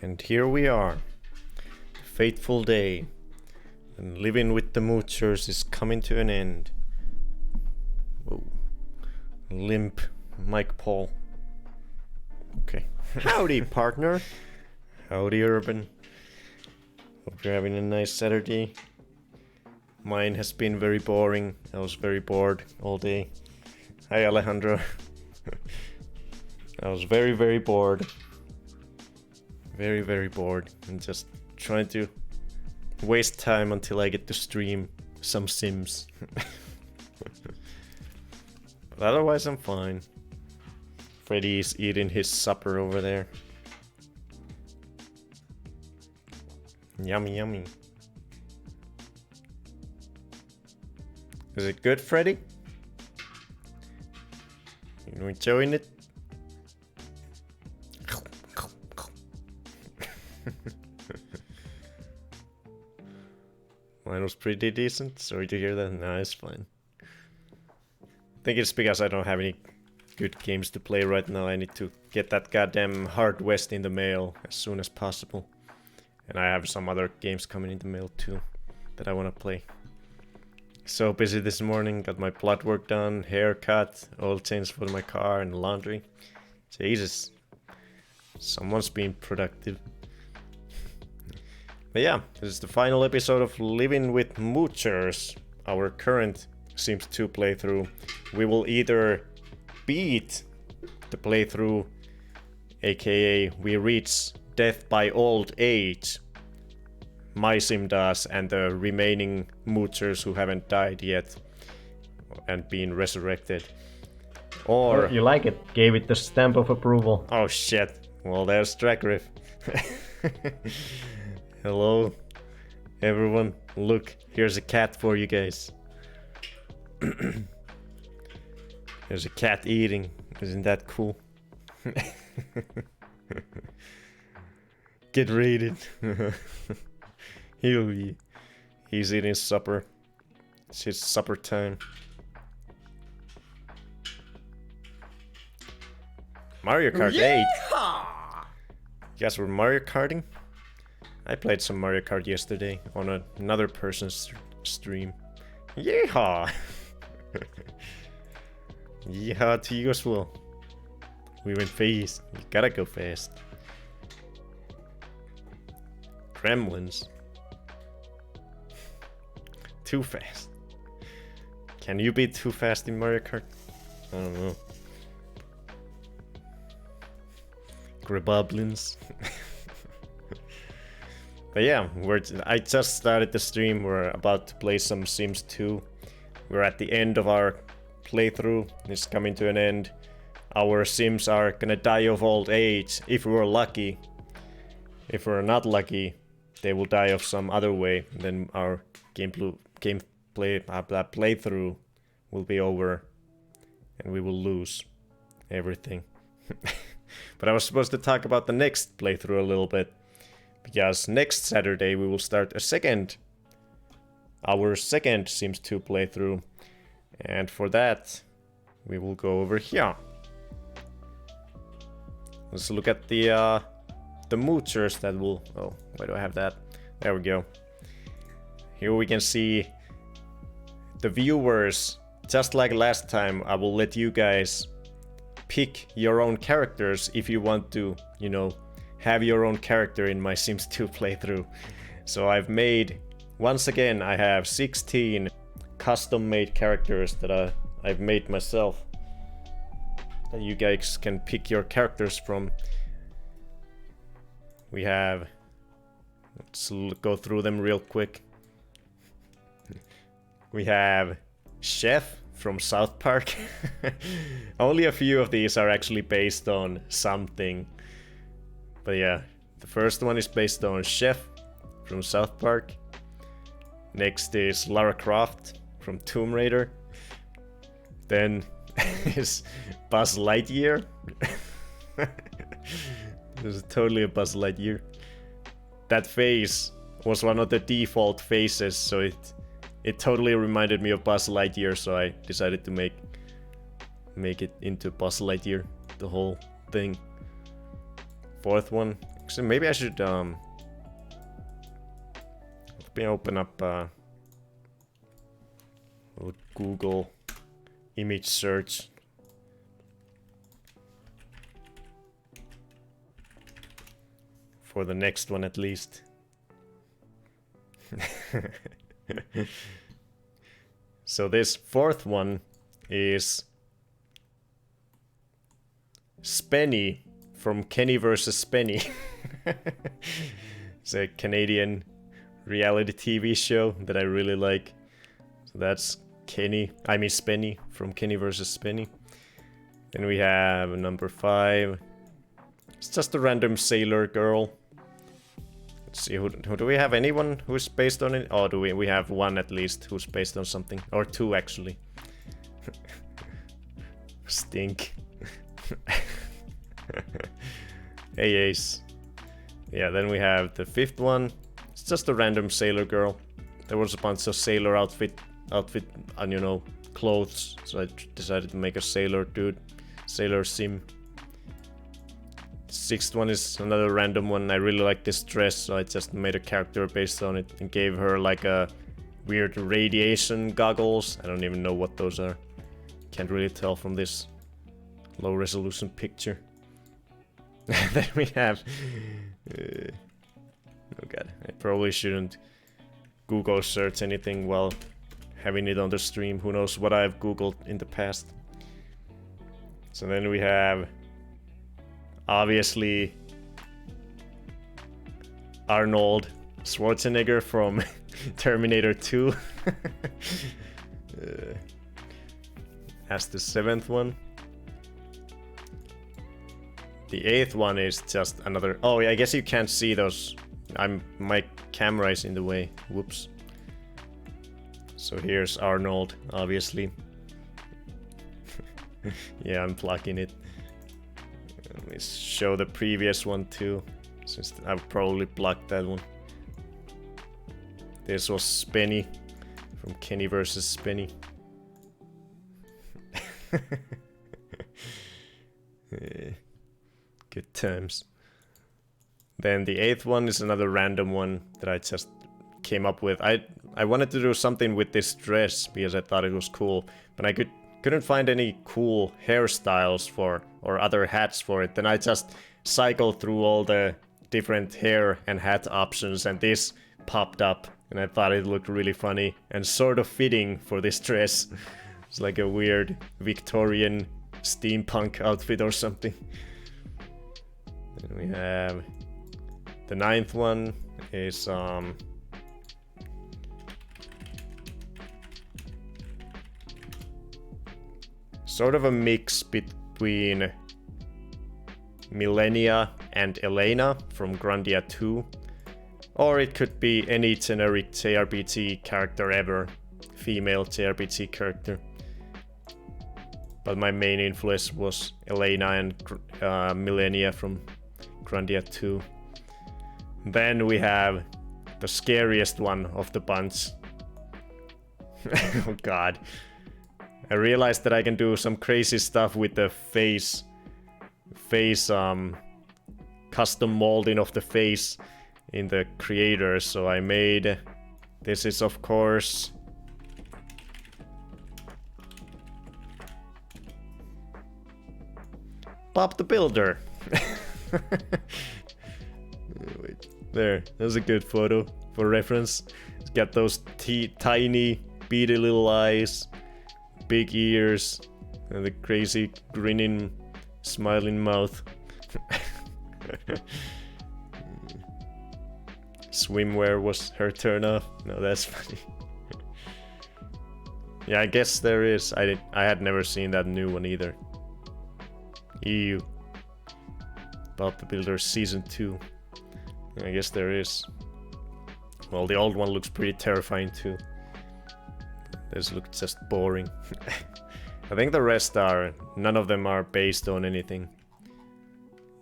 And here we are, the fateful day, and living with the Moochers is coming to an end. Whoa. Limp Mike Paul. Okay. Howdy, partner. Howdy, Urban. Hope you're having a nice Saturday. Mine has been very boring. I was very bored all day. Hi, Alejandro. I was very, very bored. Very bored. And just trying to waste time until I get to stream some Sims. But otherwise, I'm fine. Freddy is eating his supper over there. Yummy, yummy. Is it good, Freddy? You enjoying it? Mine was pretty decent. Sorry to hear that. No, it's fine. I think it's because I don't have any good games to play right now. I need to get that goddamn Hard West in the mail as soon as possible. And I have some other games coming in the mail too that I want to play. So busy this morning. Got my blood work done, haircut, oil change for my car, and laundry. Jesus. Someone's being productive. But yeah, this is the final episode of Living with Moochers, our current Sims 2 playthrough. We will either beat the playthrough, aka we reach death by old age, my sim does, and the remaining Moochers who haven't died yet and been resurrected. Or... You like it, gave it the stamp of approval. Oh shit, well there's Dragriff. Hello, everyone. Look, here's a cat for you guys. There's a cat eating. Isn't that cool? Get raided. He's eating supper. It's his supper time. Mario Kart 8. You guys were Mario Karting? I played some Mario Kart yesterday on another person's stream. Yeehaw! Yeehaw to you as well. We went fast. You gotta go fast. Gremlins. Too fast. Can you be too fast in Mario Kart? I don't know. Greboblins. But yeah, I just started the stream. We're about to play some Sims 2. We're at the end of our playthrough. It's coming to an end. Our Sims are gonna die of old age, if we're lucky. If we're not lucky, they will die of some other way. Then our playthrough will be over. And we will lose everything. But I was supposed to talk about the next playthrough a little bit. Because next Saturday we will start our second Sims 2 playthrough. And for that, we will go over here. Let's look at the Moochers that will... Oh, why do I have that? There we go. Here we can see the viewers. Just like last time, I will let you guys pick your own characters if you want to, you know, have your own character in my Sims 2 playthrough. So I've made, once again, I have 16 custom-made characters that I've made myself. That you guys can pick your characters from. We have, let's go through them real quick. We have Chef from South Park. Only a few of these are actually based on something. But yeah, the first one is based on Chef from South Park. Next is Lara Croft from Tomb Raider. Then is Buzz Lightyear. This is totally a Buzz Lightyear. That face was one of the default faces, so it totally reminded me of Buzz Lightyear, so I decided to make it into Buzz Lightyear, the whole thing. Fourth one, So maybe I should let me open up Google image search. For the next one at least. So this fourth one is Spenny from Kenny vs. Spenny. It's a Canadian reality TV show that I really like. So that's Spenny from Kenny vs. Spenny. Then we have number 5. It's just a random sailor girl. Let's see, who do we have? Anyone who's based on it? Oh, do we? We have one at least who's based on something. Or 2 actually. Stink. Hey Ace. Yeah, then we have the 5th one. It's just a random sailor girl. There was a bunch of sailor outfit and you know, clothes. So I decided to make a sailor dude. Sailor sim. 6th one is another random one. I really like this dress, so I just made a character based on it and gave her like a weird radiation goggles. I don't even know what those are. Can't really tell from this low resolution picture. Then we have... oh god, I probably shouldn't Google search anything while having it on the stream. Who knows what I've Googled in the past. So then we have... obviously, Arnold Schwarzenegger from Terminator 2. That's the 7th one. The 8th one is just another... oh, yeah, I guess you can't see those. My camera is in the way. Whoops. So here's Arnold, obviously. Yeah, I'm plugging it. Let me show the previous one too, since I've probably blocked that one. This was Spenny from Kenny vs. Spenny. Good times. Then the 8th one is another random one that I just came up with. I wanted to do something with this dress because I thought it was cool, but I couldn't find any cool hairstyles for or other hats for it. Then I just cycled through all the different hair and hat options, and this popped up, and I thought it looked really funny and sort of fitting for this dress. It's like a weird Victorian steampunk outfit or something. Then we have the 9th one is sort of a mix between Millennia and Elena from Grandia 2. Or it could be any generic JRPG character ever. Female JRPG character. But my main influence was Elena and Millennia from Grandia 2. Then we have the scariest one of the bunch. Oh god. I realized that I can do some crazy stuff with the face custom molding of the face in the creator, so I made... this is of course... Bob the Builder. Wait, there's a good photo for reference. It's got those tiny, beady little eyes, big ears, and the crazy grinning, smiling mouth. Swimwear was her turn off. No, that's funny. Yeah, I guess there is. I had never seen that new one either. EU. Bob the Builder Season 2. I guess there is. Well, the old one looks pretty terrifying too. This looks just boring. I think the rest are... none of them are based on anything.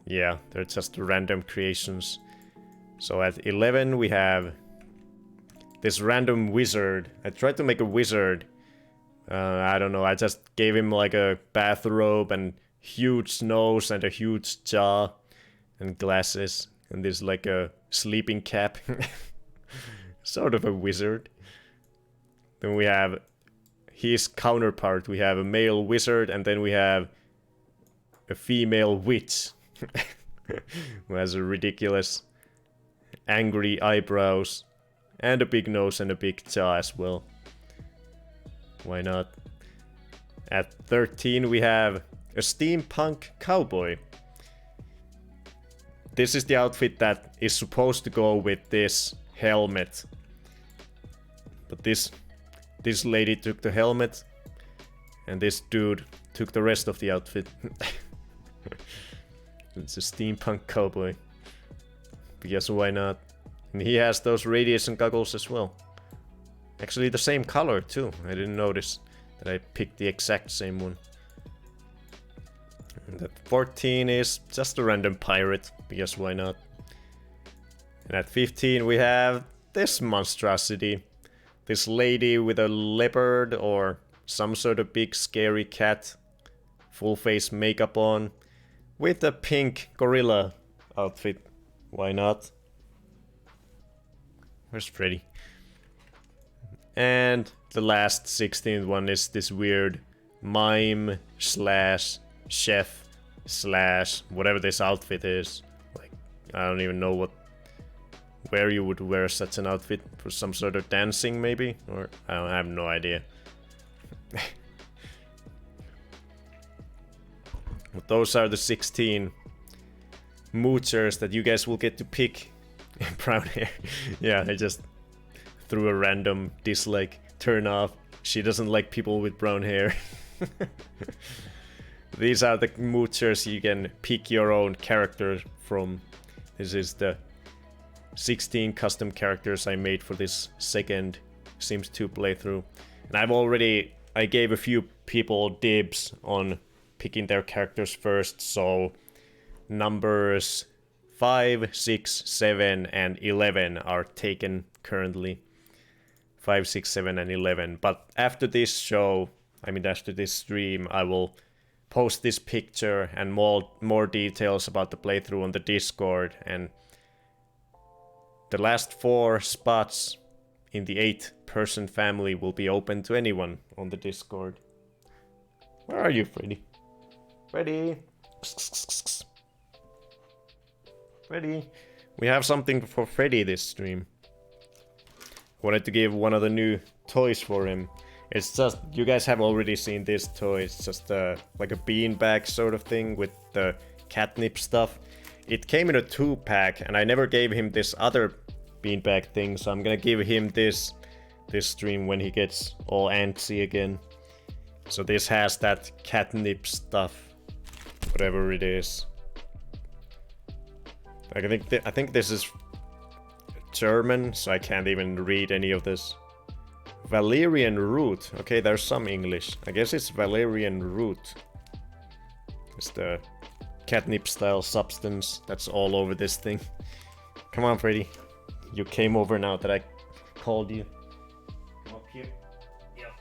Yeah, they're just random creations. So at 11 we have this random wizard. I tried to make a wizard. I don't know, I just gave him like a bathrobe and huge nose and a huge jaw and glasses. And this like a sleeping cap. Sort of a wizard. Then we have his counterpart. We have a male wizard, and then we have a female witch. Who has a ridiculous angry eyebrows. And a big nose and a big jaw as well. Why not? At 13 we have a Steampunk Cowboy. This is the outfit that is supposed to go with this helmet. But this lady took the helmet, and this dude took the rest of the outfit. It's a Steampunk Cowboy. Because why not? And he has those radiation goggles as well. Actually the same color too. I didn't notice that I picked the exact same one. And at 14 is just a random pirate, because why not? And at 15 we have this monstrosity. This lady with a leopard or some sort of big scary cat. Full face makeup on. With a pink gorilla outfit. Why not? Where's Freddy? And the last 16th one is this weird mime slash chef slash whatever this outfit is. Like, I don't even know where you would wear such an outfit. For some sort of dancing maybe? Or I have no idea. But those are the 16 Moochers that you guys will get to pick. Brown hair. Yeah, I just threw a random dislike. Turn off. She doesn't like people with brown hair. These are the Moochers you can pick your own character from. This is the 16 custom characters I made for this second Sims 2 playthrough. And I gave a few people dibs on picking their characters first, so numbers 5, 6, 7, and 11 are taken currently. 5, 6, 7, and 11. But after this show, after this stream, I will post this picture and more details about the playthrough on the Discord. And the last 4 spots in the 8-person family will be open to anyone on the Discord. Where are you, Freddy? Freddy! Freddy! We have something for Freddy this stream. Wanted to give one of the new toys for him. It's just, you guys have already seen this toy. It's just like a beanbag sort of thing with the catnip stuff. It came in a 2-pack, and I never gave him this other beanbag thing, so I'm gonna give him this stream when he gets all antsy again. So this has that catnip stuff, whatever it is. I think this is German, so I can't even read any of this. Valerian root. Okay, there's some English. I guess it's Valerian root. It's the catnip style substance that's all over this thing. Come on, Freddy. You came over now that I called you. Come up here. Yep.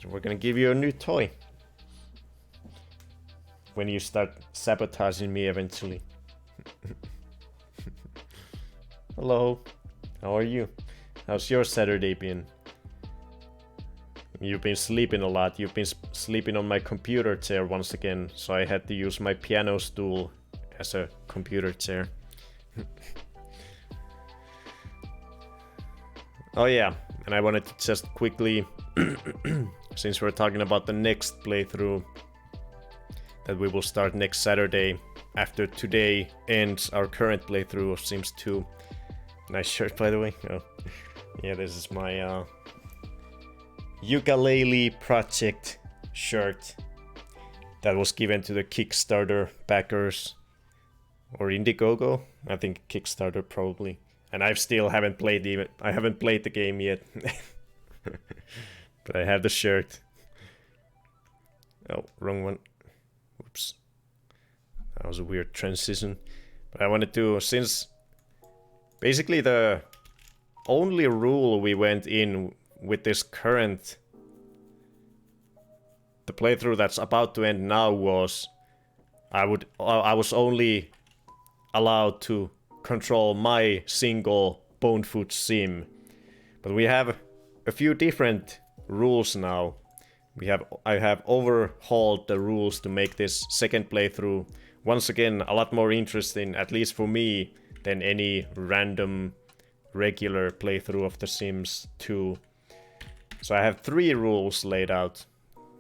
So we're gonna give you a new toy. When you start sabotaging me eventually. Hello. How are you? How's your Saturday been? You've been sleeping a lot. You've been sleeping on my computer chair once again, so I had to use my piano stool as a computer chair. Oh yeah, and I wanted to just quickly, since we're talking about the next playthrough that we will start next Saturday, after today ends our current playthrough of Sims 2. Nice shirt, by the way. Oh. Yeah, this is my ukulele project shirt that was given to the Kickstarter backers. Or Indiegogo? I think Kickstarter probably. And I still haven't played the game yet. But I have the shirt. Oh, wrong one. Oops. That was a weird transition. But I wanted to, since basically the only rule we went in with this current, the playthrough that's about to end now, was I was only allowed to control my single Bonefoot sim. But we have a few different rules now. I have overhauled the rules to make this second playthrough once again a lot more interesting, at least for me, than any random regular playthrough of The Sims 2. So I have 3 rules laid out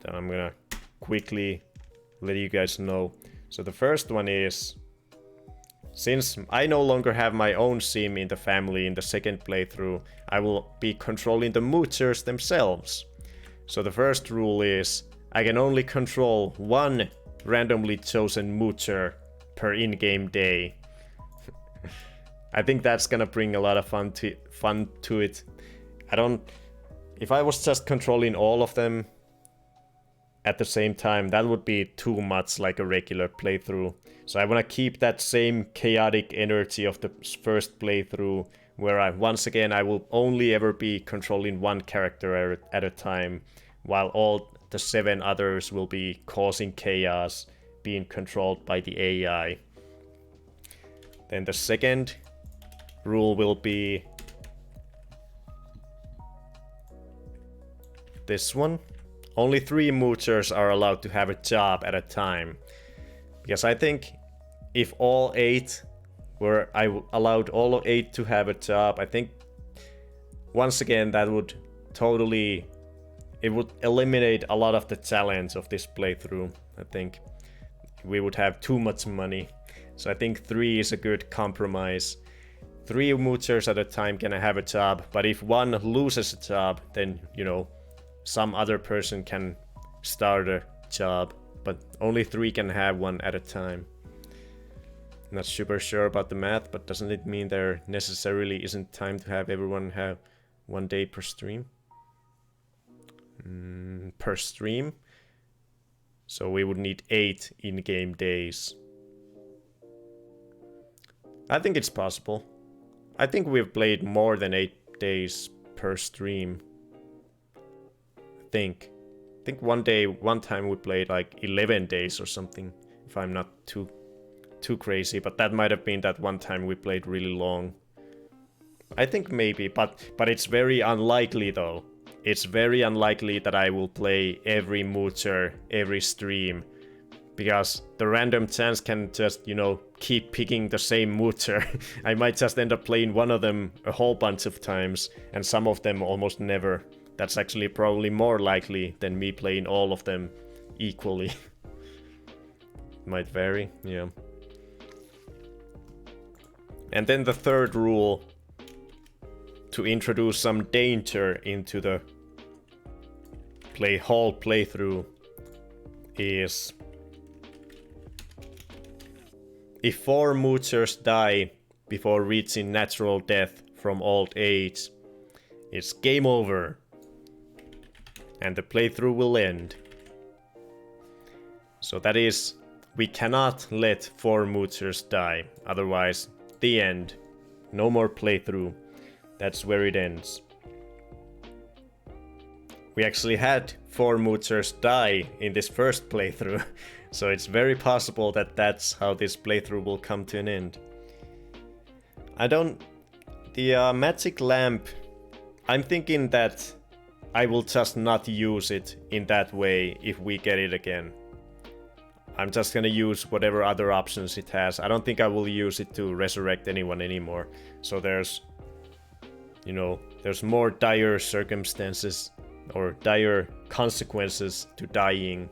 that I'm gonna quickly let you guys know. So the first one is, since I no longer have my own sim in the family in the second playthrough, I will be controlling the Moochers themselves. So the first rule is, I can only control one randomly chosen Moocher per in-game day. I think that's gonna bring a lot of fun to it. If I was just controlling all of them at the same time, that would be too much like a regular playthrough. So I want to keep that same chaotic energy of the first playthrough, where I will only ever be controlling one character at a time, while all the 7 others will be causing chaos, being controlled by the AI. Then the second rule will be this one. Only 3 Moochers are allowed to have a job at a time. Because I think if all 8 I allowed all 8 to have a job, I think once again that would it would eliminate a lot of the challenge of this playthrough. I think we would have too much money. So I think 3 is a good compromise. 3 Moochers at a time can have a job, but if one loses a job, then, some other person can start a job, but only 3 can have one at a time. Not super sure about the math, but doesn't it mean there necessarily isn't time to have everyone have 1 day per stream? Per stream? So we would need 8 in-game days. I think it's possible. I think we've played more than 8 days per stream. I think one time we played like 11 days or something, if I'm not too crazy, but that might have been that one time we played really long. I think maybe, but it's very unlikely though. It's very unlikely that I will play every Moocher every stream, because the random chance can just, keep picking the same Moocher. I might just end up playing one of them a whole bunch of times, and some of them almost never. That's actually probably more likely than me playing all of them equally. Might vary, yeah. And then the third rule, to introduce some danger into the whole playthrough, is if 4 Moochers die before reaching natural death from old age, it's game over, and the playthrough will end. So that is, we cannot let 4 Moochers die, otherwise the end. No more playthrough. That's where it ends. We actually had 4 Moochers die in this first playthrough, so it's very possible that that's how this playthrough will come to an end. The magic lamp, I'm thinking that I will just not use it in that way if we get it again. I'm just gonna use whatever other options it has. I don't think I will use it to resurrect anyone anymore. So there's more dire circumstances or dire consequences to dying.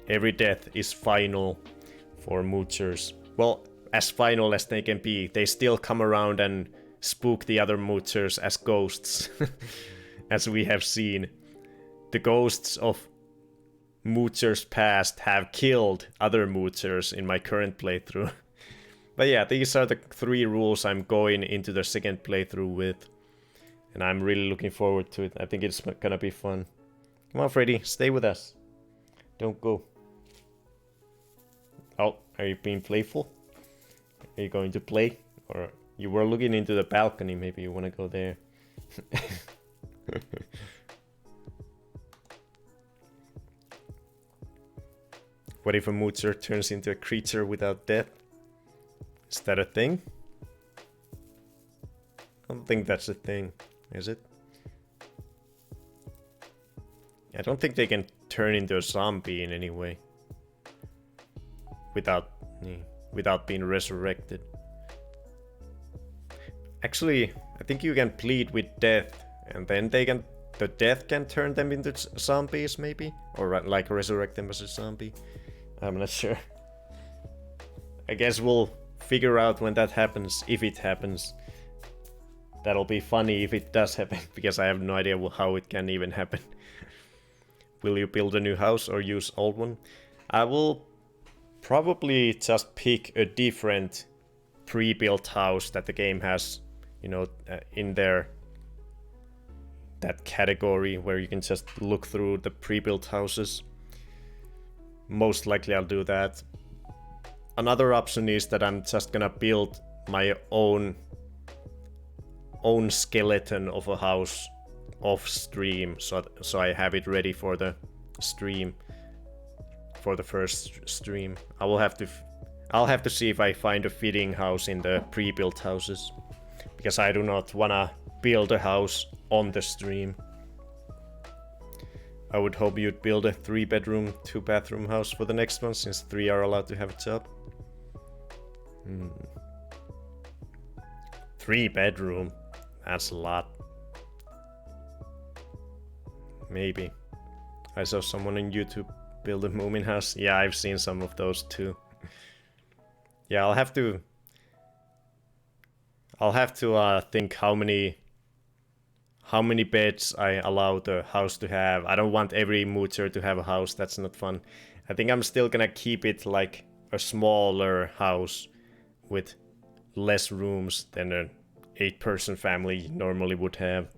Every death is final for Moochers. Well, as final as they can be. They still come around and spook the other Moochers as ghosts. As we have seen. The ghosts of Moochers past have killed other Moochers in my current playthrough. But yeah, these are the 3 rules I'm going into the second playthrough with. And I'm really looking forward to it. I think it's gonna be fun. Come on, Freddy, stay with us. Don't go. Oh, are you being playful? Are you going to play? Or you were looking into the balcony, maybe you want to go there. What if a Moocher turns into a creature without death? Is that a thing? I don't think that's a thing, is it? I don't think they can turn into a zombie in any way. Without being resurrected. Actually, I think you can plead with death, and then the death can turn them into zombies, maybe? Or like resurrect them as a zombie. I'm not sure. I guess we'll figure out when that happens, if it happens. That'll be funny if it does happen, because I have no idea how it can even happen. Will you build a new house or use old one? I will probably just pick a different pre-built house that the game has, you know, in there. That category where you can just look through the pre-built houses. Most likely I'll do that. Another option is that I'm just gonna build my own skeleton of a house off stream, so I have it ready for the stream, for the first stream. I'll have to see if I find a fitting house in the pre-built houses, because I do not wanna build a house on the stream. I would hope you'd build a 3-bedroom, 2-bathroom house for the next one, since 3 are allowed to have a job. 3-bedroom? That's a lot. Maybe. I saw someone on YouTube build a Moomin house. Yeah, I've seen some of those too. Yeah, I'll have to think how many beds I allow the house to have. I don't want every Moocher to have a house. That's not fun. I think I'm still gonna keep it like a smaller house with less rooms than an 8-person family normally would have,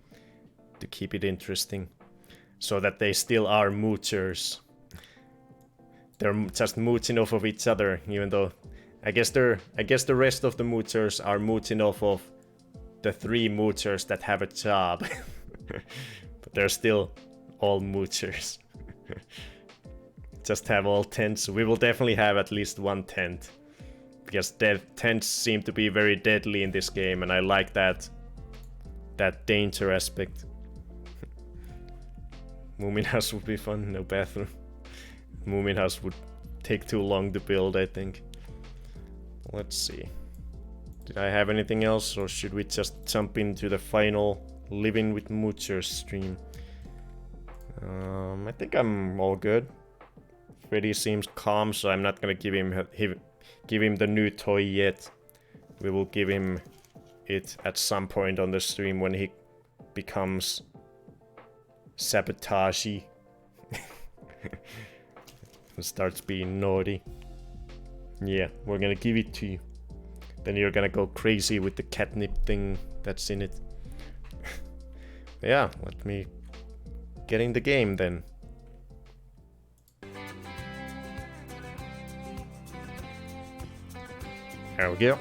to keep it interesting, so that they still are Moochers. They're just mooching off of each other, even though I guess the rest of the Moochers are mooching off of the 3 Moochers that have a job. But they're still all Moochers. Just have all tents. We will definitely have at least one tent, because tents seem to be very deadly in this game, and I like that danger aspect. Moomin house would be fun, no bathroom. Moomin house would take too long to build, I think. Let's see. Did I have anything else, or should we just jump into the final Living with Moochers stream? I think I'm all good. Freddy seems calm, so I'm not gonna give him the new toy yet. We will give him it at some point on the stream when he becomes sabotagey and starts being naughty. Yeah, we're gonna give it to you. Then you're gonna go crazy with the catnip thing that's in it. Yeah, let me get in the game then. There we go.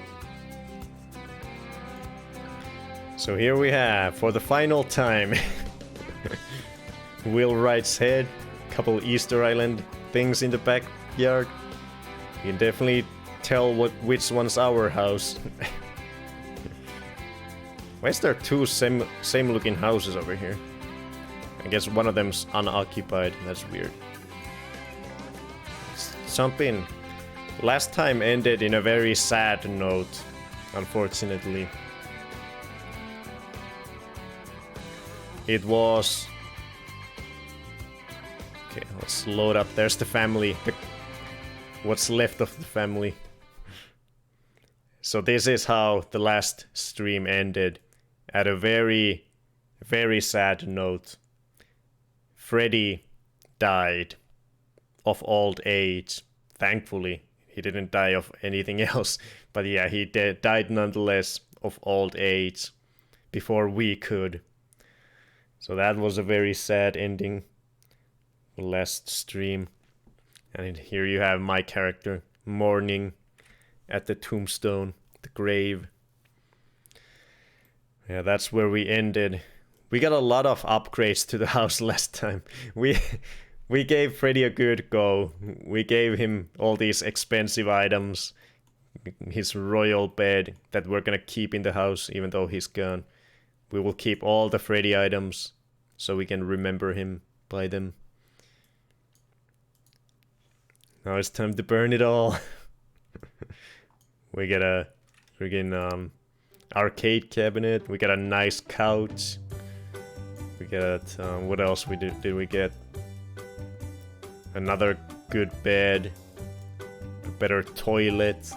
So here we have, for the final time, Wheelwright's head, couple Easter Island things in the backyard. You can definitely tell which one's our house. Why is there 2 same looking houses over here? I guess one of them's unoccupied. That's weird. Let's jump in. Last time ended in a very sad note, unfortunately. It was... Okay, let's load up. There's the family. What's left of the family. So this is how the last stream ended. At a very, very sad note. Freddy died of old age. Thankfully, he didn't die of anything else. But yeah, he died nonetheless of old age before we could. So that was a very sad ending. Last stream. And here you have my character mourning at the tombstone, the grave. Yeah, that's where we ended. We got a lot of upgrades to the house last time. We gave Freddy a good go. We gave him all these expensive items. his royal bed that we're gonna keep in the house even though he's gone. We will keep all the Freddy items so we can remember him by them. Now it's time to burn it all. We got a friggin' arcade cabinet. We got a nice couch. We got what else did we get? Another good bed. A better toilet.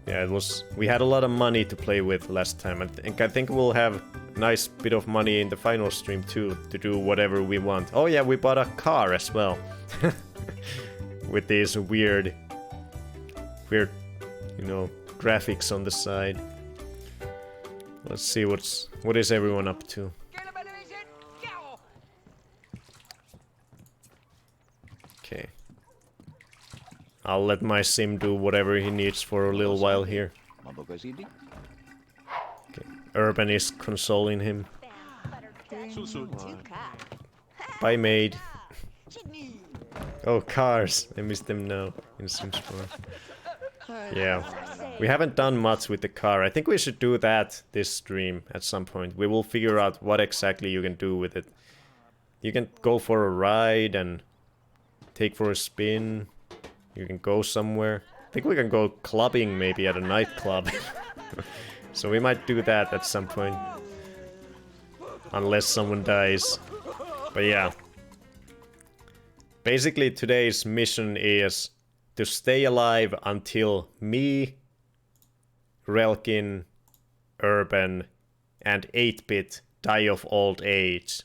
Yeah, we had a lot of money to play with last time. I think we'll have a nice bit of money in the final stream too to do whatever we want. Oh yeah, we bought a car as well. With these weird, you know, graphics on the side. Let's see what is everyone up to. Okay. I'll let my sim do whatever he needs for a little while here. Okay. Urban is consoling him. Bye, maid. Oh, cars. I missed them now in SimSport. Yeah. We haven't done much with the car. I think we should do that this stream at some point. We will figure out what exactly you can do with it. You can go for a ride and take for a spin. You can go somewhere. I think we can go clubbing maybe at a nightclub. So we might do that at some point. Unless someone dies. But yeah. Basically today's mission is to stay alive until me, Relkin, Urban, and 8-Bit die of old age.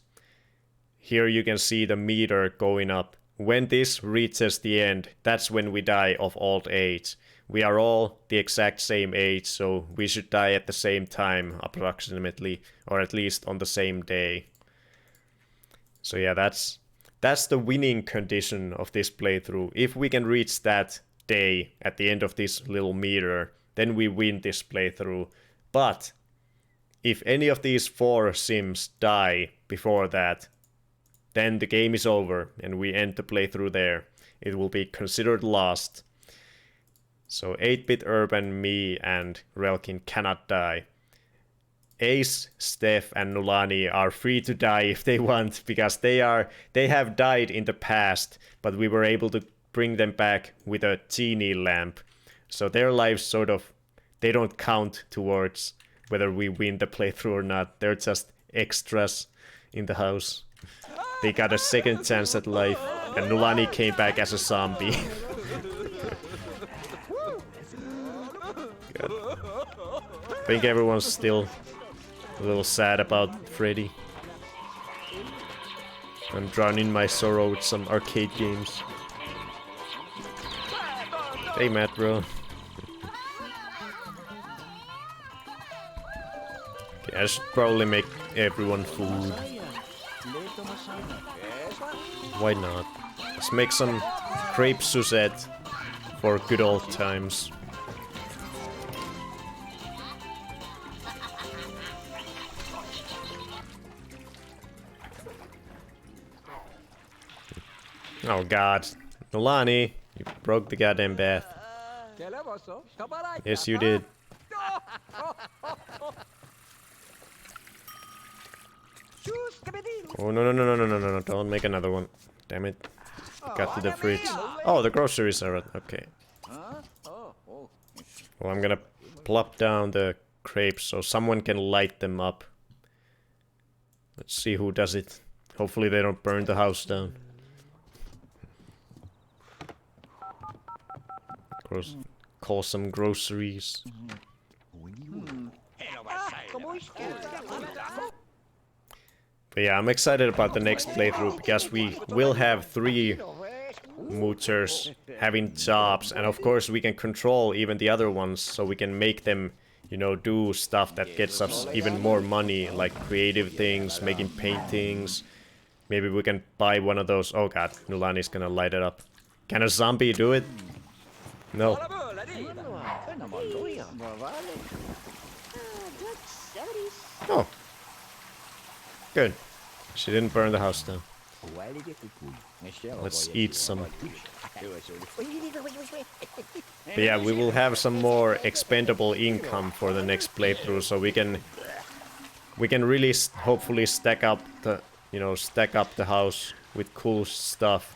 Here you can see the meter going up. When this reaches the end, that's when we die of old age. We are all the exact same age, so we should die at the same time, approximately, or at least on the same day. So yeah, that's the winning condition of this playthrough. If we can reach that day at the end of this little meter, then we win this playthrough. But if any of these 4 sims die before that, then the game is over and we end the playthrough there. It will be considered lost. So 8-Bit, Urban, me, and Relkin cannot die. Ace, Steph, and Nulani are free to die if they want, because they have died in the past, but we were able to bring them back with a genie lamp. So their lives sort of, they don't count towards whether we win the playthrough or not. They're just extras in the house. They got a second chance at life, and Nulani came back as a zombie. I think everyone's still a little sad about Freddy. I'm drowning my sorrow with some arcade games. Hey, Matt, bro. Okay, I should probably make everyone food. Why not? Let's make some crepe Suzette for good old times. Oh god. Nulani, you broke the goddamn bath. Yes, you did. Oh, no, don't make another one. Damn it. Got to the fridge. Oh, the groceries are... okay. Well, I'm gonna plop down the crepes so someone can light them up. Let's see who does it. Hopefully they don't burn the house down. Call some groceries. But yeah, I'm excited about the next playthrough because we will have 3 Moochers having jobs, and of course we can control even the other ones so we can make them, you know, do stuff that gets us even more money, like creative things, making paintings. Maybe we can buy one of those. Oh god, Nulani's gonna light it up. Can a zombie do it? No. Oh. Good. She didn't burn the house down. Let's eat some. But yeah, we will have some more expendable income for the next playthrough, so we can really hopefully stack up the house with cool stuff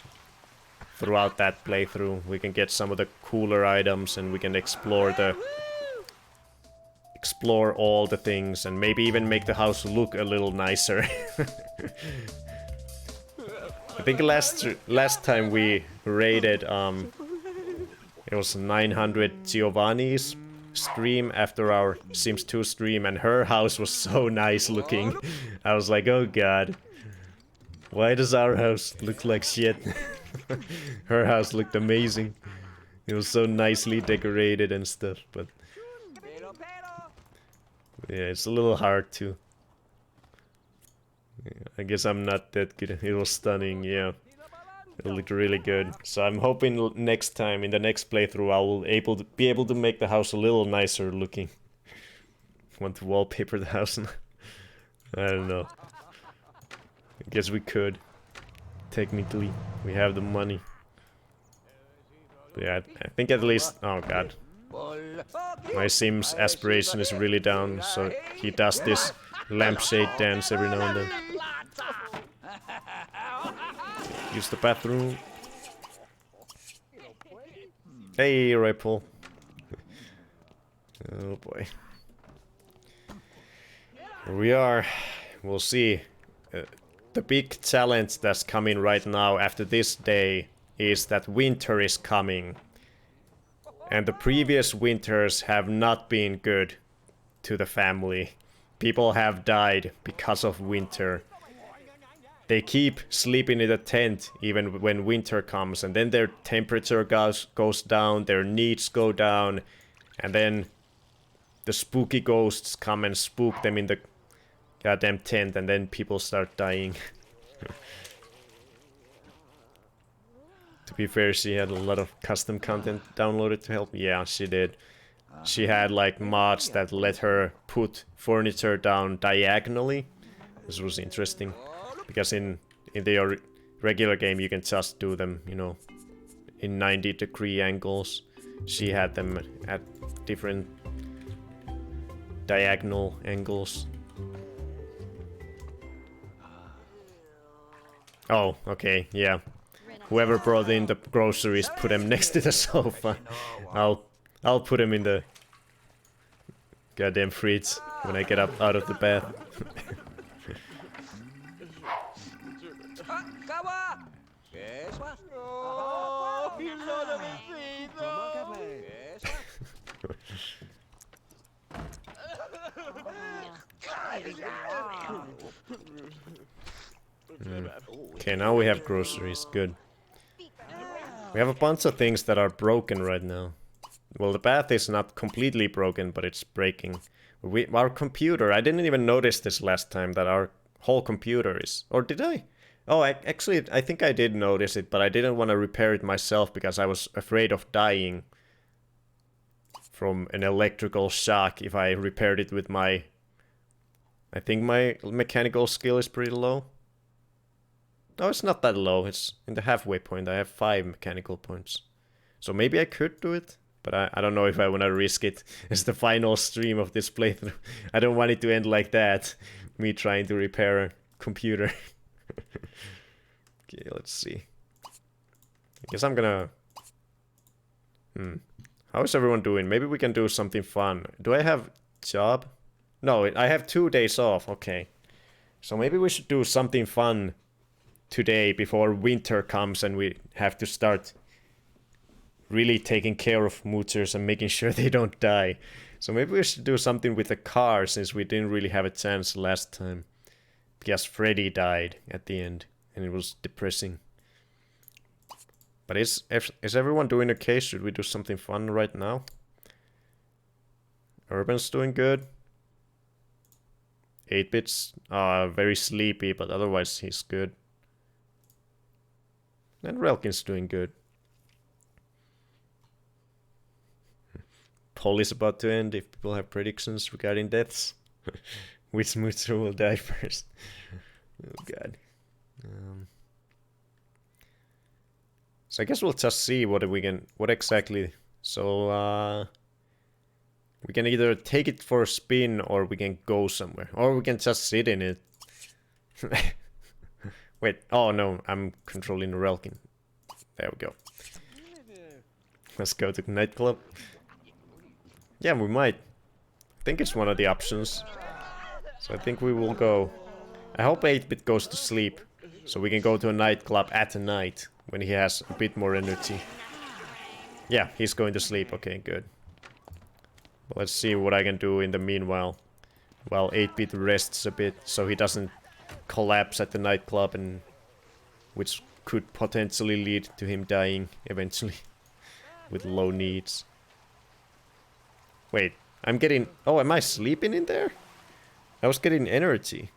throughout that playthrough. We can get some of the cooler items, and we can explore all the things, and maybe even make the house look a little nicer. I think last time we raided, it was 900 Giovanni's stream after our Sims 2 stream, and her house was so nice looking. I was like, oh god, why does our house look like shit? Her house looked amazing. It was so nicely decorated and stuff, but yeah, it's a little hard to. I guess I'm not that good. It was stunning, yeah. It looked really good. So I'm hoping next time, in the next playthrough, I will be able to make the house a little nicer looking. Want to wallpaper the house? I don't know. I guess we could. Technically, we have the money. But yeah, I think at least. Oh god. My Sim's aspiration is really down, so he does this lampshade dance every now and then. Use the bathroom. Hey, rifle. Oh boy. Here we are. We'll see. The big challenge that's coming right now after this day is that winter is coming. And the previous winters have not been good to the family. People have died because of winter. They keep sleeping in the tent even when winter comes, and then their temperature goes down, their needs go down, and then the spooky ghosts come and spook them in the goddamn tent, and then people start dying. To be fair, she had a lot of custom content downloaded to help. Yeah, she did. She had like mods that let her put furniture down diagonally. This was interesting. Because in the regular game you can just do them, you know, in 90-degree angles. She had them at different diagonal angles. Oh, okay, yeah. Whoever brought in the groceries, put them next to the sofa. I'll put them in the goddamn fridge when I get up out of the bath. Okay, now we have groceries. Good. We have a bunch of things that are broken right now. Well, the bath is not completely broken, but it's breaking. Our computer, I didn't even notice this last time, that our whole computer is... Or did I? Oh, actually, I think I did notice it, but I didn't want to repair it myself because I was afraid of dying from an electrical shock if I repaired it with my... I think my mechanical skill is pretty low. No, it's not that low. It's in the halfway point. I have 5 mechanical points. So maybe I could do it, but I don't know if I want to risk it as the final stream of this playthrough. I don't want it to end like that. Me trying to repair a computer. Okay, let's see. I guess I'm gonna... How is everyone doing? Maybe we can do something fun. Do I have job? No, I have 2 days off. Okay. So maybe we should do something fun today before winter comes and we have to start really taking care of Moochers and making sure they don't die. So maybe we should do something with the car since we didn't really have a chance last time. Because Freddy died at the end and it was depressing. But is everyone doing okay? Should we do something fun right now? Urban's doing good. 8-bit's very sleepy, but otherwise he's good. And Relkin's doing good. Poll is about to end if people have predictions regarding deaths. Which Moocher will die first? Oh god. So I guess we'll just see what exactly. So we can either take it for a spin or we can go somewhere. Or we can just sit in it. Wait, oh no, I'm controlling the Relkin. There we go. Let's go to the nightclub. Yeah, we might. I think it's one of the options. So I think we will go. I hope 8-bit goes to sleep. So we can go to a nightclub at night when he has a bit more energy. Yeah, he's going to sleep. Okay, good. Well, let's see what I can do in the meanwhile. While 8-bit rests a bit so he doesn't collapse at the nightclub, and which could potentially lead to him dying eventually with low needs. Wait, I'm getting... Oh, am I sleeping in there? I was getting energy.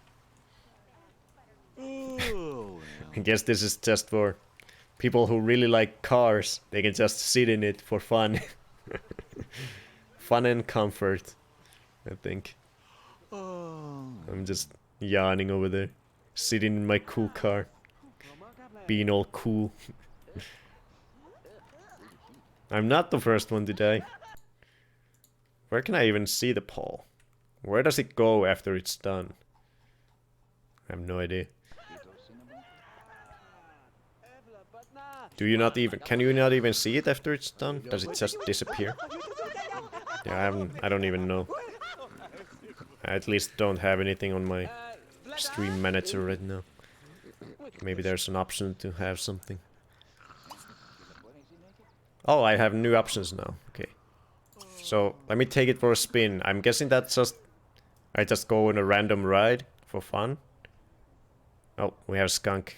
I guess this is just for people who really like cars. They can just sit in it for fun. Fun and comfort, I think. I'm just yawning over there. Sitting in my cool car. Being all cool. I'm not the first one to die. Where can I even see the pole? Where does it go after it's done? I have no idea. Do you not even... Can you not even see it after it's done? Does it just disappear? Yeah, I don't even know. I at least don't have anything on my stream manager right now. Maybe there's an option to have something. Oh, I have new options now. Okay. So, let me take it for a spin. I'm guessing that's just... I just go on a random ride for fun. Oh, we have skunk.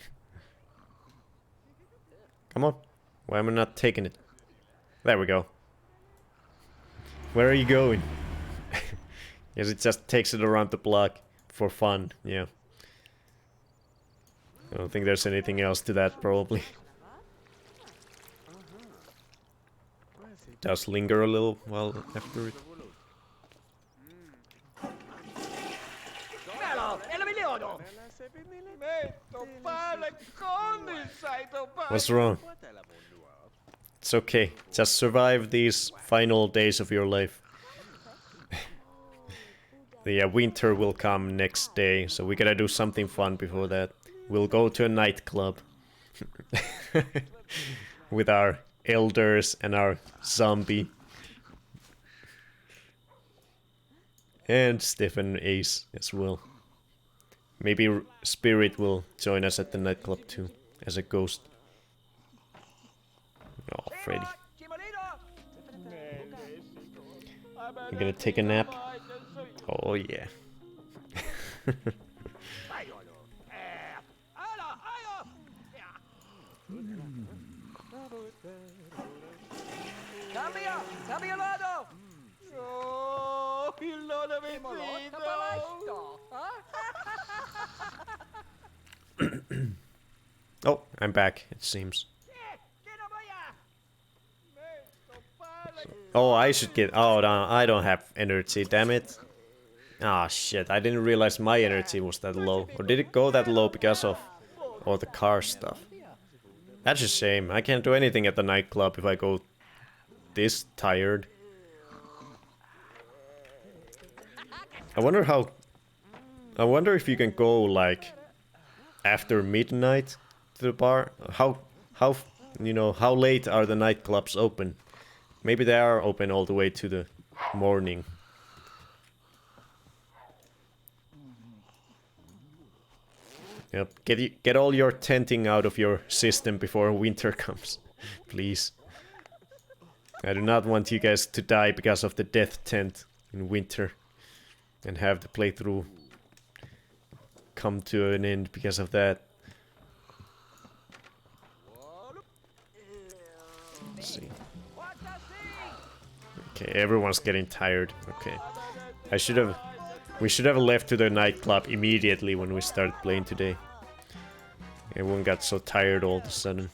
Come on. Why am I not taking it? There we go. Where are you going? Yes, it just takes it around the block for fun, yeah. I don't think there's anything else to that, probably. It does linger a little while after it. What's wrong? It's okay. Just survive these final days of your life. The winter will come next day, so we gotta do something fun before that. We'll go to a nightclub. With our elders and our zombie. And Stefan Ace as well. Maybe Spirit will join us at the nightclub too, as a ghost. Oh, Freddy. You gonna take a nap? Oh yeah. Oh, I'm back, it seems. Oh, I should get... Oh, no, I don't have energy, damn it. Ah, shit, I didn't realize my energy was that low. Or did it go that low because of all the car stuff? That's a shame. I can't do anything at the nightclub if I go this tired. I wonder how... I wonder if you can go, like, after midnight to the bar. How, you know, how late are the nightclubs open? Maybe they are open all the way to the morning. Yep, get all your tenting out of your system before winter comes. Please. I do not want you guys to die because of the death tent in winter. And have the playthrough come to an end because of that. Let's see. Okay, everyone's getting tired. Okay. We should have left to the nightclub immediately when we started playing today. Everyone got so tired all of a sudden.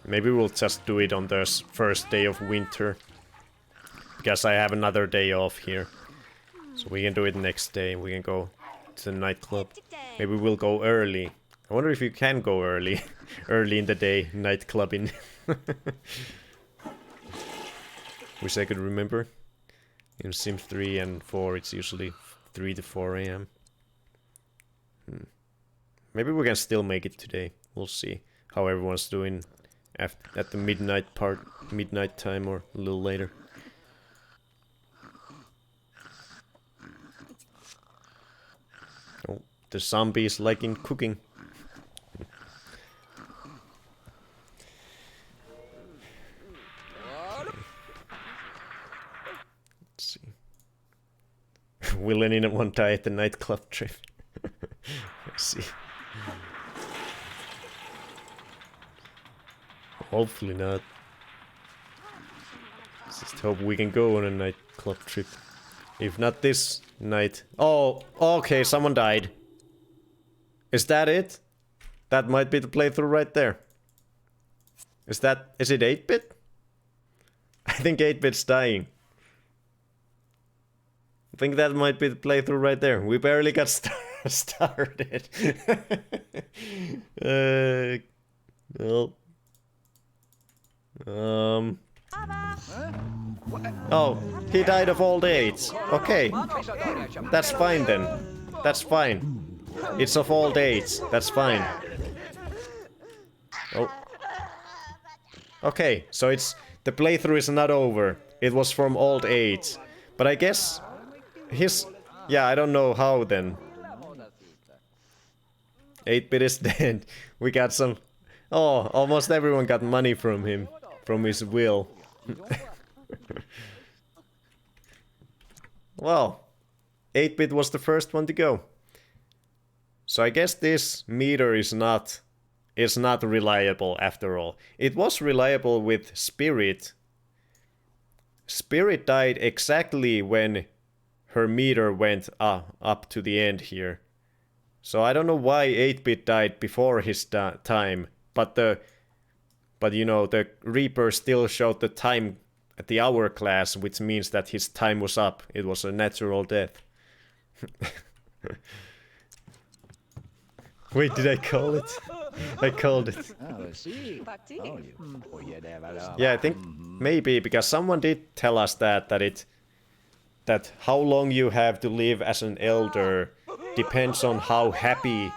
Maybe we'll just do it on the first day of winter. Because I have another day off here. So we can do it next day. We can go to the nightclub. Maybe we'll go early. I wonder if you can go early. Early in the day, night clubbing. Wish I could remember. In Sims 3 and 4 it's usually 3 to 4 AM. Maybe we can still make it today. We'll see how everyone's doing at the midnight time or a little later. Oh, the zombies liking cooking. Let's see. Will anyone die at the nightclub trip? Let's see. Hopefully not. Just hope we can go on a nightclub trip. If not this night. Oh, okay, someone died. Is that it? That might be the playthrough right there. Is it 8-bit? I think 8-bit's dying. I think that might be the playthrough right there. We barely got started. Well. Oh, he died of old age. Okay. That's fine then. That's fine. It's of old age. That's fine. Oh. Okay, so the playthrough is not over. It was from old age. But I guess yeah, I don't know how then. 8-bit is dead. We got some. Oh, almost everyone got money from him. From his will. Well, 8-bit was the first one to go. So I guess this meter is not reliable after all. It was reliable with Spirit. Spirit died exactly when her meter went up to the end here. So I don't know why 8-bit died before his time, but you know, the Reaper still showed the time at the hourglass, which means that his time was up. It was a natural death. Wait, did I call it? I called it. Yeah, I think maybe because someone did tell us that how long you have to live as an elder depends on how happy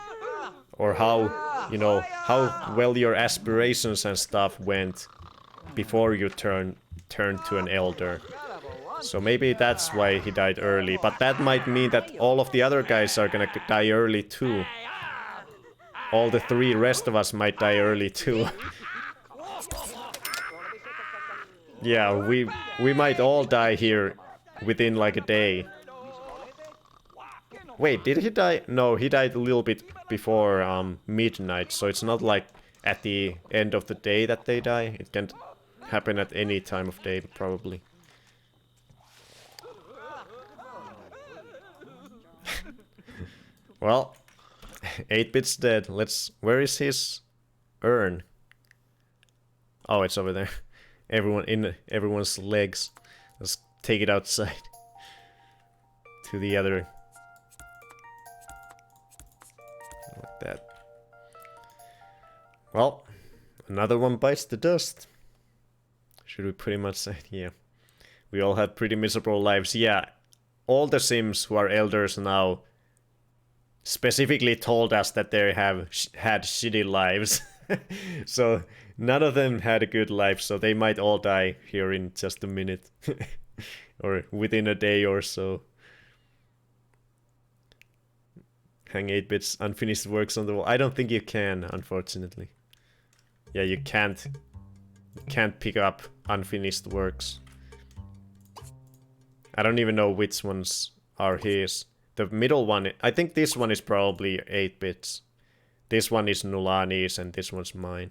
or how, you know, how well your aspirations and stuff went before you turned to an elder. So maybe that's why he died early, but that might mean that all of the other guys are gonna die early too. All the 3 rest of us might die early too. Yeah, we might all die here within like a day. Wait, did he die? No, he died a little bit before midnight, so it's not like at the end of the day that they die. It can happen at any time of day, probably. Well, 8-bit's dead. Where is his urn? Oh, it's over there. Everyone's legs. Let's take it outside. To the other. Like that. Well, another one bites the dust. Should we pretty much say, yeah. We all had pretty miserable lives. Yeah, all the Sims who are elders now specifically told us that they have had shitty lives. So none of them had a good life, so they might all die here in just a minute. Or within a day or so. Hang 8-bit's unfinished works on the wall. I don't think you can, unfortunately. Yeah, you can't pick up unfinished works. I don't even know which ones are his. The middle one, I think this one is probably 8-bits. This one is Nulani's and this one's mine.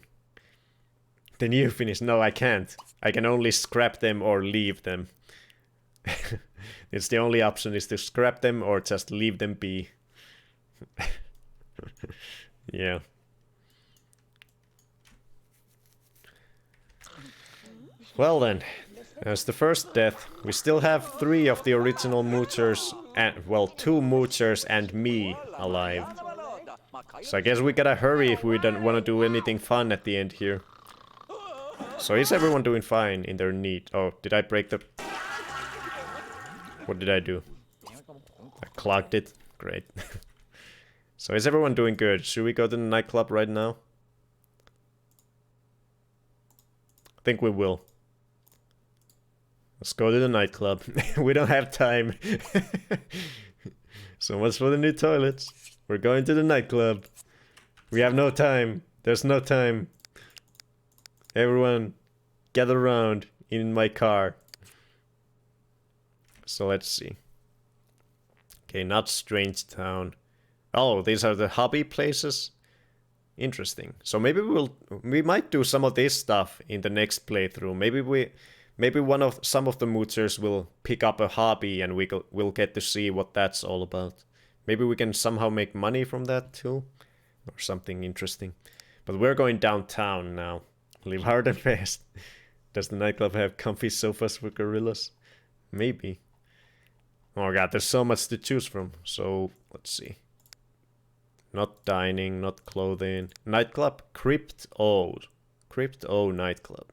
Then you finish. No, I can't. I can only scrap them or leave them. It's the only option is to scrap them or just leave them be. Yeah. Well then, as the first death, we still have 3 of the original Moochers, and well, 2 Moochers and me alive. So I guess we gotta hurry if we don't want to do anything fun at the end here. So is everyone doing fine in their need? Oh, did I break the... What did I do? I clogged it. Great. So is everyone doing good? Should we go to the nightclub right now? I think we will. Let's go to the nightclub. We don't have time. So much for the new toilets. We're going to the nightclub. We have no time. There's no time. Everyone, gather around in my car. So let's see. Okay, not Strange Town. Oh, these are the hobby places? Interesting. So maybe we might do some of this stuff in the next playthrough. Maybe some of the Moochers will pick up a hobby and we'll get to see what that's all about. Maybe we can somehow make money from that too, or something interesting. But we're going downtown now. Live hard and fast. Does the nightclub have comfy sofas for gorillas? Maybe. Oh god, there's so much to choose from. So let's see. Not dining, not clothing. Nightclub, Crypt O. Crypt O nightclub.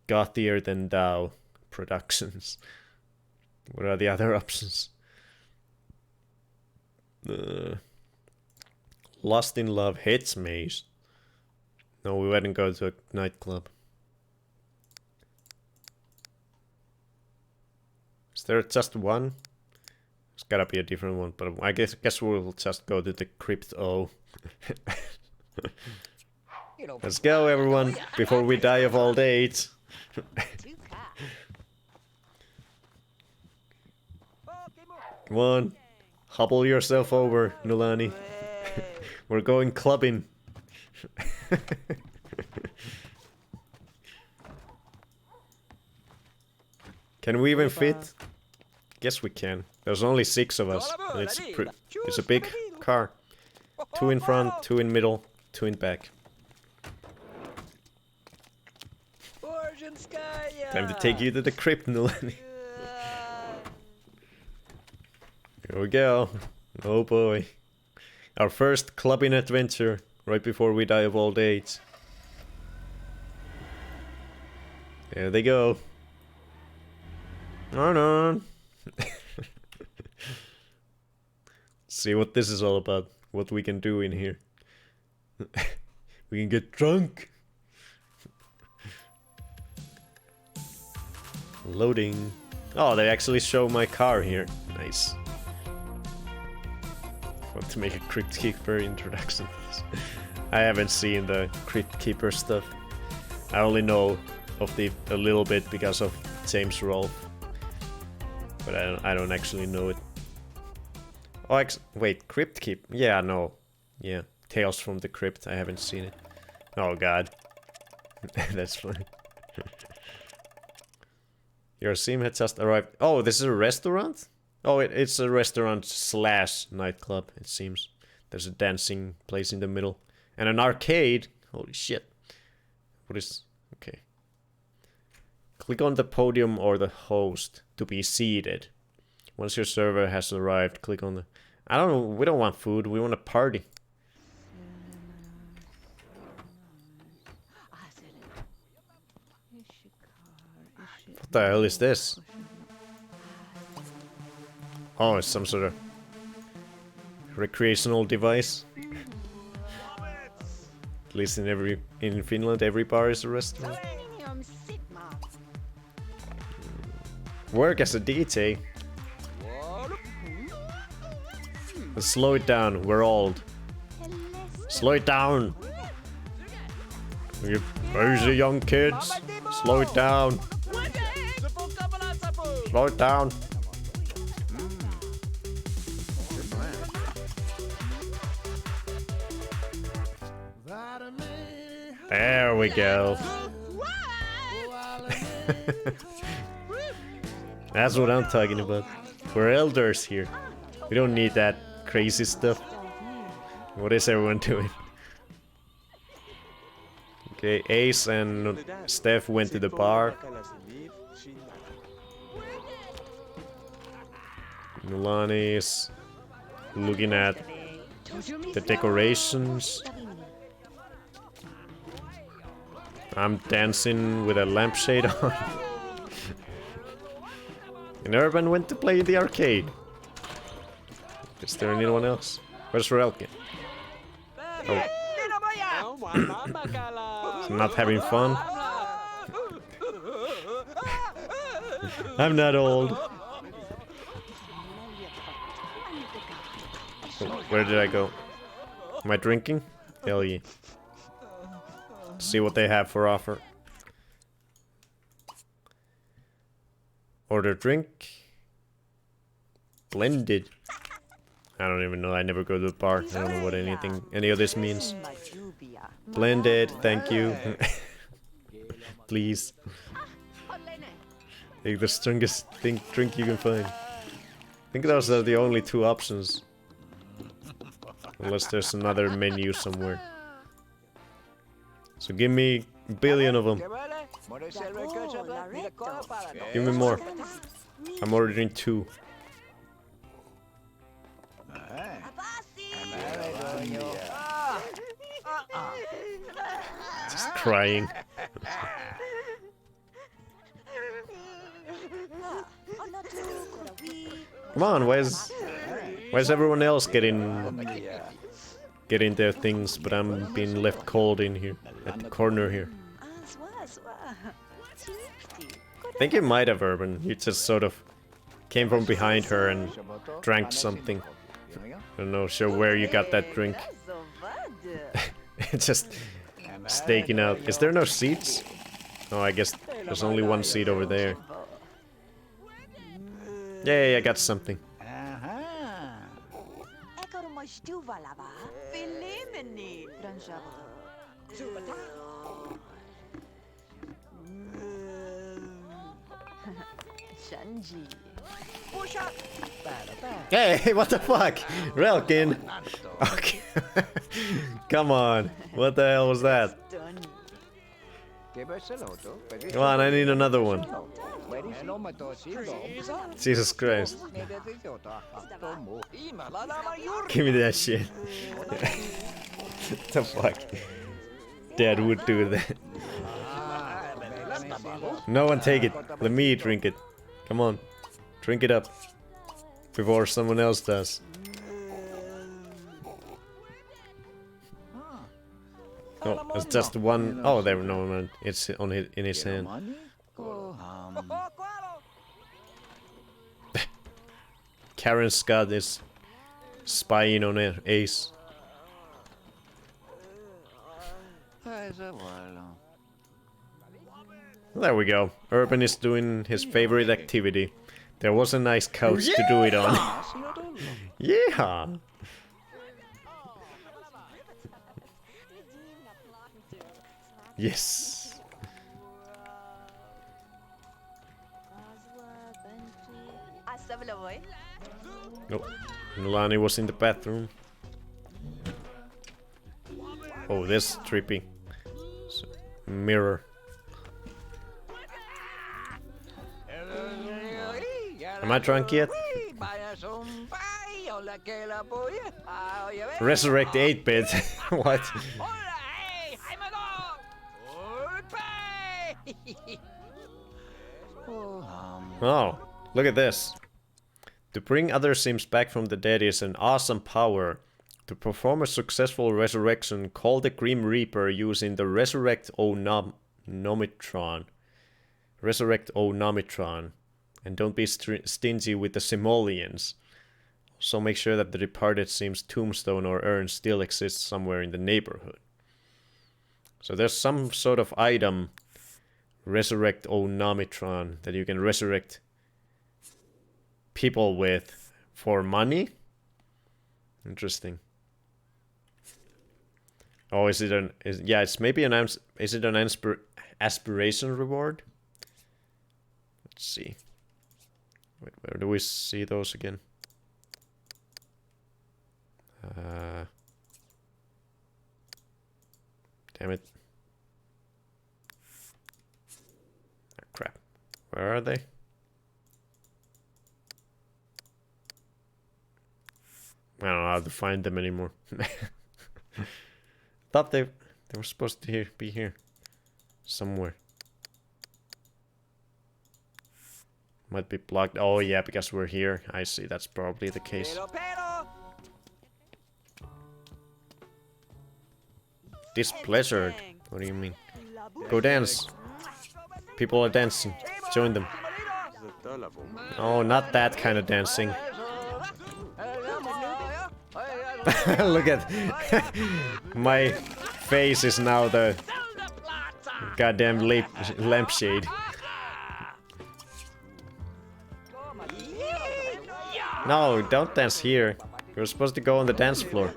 Gothier Than Thou Productions. What are the other options? Lost in Love, Heads Maze. No, we wouldn't go to a nightclub. Is there just one? There's gotta be a different one, but I guess we'll just go to the Crypt O. Let's go, everyone, before we die of old age. Come on, hobble yourself over, Nulani. We're going clubbing. Can we even fit? Guess we can. There's only 6 of us. And it's a big car. 2 in front, 2 in middle, 2 in back. Time to take you to the crypt, Nulani. Here we go. Oh boy. Our first clubbing adventure, right before we die of old age. There they go. On on. See what this is all about. What we can do in here. We can get drunk. Loading. Oh, they actually show my car here. Nice. Want to make a Crypt Keeper introduction. I haven't seen the Crypt Keeper stuff. I only know of a little bit because of James Rolfe. But I don't actually know it. Oh, wait, Crypt Keep? Yeah, no. Yeah, Tales from the Crypt. I haven't seen it. Oh god. That's funny. Your sim had just arrived. Oh, this is a restaurant? Oh, it's a restaurant slash nightclub, it seems. There's a dancing place in the middle. And an arcade. Holy shit. What is... Okay. Click on the podium or the host to be seated. Once your server has arrived, click on the... I don't know, we don't want food, we want a party. What the hell is this? Oh, it's some sort of recreational device. At least in Finland, every bar is a restaurant. Work as a DJ. Let's slow it down. We're old. Slow it down. You crazy young kids. Slow it down. Slow it down. There we go. That's what I'm talking about. We're elders here. We don't need that crazy stuff. What is everyone doing? Okay, Ace and Steph went to the bar. Nulani's looking at the decorations. I'm dancing with a lampshade on. And Urban went to play in the arcade. Is there anyone else? Where's Relkin? Oh. So not having fun? I'm not old. Oh, where did I go? Am I drinking? Hell yeah. See what they have for offer. Order drink. Blended. I don't even know. I never go to the bar. I don't know what any of this means. Blended. Thank you. Please. Like the strongest drink you can find. I think those are the only two options. Unless there's another menu somewhere. So give me a billion of them. Give me more. I'm ordering 2. Just crying. Come on, where's everyone else getting their things, but I'm being left cold in here, at the corner here. I think you might have, Urban. You just sort of came from behind her and drank something. I don't know, sure where you got that drink. It's just staking out. Is there no seats? Oh, I guess there's only one seat over there. Yay, I got something. Hey, what the fuck? Relkin! Okay. Come on. What the hell was that? Come on, I need another one. Jesus Christ. Give me that shit. What the fuck? Dad would do that. No one take it. Let me drink it. Come on. Drink it up. Before someone else does. Oh, it's just one. Oh, there, no, man. It's on in his hand. Karen Scott is spying on Ace. There we go. Urban is doing his favorite activity. There was a nice couch to do it on. Yeah! Yes! Oh, Nalani was in the bathroom. Oh, this trippy. Mirror. Am I drunk yet? Resurrect 8-bit. What? Oh, look at this. To bring other sims back from the dead is an awesome power. To perform a successful resurrection, call the Grim Reaper using the Resurrect Nomitron. Resurrect Nomitron. And don't be stingy with the simoleons. So make sure that the departed sim's tombstone or urn still exists somewhere in the neighborhood. So there's some sort of item, Resurrect Nomitron, that you can resurrect people with for money. Interesting. Oh, is it an? Yeah, it's maybe an. Is it an aspiration reward? Let's see. Wait, where do we see those again? Damn it. Oh, crap. Where are they? I don't know how to find them anymore. Thought they were supposed to be here. Somewhere. Might be blocked. Oh yeah, because we're here. I see, that's probably the case. Displeasured? What do you mean? Go dance. People are dancing. Join them. Oh, not that kind of dancing. Look at my face is now the goddamn lampshade. No, don't dance here. You're supposed to go on the dance floor.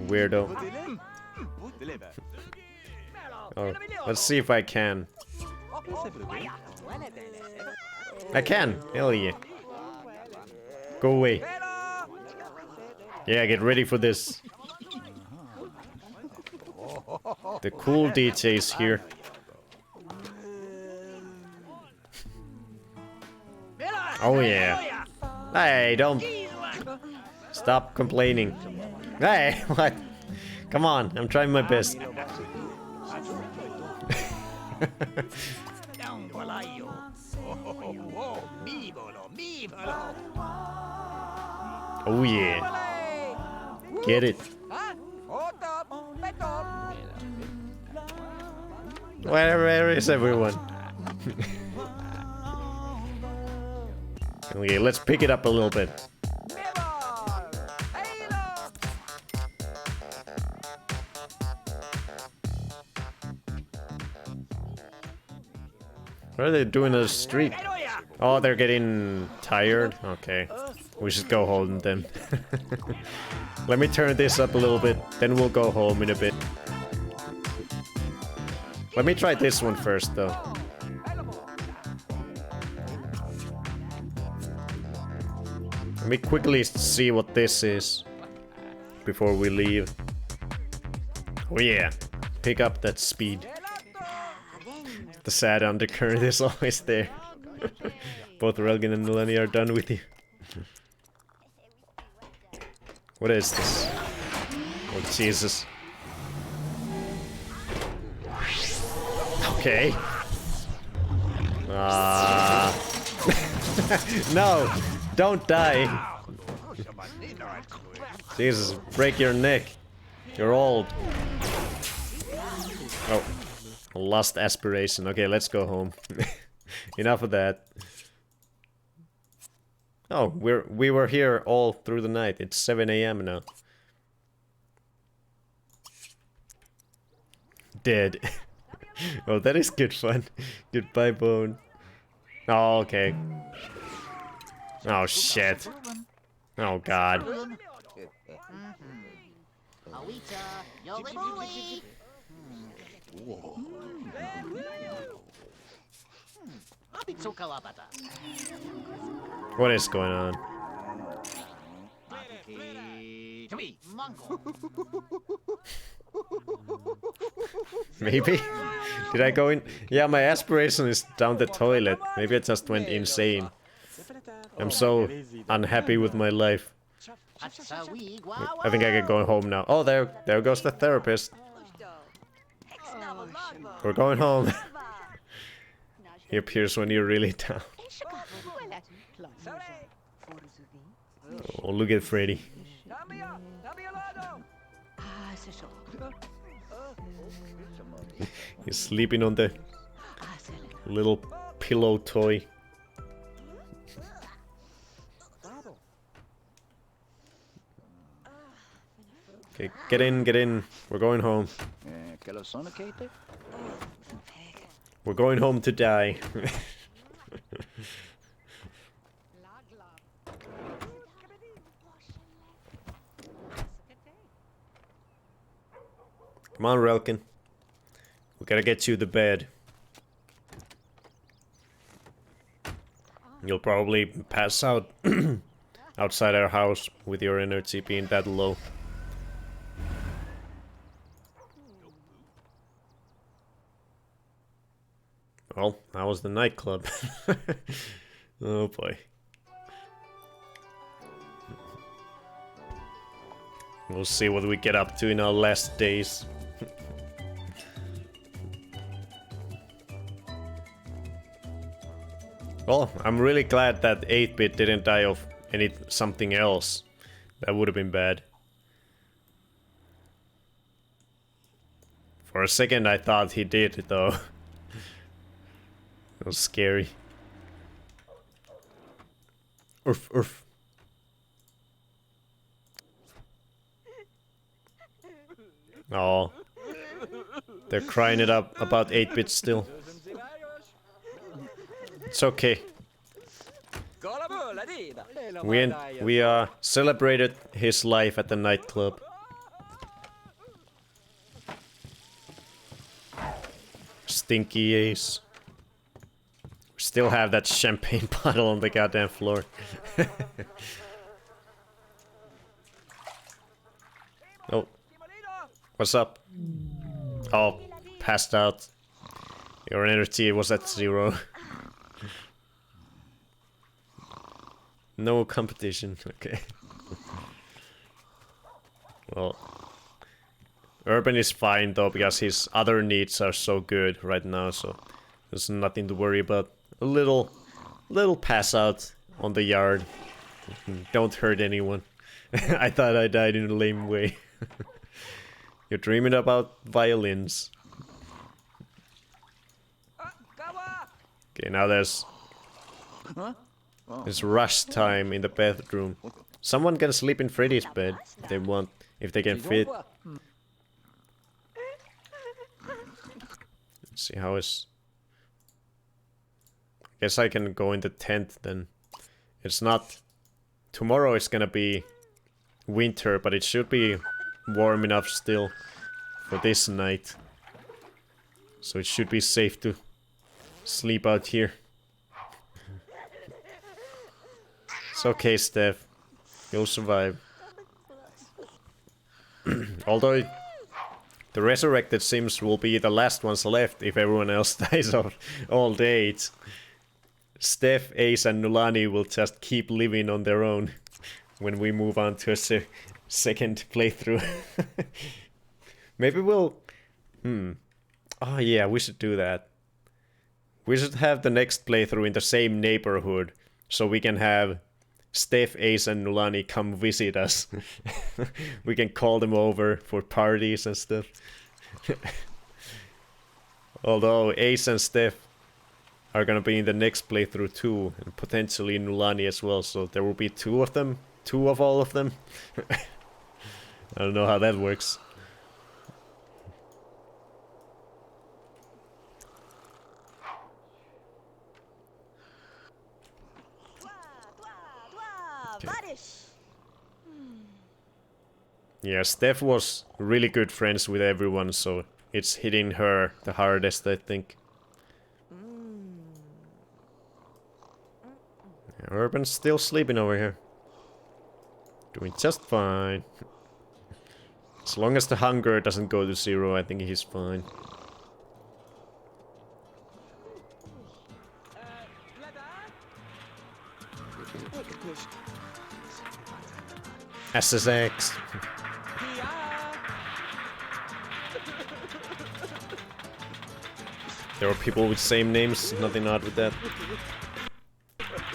Weirdo. Oh, let's see if I can. I can. Hell yeah. Go away. Yeah, get ready for this. The cool DJ's here. Oh yeah. Hey, don't stop complaining. Hey, what? Come on, I'm trying my best. Oh yeah. Get it. Where is everyone? Okay, let's pick it up a little bit. What are they doing on the street? Oh, they're getting tired? Okay. We should go home then. Let me turn this up a little bit, then we'll go home in a bit. Let me try this one first, though. Let me quickly see what this is before we leave. Oh yeah, pick up that speed. The sad undercurrent is always there. Both Relgan and Nulani are done with you. What is this? Oh Jesus. Okay. No! Don't die! Jesus, break your neck. You're old. Oh. Lost aspiration. Okay, let's go home. Enough of that. Oh, we were here all through the night. It's 7 AM now. Dead. Oh, that is good fun. Goodbye, Bone. Oh, okay. Oh, shit. Oh, God. What is going on? Maybe? Did I go in? Yeah, my aspiration is down the toilet. Maybe I just went insane. I'm so unhappy with my life. I think I can go home now. Oh, there goes the therapist. We're going home. He appears when you're really down. Oh, look at Freddy. He's sleeping on the little pillow toy. Okay, get in, get in. We're going home. We're going home to die. Come on, Relkin. We gotta get you to bed. You'll probably pass out outside our house with your energy being that low. Well, that was the nightclub. Oh boy. We'll see what we get up to in our last days. Well, I'm really glad that 8-bit didn't die of something else. That would have been bad. For a second I thought he did, though. It was scary. Oof, oof. Oh. They're crying it up about 8-bit still. It's okay. We celebrated his life at the nightclub. Stinky Ace. We still have that champagne bottle on the goddamn floor. Oh. What's up? Oh, passed out. Your energy was at 0. No competition, okay. Well, Urban is fine though, because his other needs are so good right now, so there's nothing to worry about. A little pass out on the yard. Don't hurt anyone. I thought I died in a lame way. You're dreaming about violins. Okay, now there's rush time in the bedroom. Someone can sleep in Freddy's bed if they want, if they can fit. Let's see how is. Guess I can go in the tent then. It's not. Tomorrow it's gonna be winter, but it should be warm enough still for this night. So it should be safe to sleep out here. It's okay, Steph. You'll survive. Although the resurrected Sims will be the last ones left if everyone else dies of old age. Steph, Ace and Nulani will just keep living on their own when we move on to a second playthrough. Maybe we'll... Oh yeah, we should do that. We should have the next playthrough in the same neighborhood, so we can have Steph, Ace and Nulani come visit us. We can call them over for parties and stuff. Although Ace and Steph are gonna be in the next playthrough too, and potentially Nulani as well, so there will be 2 of them. 2 of all of them. I don't know how that works. Okay. Yeah, Steph was really good friends with everyone, so it's hitting her the hardest, I think. Yeah, Urban's still sleeping over here. Doing just fine. As long as the hunger doesn't go to 0, I think he's fine. SSX. There are people with same names, nothing odd with that.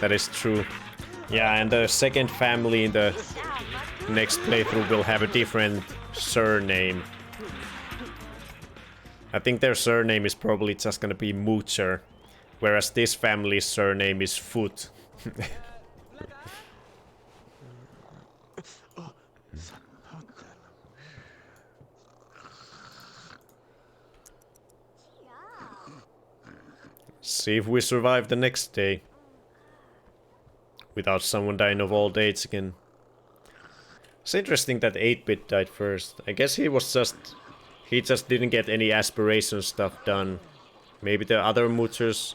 That is true. Yeah, and the second family in the next playthrough will have a different surname. I think their surname is probably just gonna be Moocher, whereas this family's surname is Foot. See if we survive the next day without someone dying of old age again. It's interesting that 8-bit died first. I guess he just didn't get any aspiration stuff done. Maybe the other Moochers,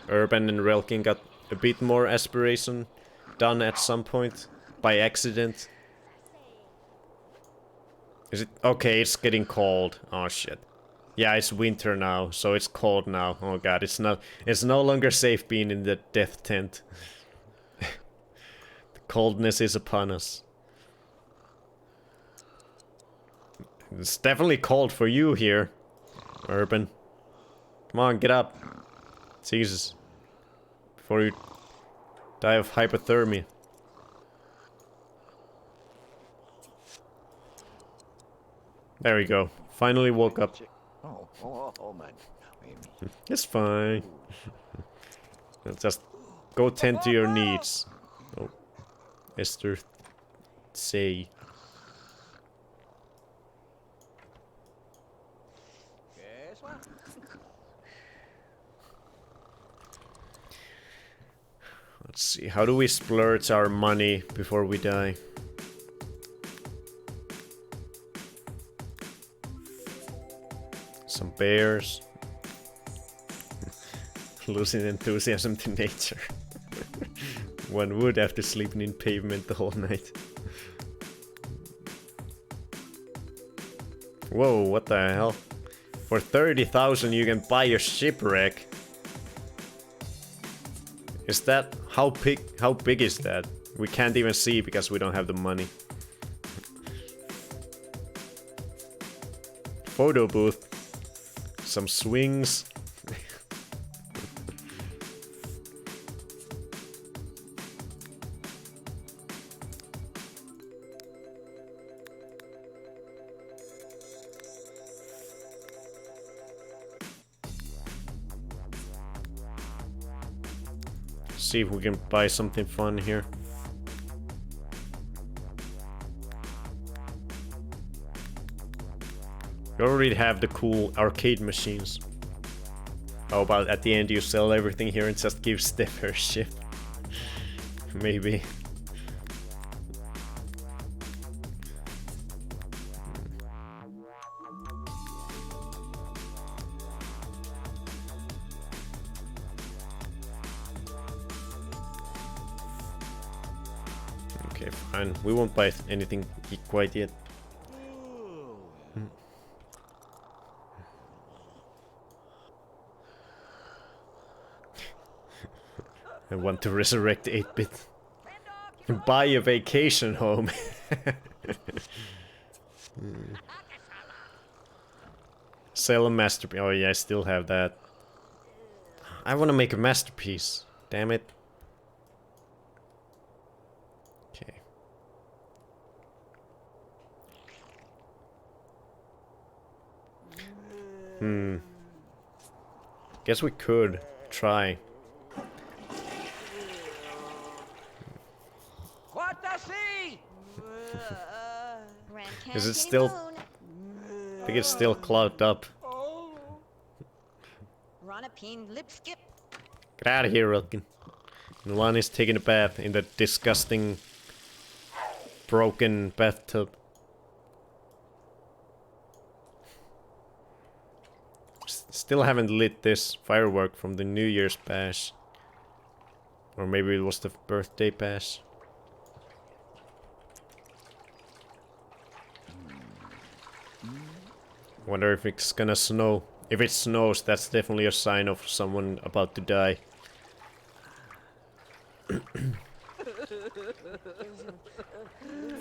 Urban and Relkin, got a bit more aspiration done at some point by accident. Is it okay? It's getting cold. Oh shit. Yeah, it's winter now, so it's cold now. Oh god, it's no longer safe being in the death tent. The coldness is upon us. It's definitely cold for you here, Urban. Come on, get up. Jesus. Before you die of hypothermia. There we go. Finally woke up. It's fine. Just go tend to your needs. Oh, Esther, say. Let's see. How do we splurge our money before we die? Some bears. Losing enthusiasm to nature. One would after sleeping in pavement the whole night. Whoa, what the hell? For 30,000 you can buy a shipwreck. Is that how big is that? We can't even see because we don't have the money. Photo booth. Some swings. See if we can buy something fun here. You already have the cool arcade machines. How about at the end you sell everything here and just give Steph her ship? Maybe. Okay, fine. We won't buy anything quite yet. I want to resurrect 8-bit. Buy a vacation home. Sell a masterpiece. Oh yeah, I still have that. I want to make a masterpiece. Damn it. Okay. Guess we could try. Is it still? I think it's still clogged up. Get out of here, Rutkin. Lani's taking a bath in the disgusting, broken bathtub. Still haven't lit this firework from the New Year's bash. Or maybe it was the birthday bash. Wonder if it's gonna snow. If it snows, that's definitely a sign of someone about to die.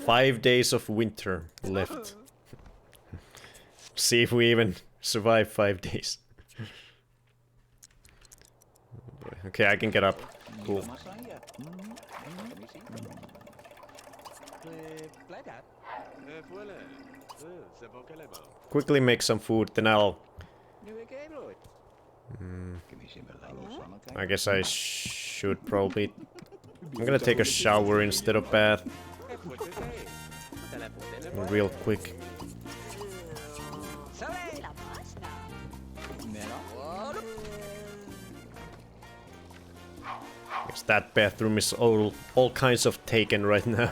5 days of winter left. See if we even survive 5 days. Okay, I can get up. Cool. Quickly make some food, then I'll... I guess I should probably... I'm gonna take a shower instead of bath. Real quick. Guess that bathroom is all kinds of taken right now.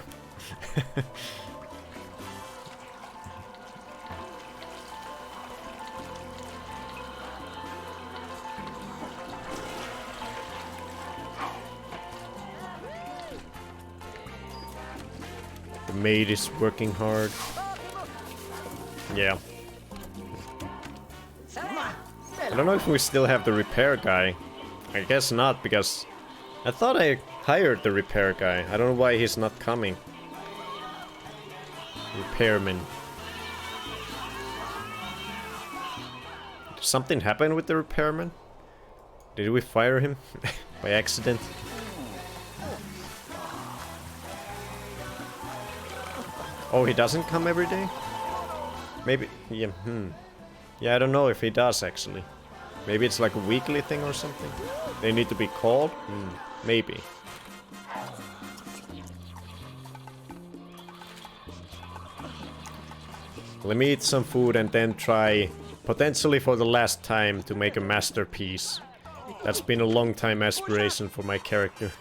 The maid is working hard. Yeah. I don't know if we still have the repair guy. I guess not, because I thought I hired the repair guy. I don't know why he's not coming. Repairman. Did something happen with the repairman? Did we fire him by accident? Oh, he doesn't come every day? Maybe, yeah, Yeah, I don't know if he does actually. Maybe it's like a weekly thing or something. They need to be called? Maybe. Let me eat some food and then try, potentially for the last time, to make a masterpiece. That's been a long time aspiration for my character.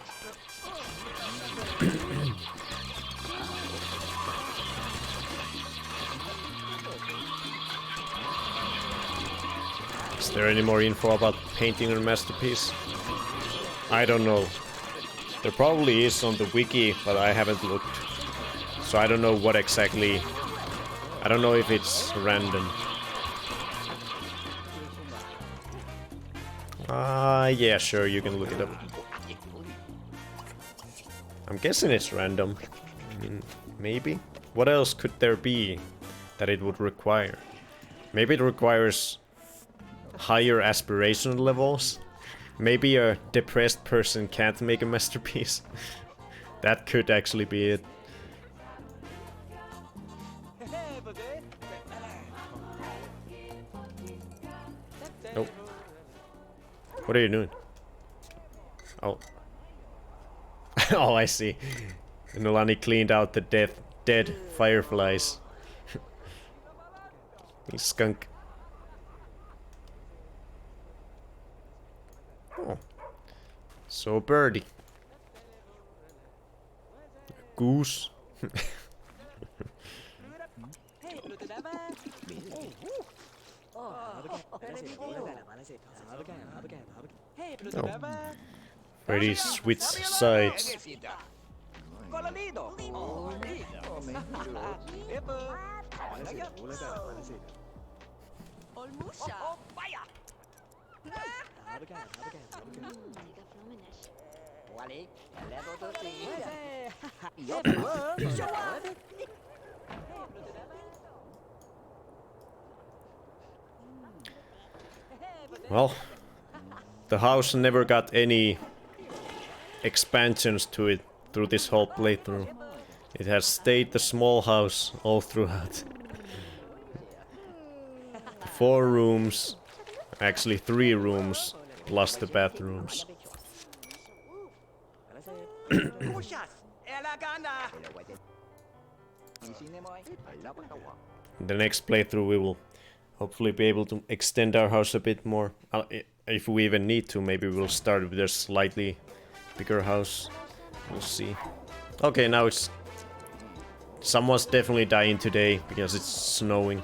Is there any more info about painting a masterpiece? I don't know. There probably is on the wiki, but I haven't looked. So I don't know what exactly... I don't know if it's random. Yeah, sure, you can look it up. I'm guessing it's random. I mean, maybe? What else could there be that it would require? Maybe it requires higher aspiration levels? Maybe a depressed person can't make a masterpiece? That could actually be it. Nope. What are you doing? Oh. Oh, I see. Nolani cleaned out the dead fireflies. You skunk. Oh. So birdie. A goose. Oh. Very sweet sights. Well, the house never got any expansions to it through this whole playthrough. It has stayed the small house all throughout. 4 rooms, actually 3 rooms, plus the bathrooms. The next playthrough we will hopefully be able to extend our house a bit more. If we even need to, maybe we'll start with a slightly bigger house. We'll see. Okay, now it's... Someone's definitely dying today because it's snowing.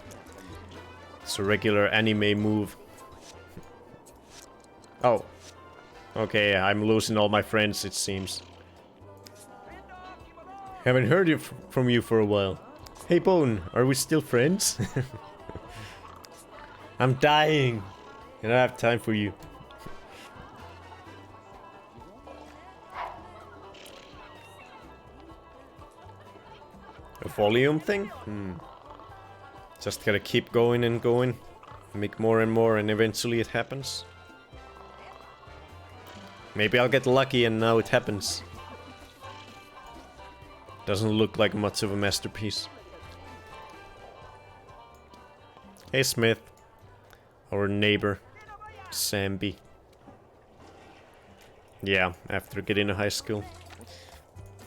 It's a regular anime move. Oh. Okay, I'm losing all my friends, it seems. Haven't heard from you for a while. Hey Bone, are we still friends? I'm dying. I don't have time for you. A volume thing? Just gotta keep going and going. Make more and more and eventually it happens. Maybe I'll get lucky and now it happens. Doesn't look like much of a masterpiece. Hey Smith. Our neighbor. Samby. Yeah, after getting to high school.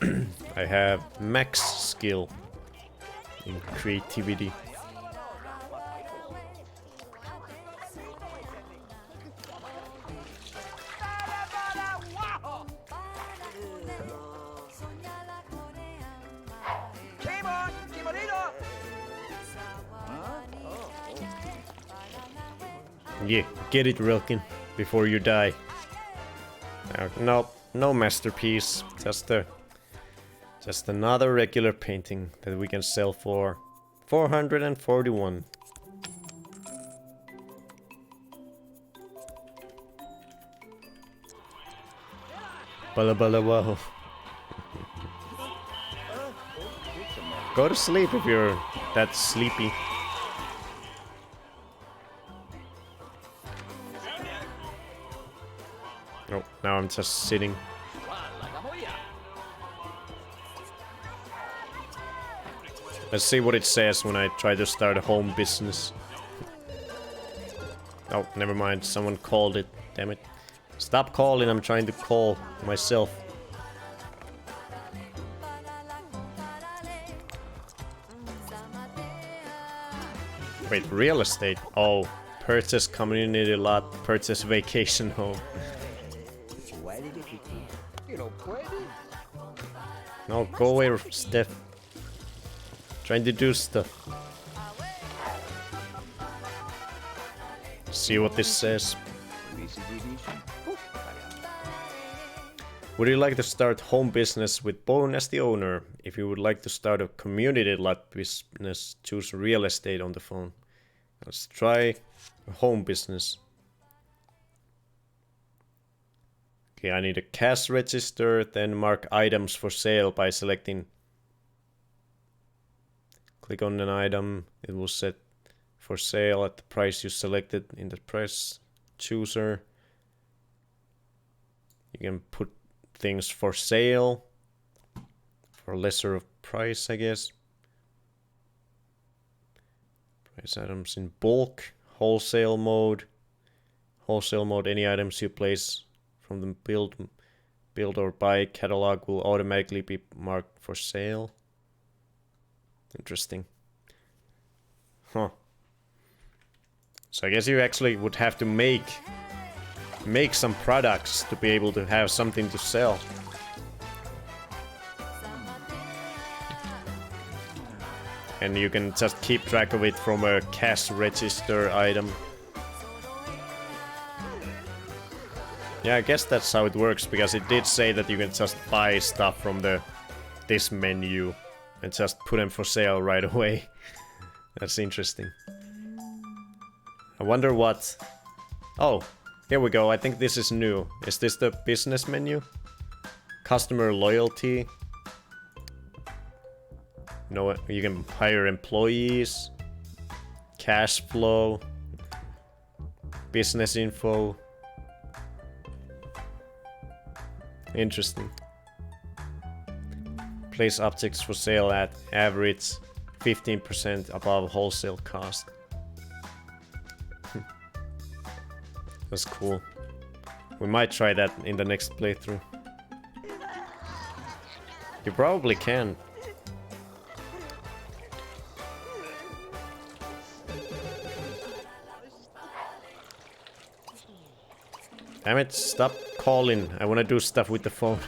I have max skill in creativity. Yeah, get it, Rilkin, before you die. Nope, no masterpiece. Just another regular painting that we can sell for 441. Bala bala wow. Go to sleep if you're that sleepy. Oh, now I'm just sitting. Let's see what it says when I try to start a home business. Oh, never mind. Someone called it. Damn it. Stop calling. I'm trying to call myself. Wait, real estate? Oh, purchase community lot, purchase vacation home. No, go away, Steph. Trying to do stuff. See what this says. Would you like to start home business with Bone as the owner? If you would like to start a community lot business, choose real estate on the phone. Let's try a home business. Okay, I need a cash register, then mark items for sale by selecting. Click on an item, it will set for sale at the price you selected in the price chooser. You can put things for sale for lesser of price, I guess. Price items in bulk, wholesale mode. Wholesale mode, any items you place from the build or buy catalog will automatically be marked for sale. Interesting. Huh. So I guess you actually would have to make some products to be able to have something to sell. And you can just keep track of it from a cash register item. Yeah, I guess that's how it works, because it did say that you can just buy stuff from this menu and just put them for sale right away. That's interesting. I wonder what... Oh, here we go. I think this is new. Is this the business menu? Customer loyalty. You know what? You can hire employees. Cash flow. Business info. Interesting. Place objects for sale at average 15% above wholesale cost. That's cool. We might try that in the next playthrough. You probably can. Damn it, stop calling. I wanna do stuff with the phone.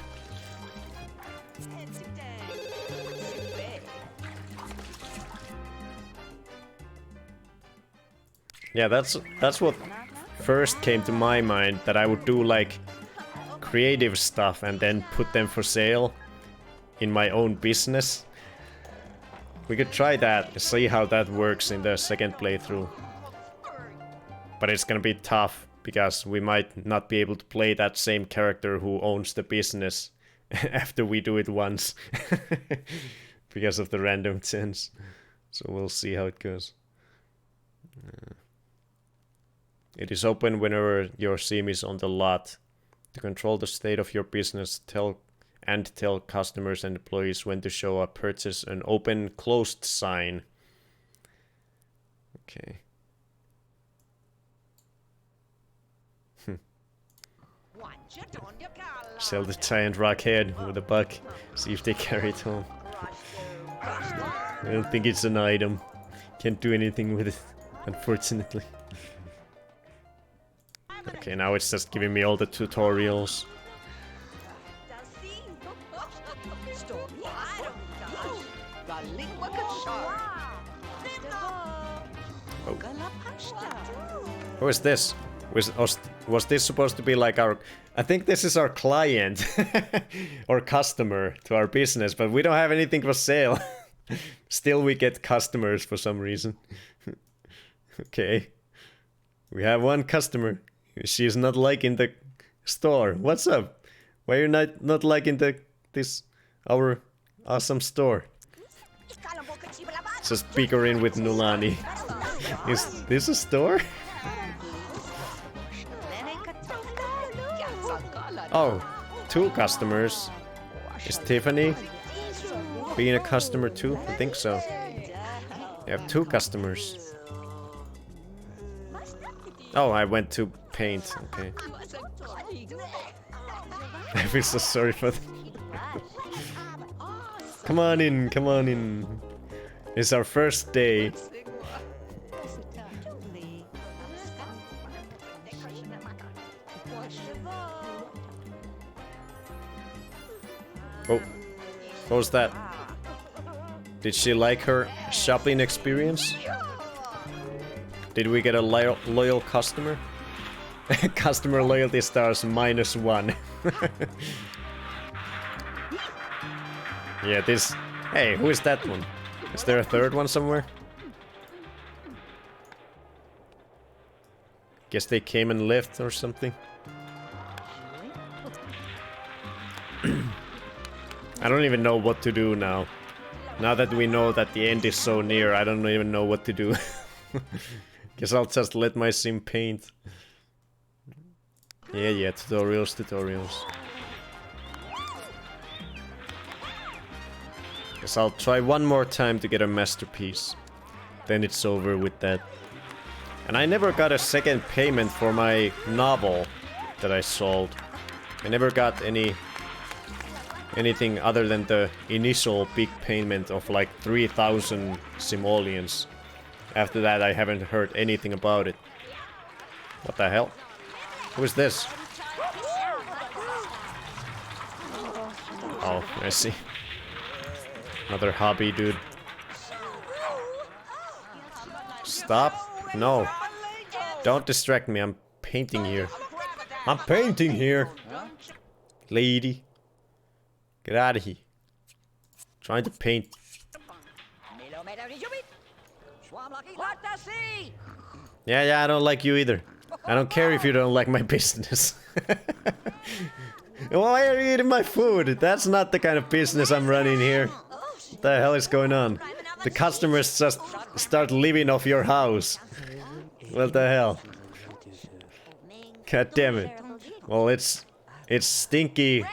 Yeah, that's what first came to my mind, that I would do like creative stuff and then put them for sale in my own business. We could try that, see how that works in the second playthrough. But it's gonna be tough, because we might not be able to play that same character who owns the business after we do it once. Because of the random chance. So we'll see how it goes. It is open whenever your sim is on the lot. To control the state of your business, tell customers and employees when to show a purchase an open closed sign. Okay. Sell the giant rock head with a buck. See if they carry it home. I don't think it's an item. Can't do anything with it, unfortunately. Okay, now it's just giving me all the tutorials. Oh. Who is this? Was this supposed to be like our... I think this is our client. Or customer to our business, but we don't have anything for sale. Still we get customers for some reason. Okay. We have one customer. She's not liking the store. What's up? Why are you not liking our awesome store? Just bickering with Nulani. Is this a store? Oh, 2 customers. Is Tiffany being a customer too? I think so. You have 2 customers. Oh, I went to paint. Okay. I feel so sorry for them. Come on in, come on in. It's our first day. Oh, what was that? Did she like her shopping experience? Did we get a loyal customer? Customer loyalty stars -1. Yeah, this... Hey, who is that one? Is there a third one somewhere? Guess they came and left or something. I don't even know what to do now. Now that we know that the end is so near, I don't even know what to do. Guess I'll just let my sim paint. Yeah, tutorials. Guess I'll try one more time to get a masterpiece. Then it's over with that. And I never got a second payment for my novel that I sold. I never got anything other than the initial big payment of like 3,000 simoleons. After that I haven't heard anything about it. What the hell? Who is this? Oh, I see. Another hobby dude. Stop. No. Don't distract me. I'm painting here. I'm painting here. Lady. Get out of here. Trying to paint. Yeah, I don't like you either. I don't care if you don't like my business. Why are you eating my food? That's not the kind of business I'm running here. What the hell is going on? The customers just start living off your house. What the hell? God damn it. Well, it's stinky,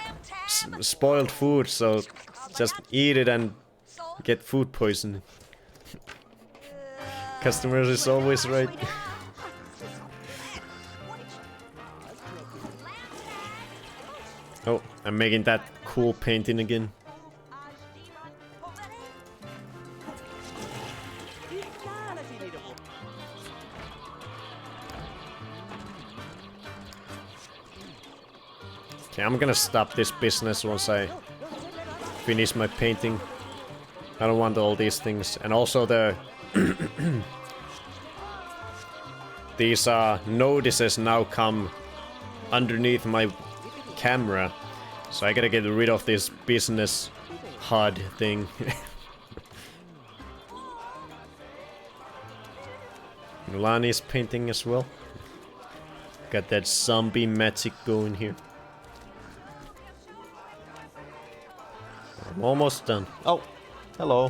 spoiled food, so just eat it and get food poisoning. Customers is always right. Oh, I'm making that cool painting again. Okay, I'm gonna stop this business once I finish my painting. I don't want all these things. And also the... these notices now come underneath my camera. So I gotta get rid of this business HUD thing. Milani's painting as well. Got that zombie magic going here. I'm almost done. Oh, hello.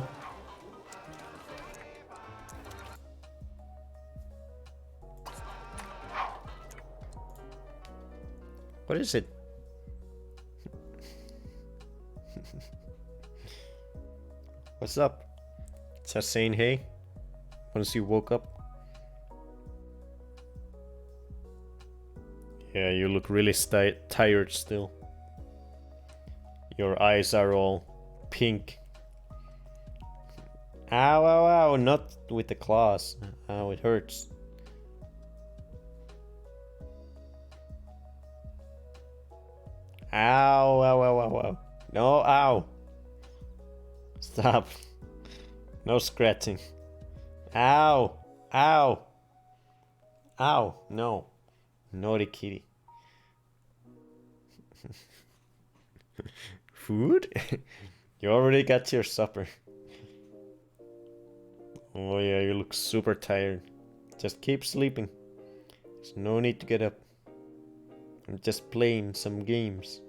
What is it? What's up? Just saying hey. Once you woke up. Yeah, you look really tired still. Your eyes are all pink. Ow, ow, ow, not with the claws. Ow, it hurts. Ow, ow, ow, ow, ow. No, ow. Stop. No scratching. Ow, ow. Ow, no. Naughty kitty. Food? You already got your supper. Oh yeah, you look super tired. Just keep sleeping. There's no need to get up. I'm just playing some games.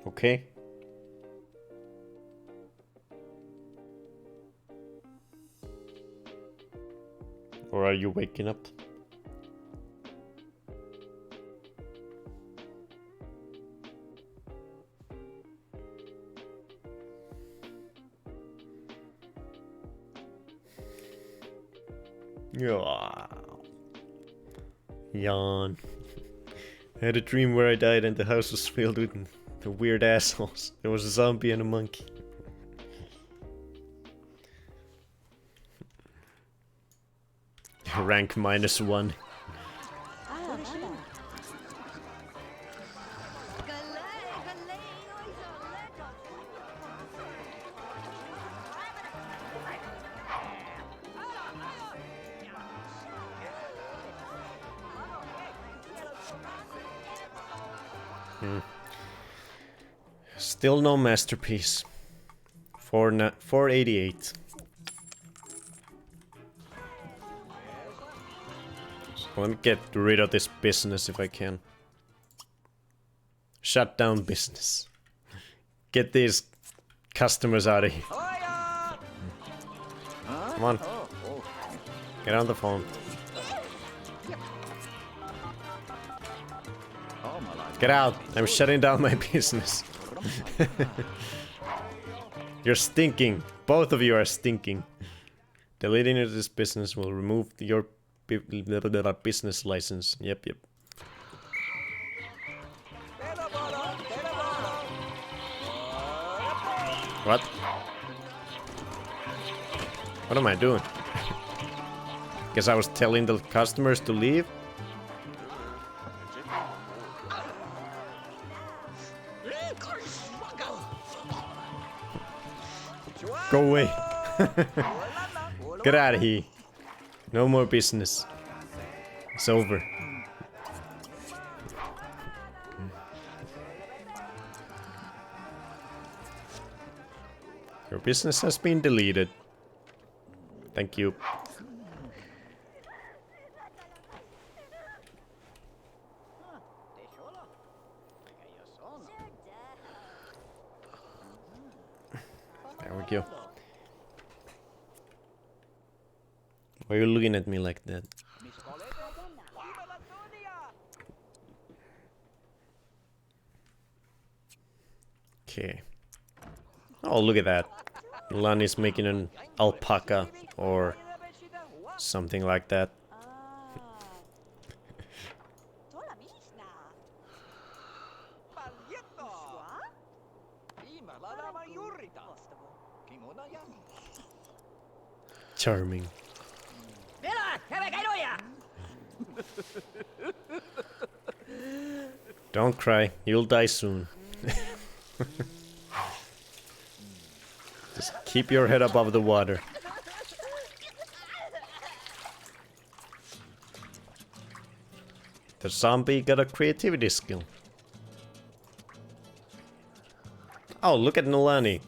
Okay? Or are you waking up? Yawn. I had a dream where I died and the house was filled with the weird assholes. There was a zombie and a monkey. Rank -1. Still no masterpiece. 488. So let me get rid of this business if I can. Shut down business. Get these customers out of here. Come on. Get on the phone. Get out! I'm shutting down my business. You're stinking. Both of you are stinking. Deleting this business will remove your business license. Yep. What? What am I doing? Guess I was telling the customers to leave? Go away. Get out of here. No more business. It's over. Your business has been deleted. Thank you. There we go. Why are you looking at me like that? Okay. Oh, look at that. Lani's making an alpaca or something like that. Charming. Don't cry, you'll die soon. Just keep your head above the water. The zombie got a creativity skill. Oh, look at Nolani.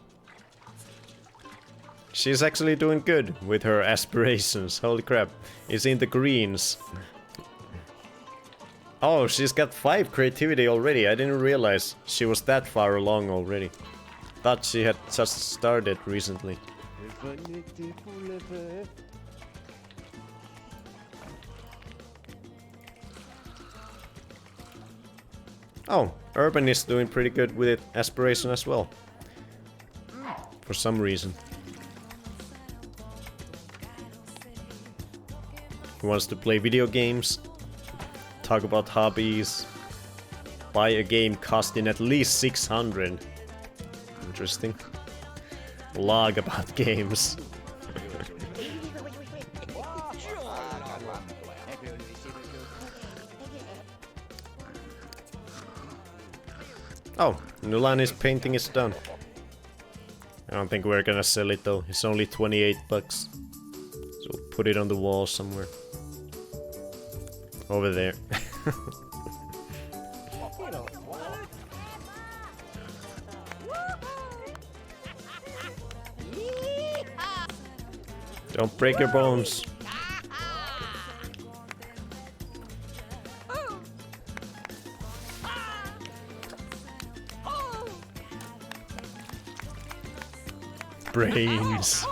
She's actually doing good with her aspirations. Holy crap. Is in the greens. Oh, she's got 5 creativity already. I didn't realize she was that far along already. Thought she had just started recently. Oh, Urban is doing pretty good with it, aspiration as well. For some reason. He wants to play video games, talk about hobbies, buy a game costing at least 600. Interesting. Blog about games. Oh, Nulani's painting is done. I don't think we're gonna sell it though. It's only 28 bucks. So we'll put it on the wall somewhere. Over there. Don't break your bones. Brains.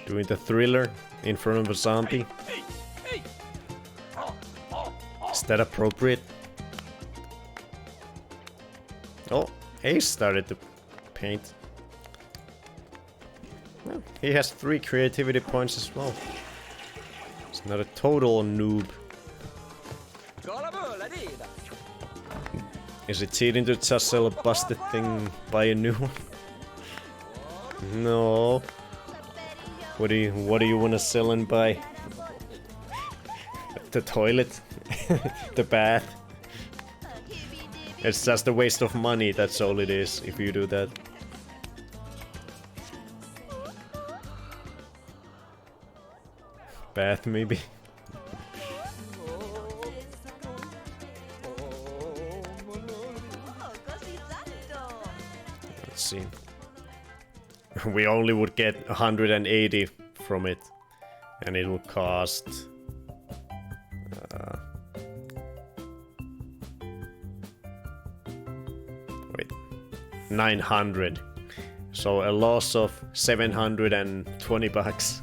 Doing the thriller in front of a zombie. Is that appropriate? Oh, Ace started to paint. Well, he has 3 creativity points as well. He's not a total noob. Is it cheating to just sell a busted thing, buy a new one? No. What do you want to sell and buy? The toilet? The bath? It's just a waste of money, that's all it is, if you do that. Bath, maybe? Let's see. We only would get 180 from it. And it will cost... wait. 900. So a loss of 720 bucks.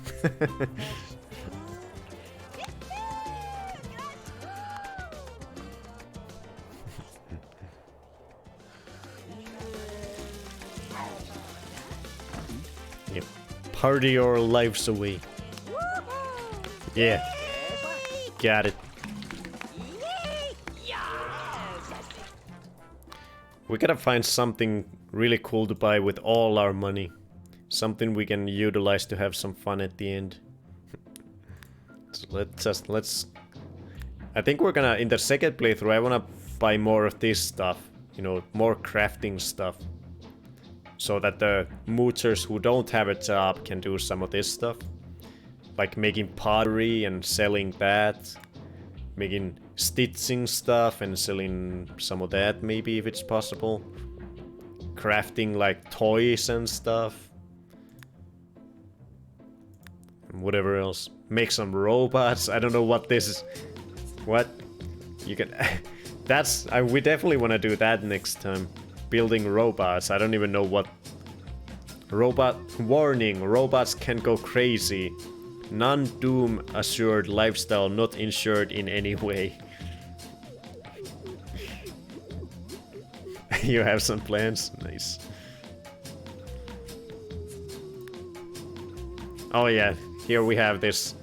Yep. Party your lives away. Yeah. Got it. We gotta find something really cool to buy with all our money. Something we can utilize to have some fun at the end. So let's... I think we're gonna, in the second playthrough, I wanna buy more of this stuff. You know, more crafting stuff. So that the moochers who don't have a job can do some of this stuff. Like making pottery and selling that. Making stitching stuff and selling some of that, maybe, if it's possible. Crafting like toys and stuff. And whatever else. Make some robots. I don't know what this is. What? You can... That's... we definitely want to do that next time. Building robots. I don't even know what... Robot... Warning. Robots can go crazy. Non-doom assured lifestyle not insured in any way. You have some plans? Nice. Oh yeah, here we have this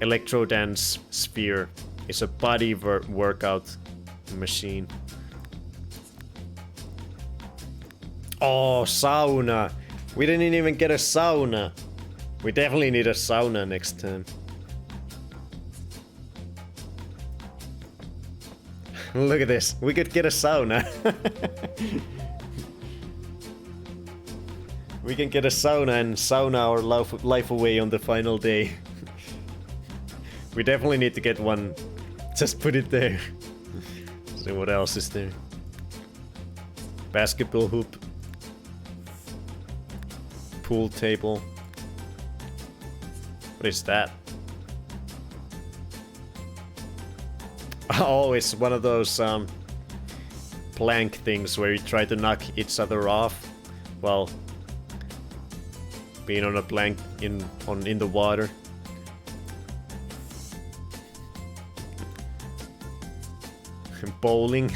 Electro dance sphere. It's a body workout machine. Oh, sauna! We didn't even get a sauna. We definitely need a sauna next time. Look at this. We could get a sauna. We can get a sauna and sauna our life away on the final day. We definitely need to get one. Just put it there. See what else is there. Basketball hoop. Pool table. What is that? Oh, it's one of those plank things where you try to knock each other off while being on a plank in the water. Bowling.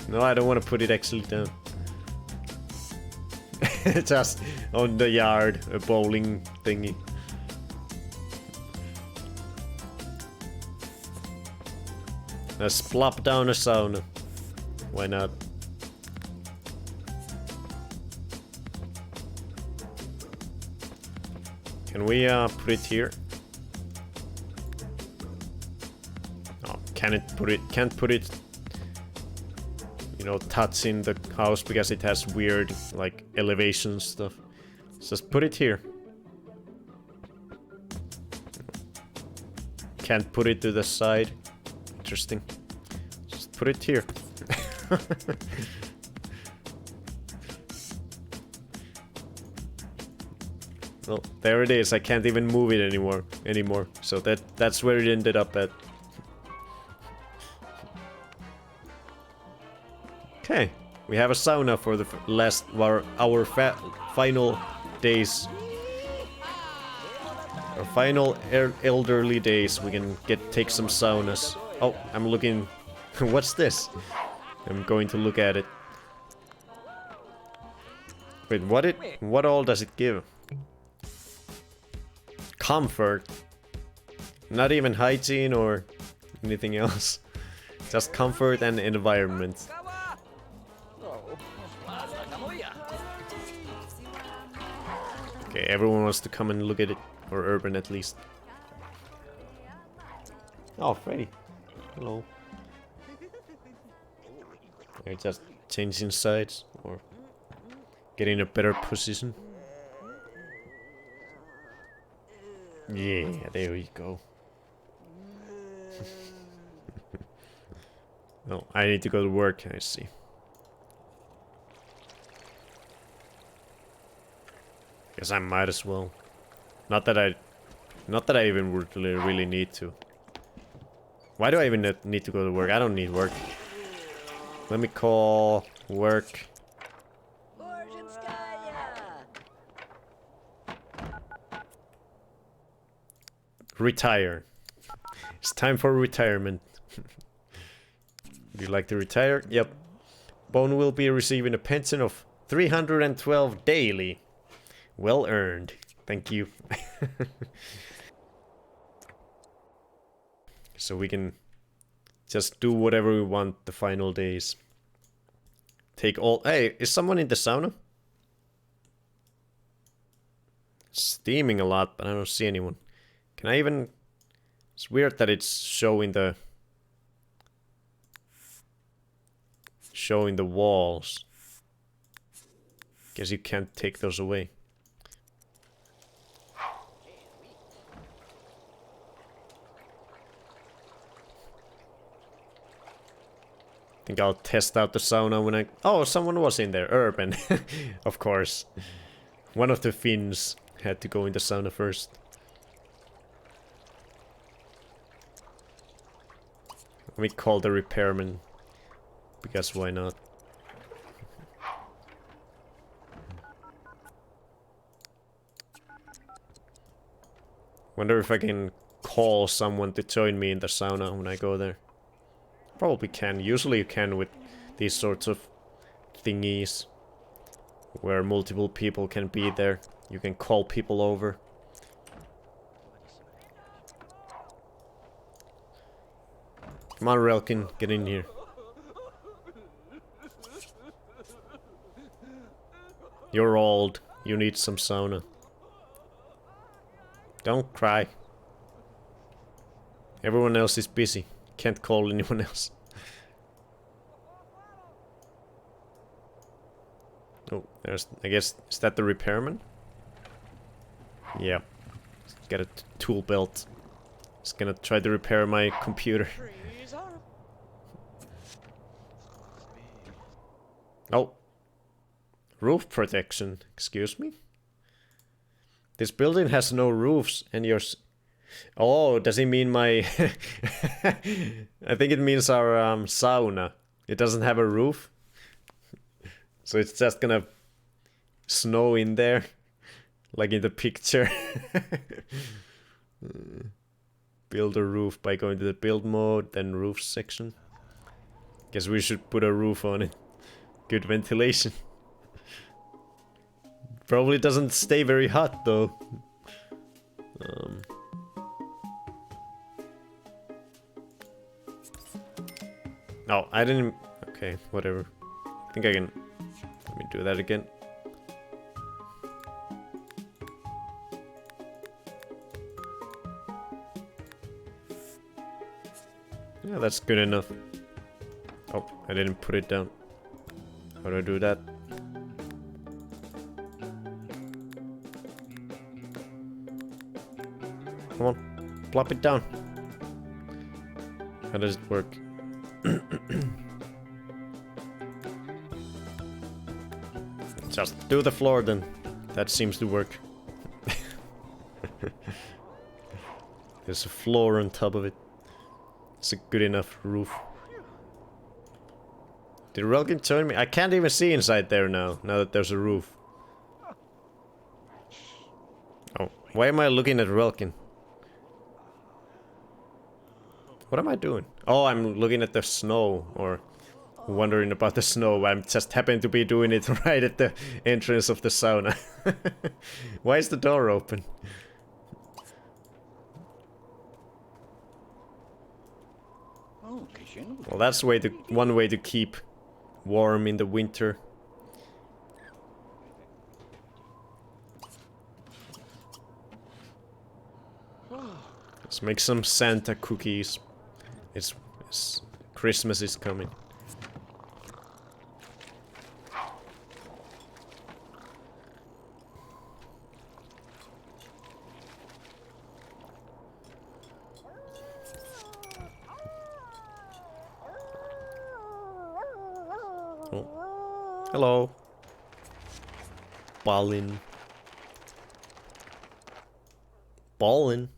No, I don't want to put it actually down. Just on the yard, a bowling thingy. Let's plop down a sauna. Why not? Can we put it here? Oh, can't put it, you know, touching the house because it has weird, like, elevation stuff. Just put it here. Can't put it to the side. Interesting. Just put it here. Well, there it is. I can't even move it anymore. So that's where it ended up at. Okay, we have a sauna for the our final days. Our final elderly days. We can take some saunas. Oh, I'm looking. What's this? I'm going to look at it. Wait, what all does it give? Comfort. Not even hygiene or anything else. Just comfort and environment. Okay, everyone wants to come and look at it. Or Urban at least. Oh, Freddy. Hello. They're just changing sides or getting a better position. Yeah, there we go. Oh, I need to go to work, I see. Guess I might as well. Not that I even would really need to. Why do I even need to go to work? I don't need work. Let me call work. Retire. It's time for retirement. Would you like to retire? Yep. Bone will be receiving a pension of 312 daily. Well earned. Thank you. So we can just do whatever we want the final days. Take all... Hey, is someone in the sauna? Steaming a lot, but I don't see anyone. Can I even... It's weird that it's showing the walls. Guess you can't take those away. I think I'll test out the sauna when I... Oh, someone was in there. Urban. Of course. One of the Finns had to go in the sauna first. Let me call the repairman. Because why not? Wonder if I can call someone to join me in the sauna when I go there. Probably can. Usually you can with these sorts of thingies. Where multiple people can be there. You can call people over. Come on, Relkin, get in here. You're old. You need some sauna. Don't cry. Everyone else is busy. Can't call anyone else. Oh, there's... I guess... Is that the repairman? Yeah. Got a tool belt. Just gonna try to repair my computer. Oh. Roof protection. Excuse me? This building has no roofs and your... Oh, does he mean my... I think it means our sauna. It doesn't have a roof. So it's just gonna snow in there. Like in the picture. Build a roof by going to the build mode, then roof section. Guess we should put a roof on it. Good ventilation. Probably doesn't stay very hot though. Oh, I didn't... Okay, whatever. I think I can... Let me do that again. Yeah, that's good enough. Oh, I didn't put it down. How do I do that? Come on, plop it down. How does it work? Just do the floor then. That seems to work. There's a floor on top of it. It's a good enough roof. Did Relkin join me? I can't even see inside there now that there's a roof. Oh, why am I looking at Relkin? What am I doing? Oh, I'm looking at the snow, or wondering about the snow. I'm just happened to be doing it right at the entrance of the sauna. Why is the door open? Well, that's one way to keep warm in the winter. Let's make some Santa cookies. It's Christmas is coming. Oh. Hello. Ballin. Ballin.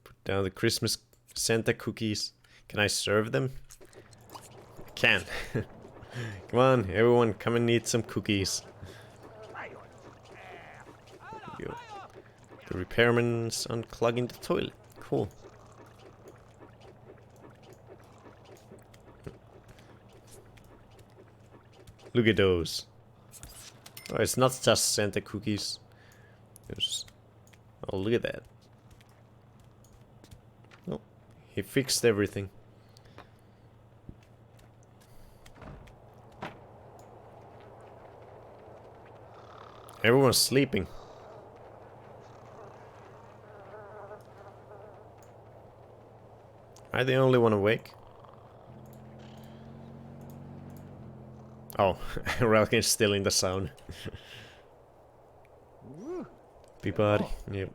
Put down the Christmas Santa cookies. Can I serve them? I can. Come on, everyone, come and eat some cookies. There you go. The repairman's unclogging the toilet. Cool. Look at those. Oh, it's not just Santa cookies. Oh, look at that. Oh, he fixed everything. Everyone's sleeping. Am I the only one awake? Oh, Ralkin's still in the sound. Peabody, yep.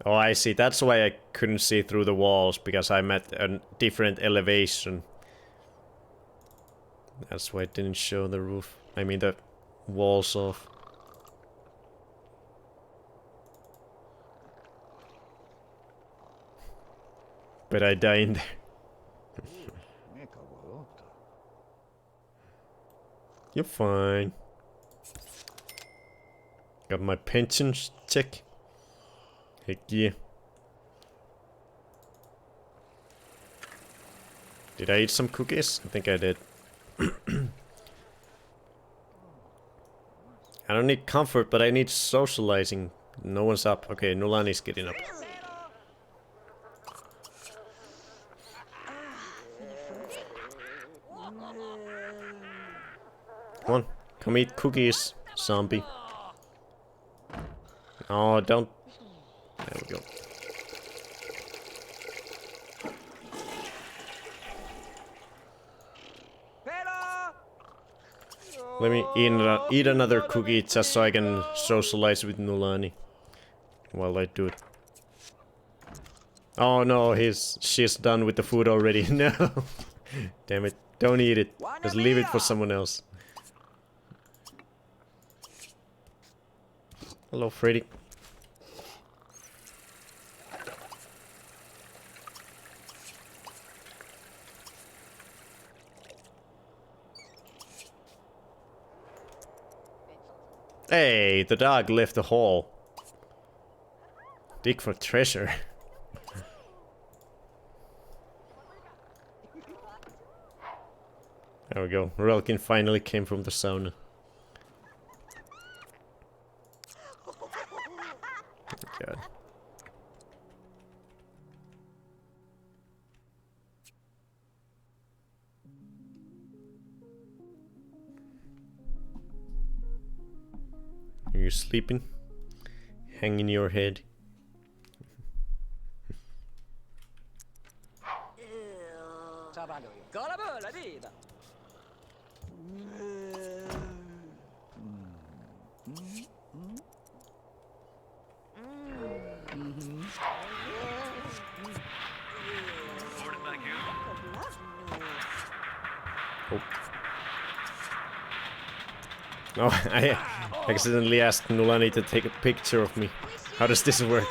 Oh, I see. That's why I couldn't see through the walls, because I'm at a different elevation. That's why it didn't show the roof. I mean the walls off. But I died in there. You're fine. Got my pension check. Heck yeah. Did I eat some cookies? I think I did. I don't need comfort, but I need socializing. No one's up. Okay, Nolani's getting up. Come on, come eat cookies, zombie. Oh, don't. There we go. Let me eat another cookie just so I can socialize with Nolani while I do it. Oh no, she's done with the food already. No, damn it! Don't eat it. Just leave it for someone else. Hello, Freddy. Hey, the dog left the hole. Dig for treasure. There we go. Relkin finally came from the sauna. God. Are you sleeping? Hanging your head. Oh. No, I accidentally asked Nolani to take a picture of me. How does this work?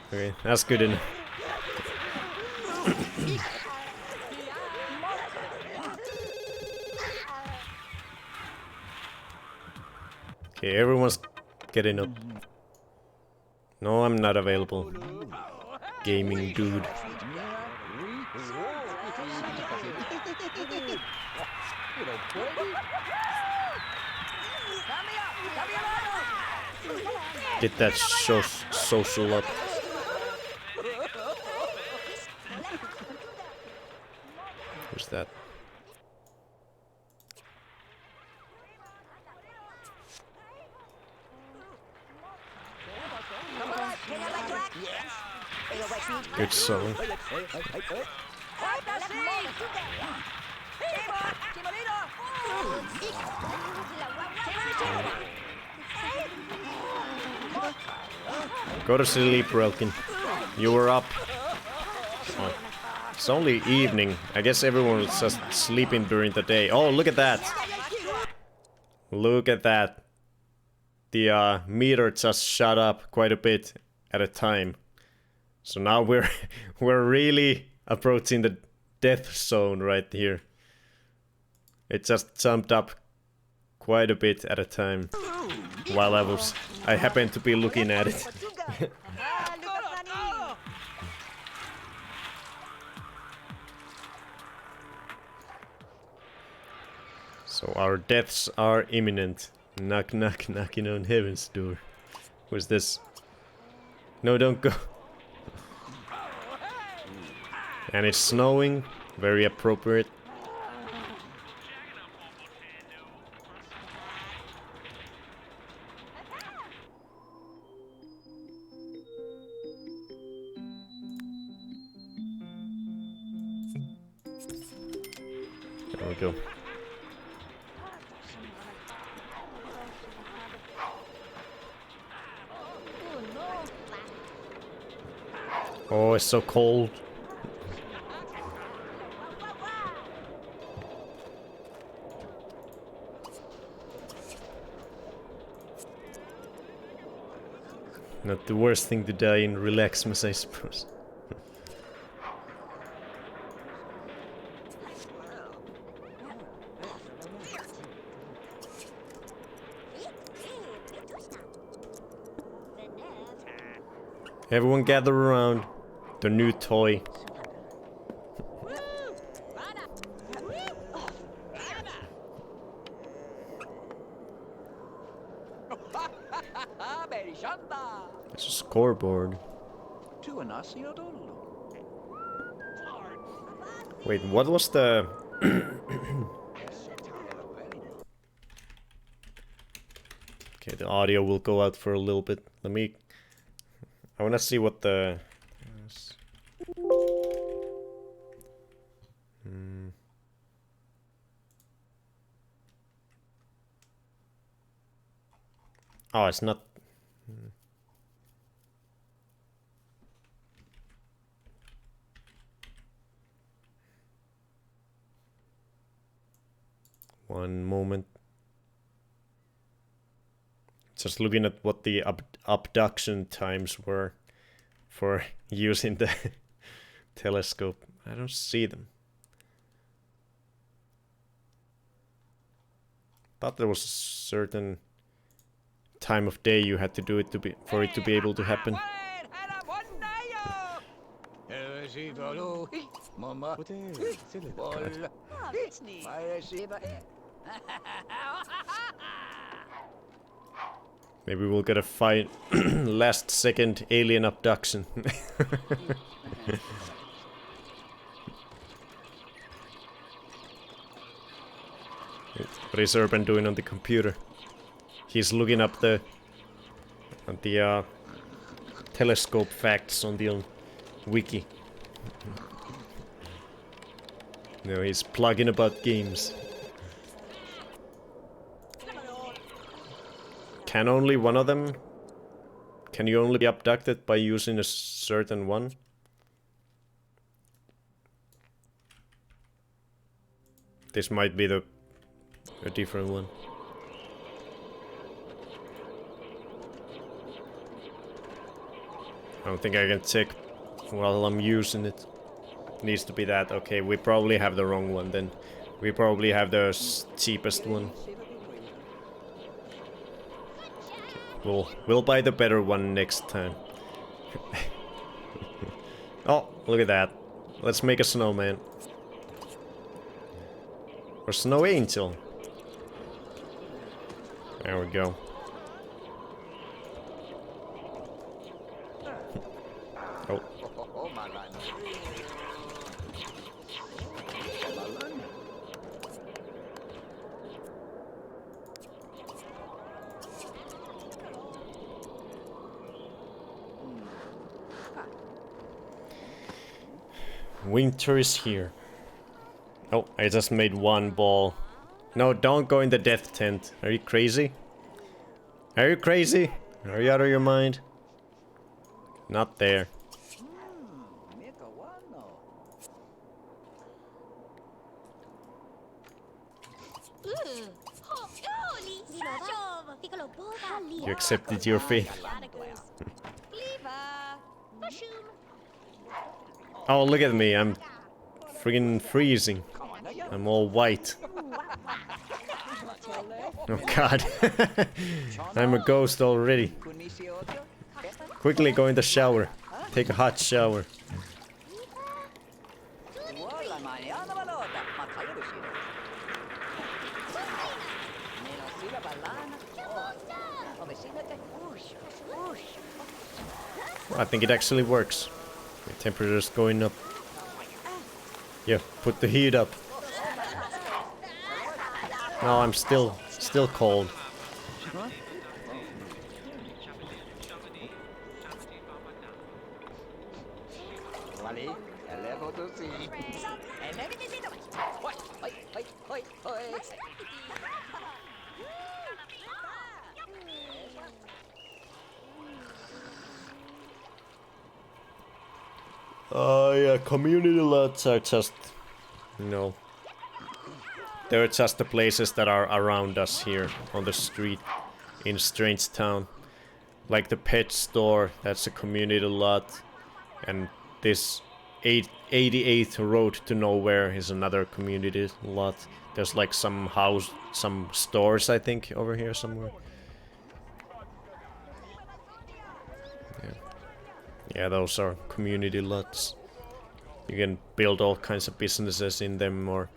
Okay, that's good enough. Okay, everyone's getting up. No, I'm not available. gaming dude. Get that social up. Who's that? Good song. Go to sleep, Relkin. You were up. Oh. It's only evening. I guess everyone was just sleeping during the day. Oh, look at that! Look at that. The meter just shot up quite a bit at a time. So now we're really approaching the death zone right here. It just jumped up quite a bit at a time while I happened to be looking at it. So our deaths are imminent. Knock knock knocking on heaven's door. Who's this? No, don't go. And it's snowing, very appropriate. There we go. Oh, it's so cold. Not the worst thing to die in Relaxmas, I suppose. Everyone gather around. The new toy. It's a scoreboard. Wait, what was the... Okay, the audio will go out for a little bit. Let me... I wanna see what the... Oh, it's not... One moment. Just looking at what the abduction times were for using the telescope. I don't see them. Thought there was a certain time of day you had to do it for it to be able to happen. Maybe we'll get a fight last second alien abduction. What is Urban doing on the computer? He's looking up the telescope facts on the wiki. No, he's plugging about games. Can only one of them? Can you only be abducted by using a certain one? This might be a different one. I don't think I can check while I'm using it. It needs to be that. Okay, we probably have the wrong one then. We probably have the cheapest one. We'll buy the better one next time. Look at that. Let's make a snowman. Or snow angel. There we go. Oh. Winter is here. Oh, I just made one ball. No, don't go in the death tent. Are you crazy? Are you crazy? Are you out of your mind? Not there. You accepted your fate. Oh, look at me. I'm friggin' freezing. I'm all white. Oh god. I'm a ghost already. Quickly go in the shower. Take a hot shower. I think it actually works. The temperature's going up. Yeah, put the heat up. No, I'm still cold. Oh yeah, community lots are just, you know, they're just the places that are around us here on the street in Strange Town. Like the pet store, that's a community lot, and this 88th Road to Nowhere is another community lot. There's like some stores, I think, over here somewhere. Yeah, those are community lots. You can build all kinds of businesses in them or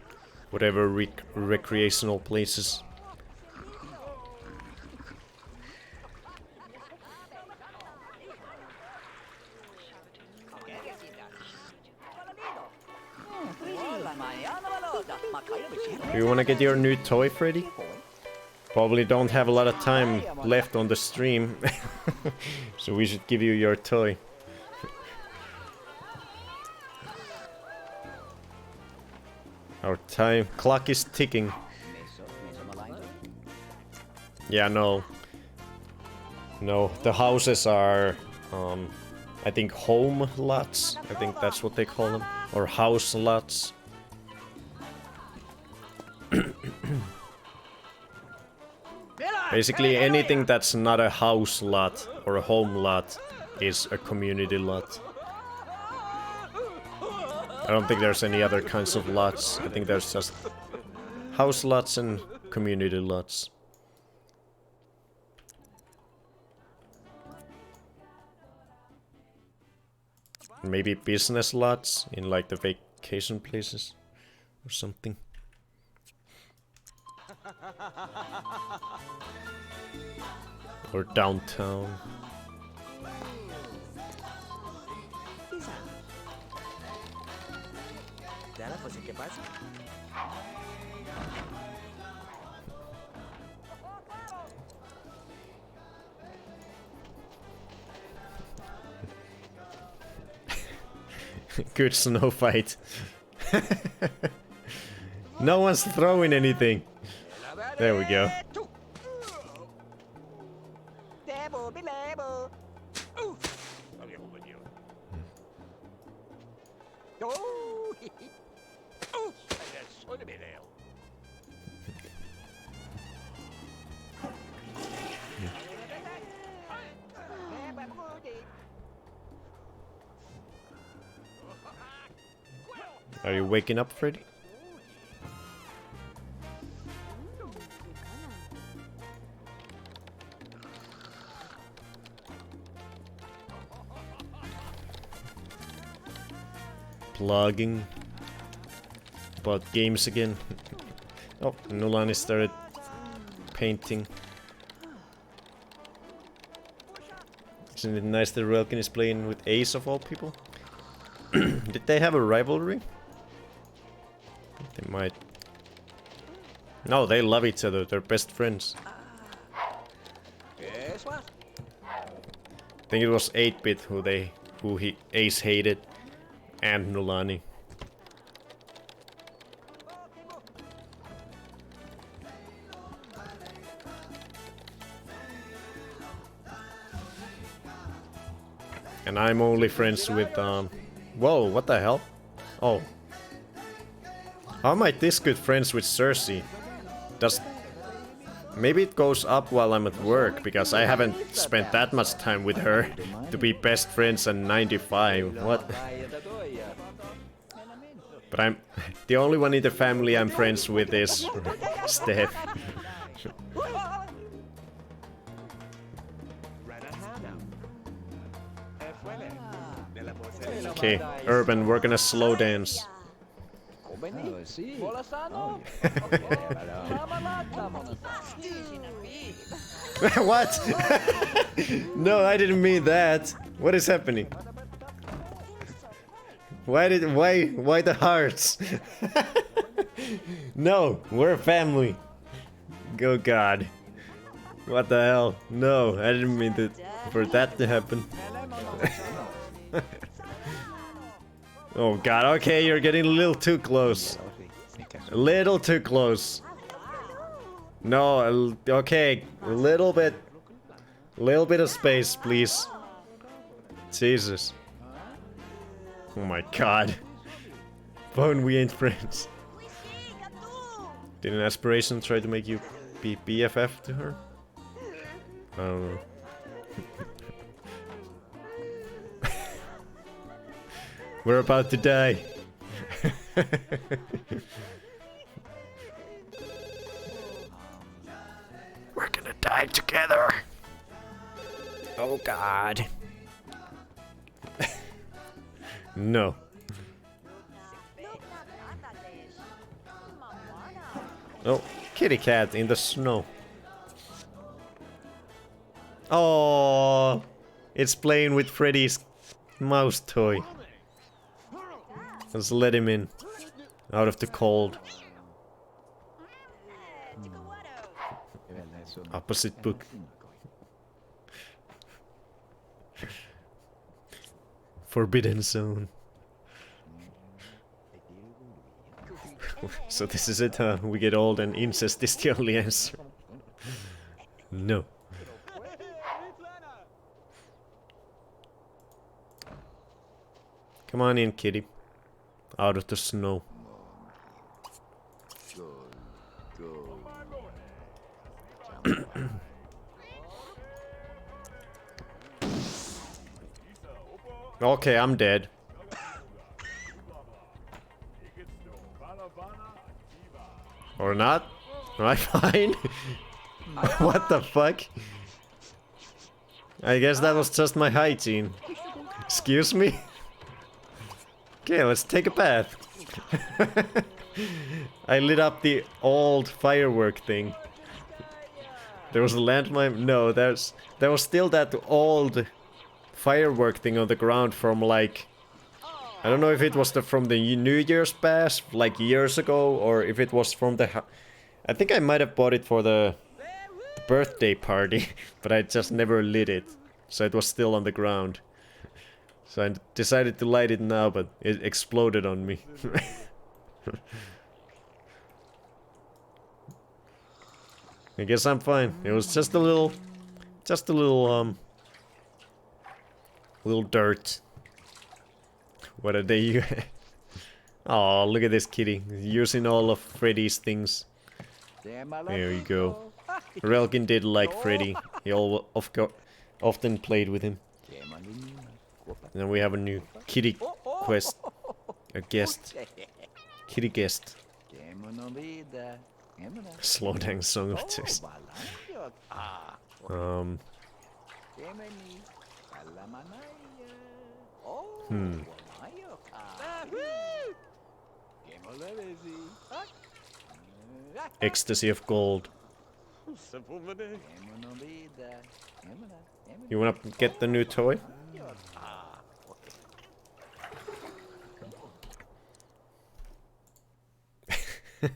whatever recreational places. Do you wanna get your new toy, Freddy? Probably don't have a lot of time left on the stream, so we should give you your toy. Our time clock is ticking. Yeah, no, the houses are, I think home lots. I think that's what they call them, or house lots. Basically, anything that's not a house lot or a home lot is a community lot. I don't think there's any other kinds of lots. I think there's just house lots and community lots. Maybe business lots in like the vacation places or something. Or downtown. Good snow fight. No one's throwing anything. There we go. Are you waking up, Freddy? Plugging. Bought games again. Oh, Nulani started painting. Isn't it nice that Relkin is playing with Ace of all people? Did they have a rivalry? They might. No, they love each other. They're best friends. I think it was 8-bit who Ace hated, and Nulani. And I'm only friends with whoa, what the hell? Oh. How am I this good friends with Cersei? Maybe it goes up while I'm at work, because I haven't spent that much time with her to be best friends at 95. What? But I'm... The only one in the family I'm friends with is Steph. Okay, Urban, we're gonna slow dance. What? No, I didn't mean that. What is happening? Why the hearts? No, we're a family. Oh God. What the hell? No, I didn't mean for that to happen. Oh God, okay, you're getting a little too close. A little too close. No, okay, a little bit of space, please. Jesus. Oh my God. Bone, we ain't friends. Did an aspiration try to make you be BFF to her? I don't know. We're about to die. We're gonna die together. Oh God. No. Oh, kitty cat in the snow. Oh, it's playing with Freddy's mouse toy. Let's let him in. Out of the cold. Opposite book. Forbidden zone. So this is it, huh? We get old and incest is the only answer. No. Come on in, kitty. Out of the snow. Okay, I'm dead. Or not? Am I fine? What the fuck? I guess that was just my hygiene. Excuse me? Okay, let's take a bath. I lit up the old firework thing. There was a landmine. No, there was still that old firework thing on the ground from like, I don't know if it was from the New Year's bash like years ago, or if it was from the. I think I might have bought it for the birthday party, but I just never lit it, so it was still on the ground. So I decided to light it now, but it exploded on me. I guess I'm fine. It was just a little dirt. What are they? Oh, look at this kitty, using all of Freddy's things. There you go. Relkin did like Freddy. He often played with him. And then we have a new kitty quest. A guest. Kitty guest. Slow down song of twist. Ecstasy of gold. You wanna get the new toy? You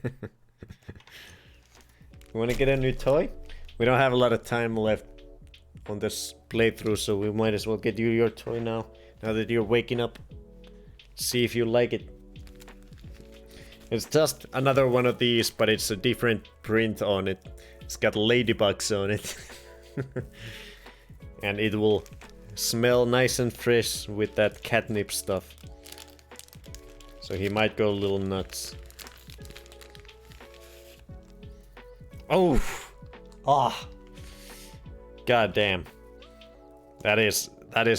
wanna get a new toy? We don't have a lot of time left on this playthrough, so we might as well get you your toy now. Now that you're waking up. See if you like it. It's just another one of these, but it's a different print on it. It's got ladybugs on it. And it will smell nice and fresh with that catnip stuff. So he might go a little nuts. Oh! Ah! God damn. That is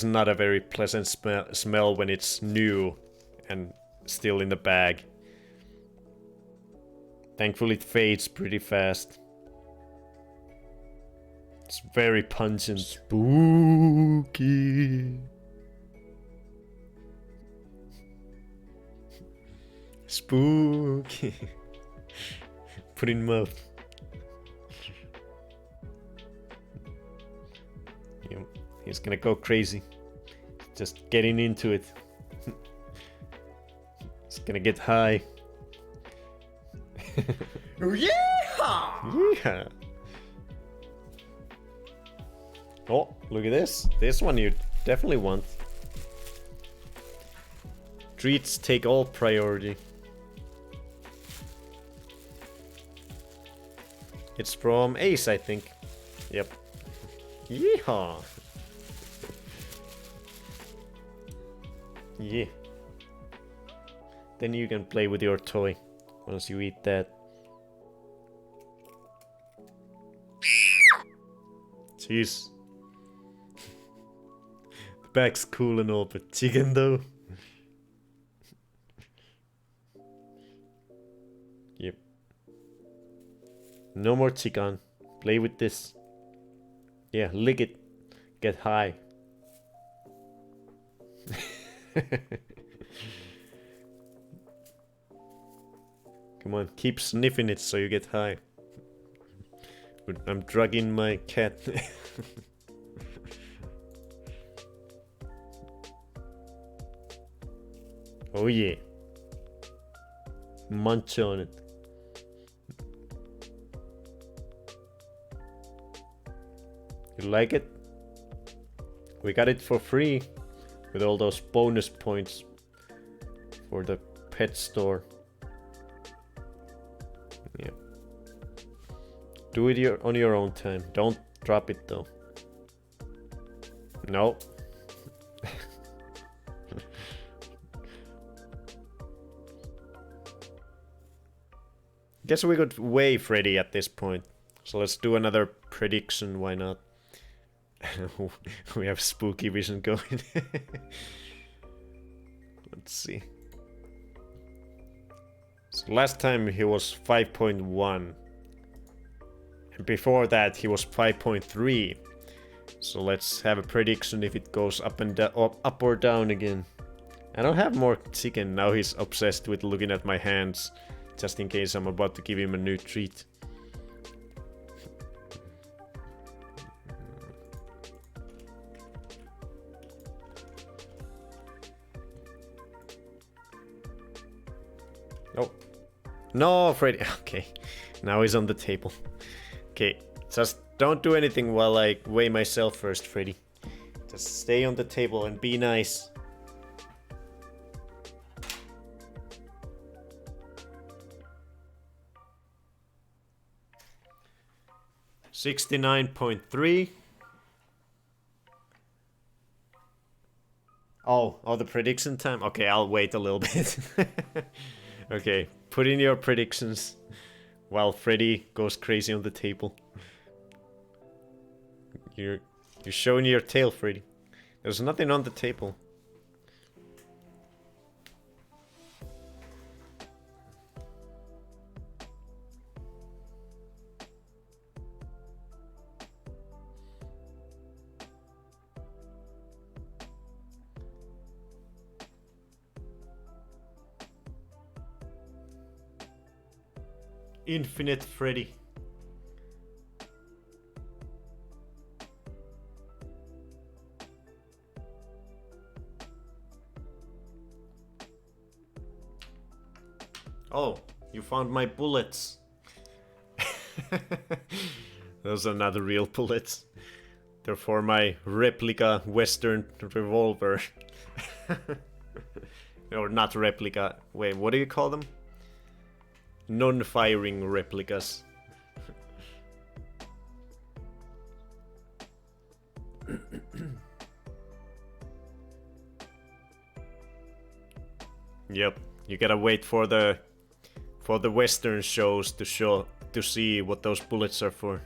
not a very pleasant smell when it's new and still in the bag. Thankfully it fades pretty fast. It's very pungent. Spooky. Spooky. Put in mouth. He's gonna go crazy. Just getting into it. He's gonna get high. Yeah! Yeah! Oh, look at this. This one you definitely want. Treats take all priority. It's from Ace, I think. Yep. Yeehaw! Yeah. Then you can play with your toy once you eat that. Jeez. The bag's cool and all, but chicken though? Yep. No more chicken. Play with this. Yeah, lick it. Get high. Come on, keep sniffing it so you get high. I'm drugging my cat. Oh yeah. Munch on it. You like it? We got it for free with all those bonus points for the pet store. Yeah. Do it on your own time. Don't drop it though. No. Guess we could weigh Freddy at this point. So let's do another prediction, why not? We have spooky vision going. Let's see. So last time he was 5.1. And before that he was 5.3. So let's have a prediction if it goes up and up or down again. I don't have more chicken. Now he's obsessed with looking at my hands. Just in case I'm about to give him a new treat. Oh. No, Freddy. Okay. Now he's on the table. Okay. Just don't do anything while I weigh myself first, Freddy. Just stay on the table and be nice. $69.3. Oh, the prediction time? Okay, I'll wait a little bit. Okay, put in your predictions while Freddy goes crazy on the table. You're showing your tail, Freddy. There's nothing on the table. Infinite Freddy. Oh, you found my bullets. Those are not real bullets. They're for my replica Western revolver. Or not replica. Wait, what do you call them? Non-firing replicas. Yep, you gotta wait for the Western shows to see what those bullets are for.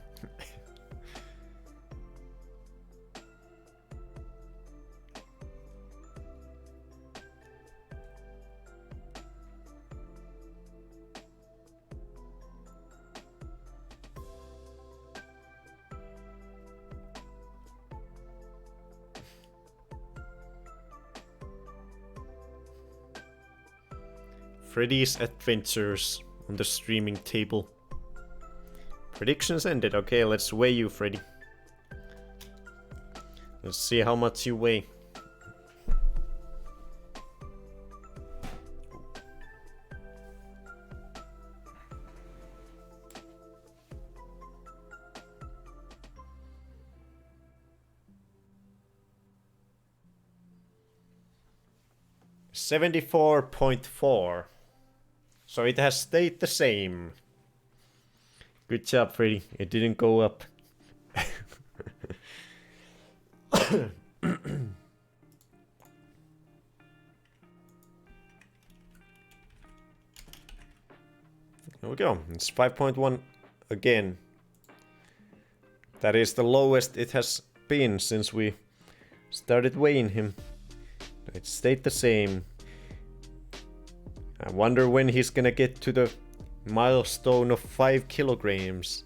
Freddy's Adventures on the streaming table. Predictions ended. Okay, let's weigh you, Freddy. Let's see how much you weigh. $74.4. So it has stayed the same. Good job, Freddy. It didn't go up. There we go. It's 5.1 again. That is the lowest it has been since we started weighing him. It stayed the same. I wonder when he's gonna get to the milestone of 5 kilograms.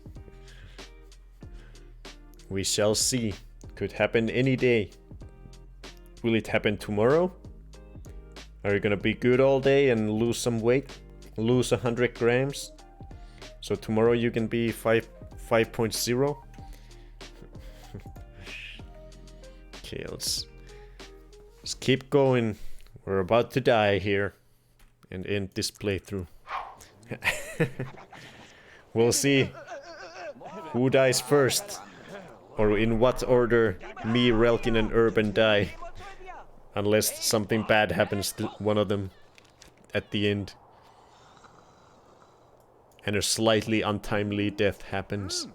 We shall see. Could happen any day. Will it happen tomorrow? Are you gonna be good all day and lose some weight? Lose 100 grams? So tomorrow you can be 5.0? Okay, let's keep going. We're about to die here and end this playthrough. We'll see who dies first, or in what order me, Relkin, and Urban die. Unless something bad happens to one of them at the end. And a slightly untimely death happens.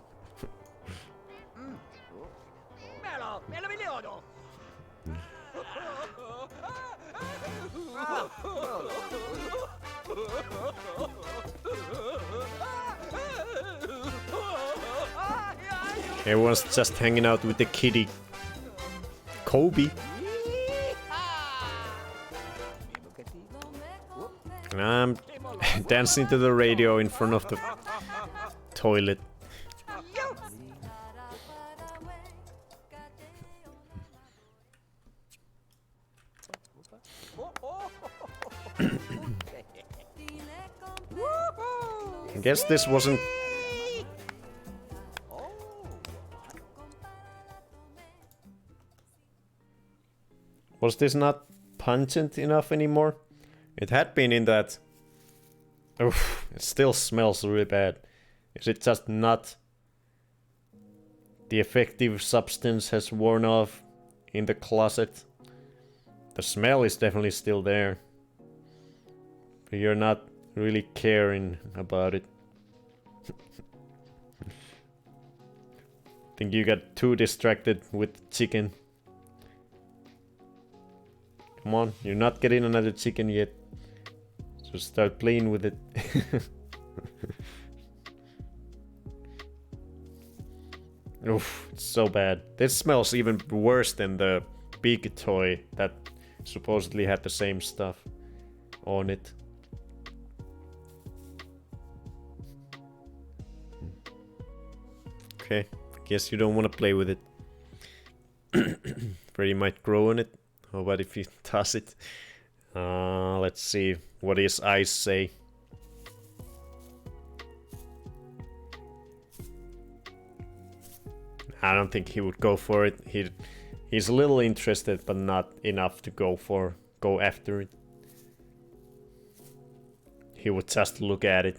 Everyone's just hanging out with the kitty. Kobe. And I'm dancing to the radio in front of the toilet. I guess this wasn't... Was this not pungent enough anymore? It had been in that... Oof, it still smells really bad. Is it just not... The effective substance has worn off in the closet? The smell is definitely still there. But you're not really caring about it. Think you got too distracted with chicken. Come on, you're not getting another chicken yet. So start playing with it. Oof, it's so bad. This smells even worse than the big toy that supposedly had the same stuff on it. Okay, I guess you don't want to play with it. Freddy might grow on it. How about if you toss it? Let's see what his eyes say. I don't think he would go for it. He's a little interested, but not enough to go after it. He would just look at it.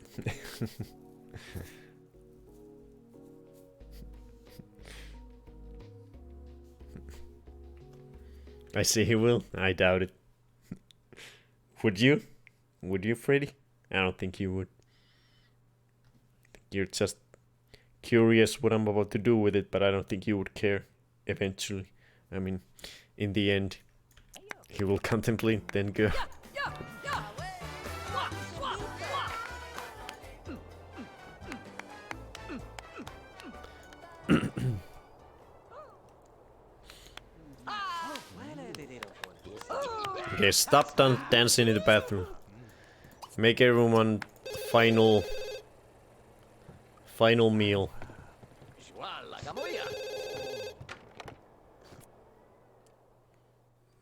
I see he will. I doubt it. Would you? Would you, Freddy? I don't think you would. You're just curious what I'm about to do with it, but I don't think you would care eventually. I mean, in the end, he will contemplate, then go. Okay, stop dancing in the bathroom. Make everyone final meal.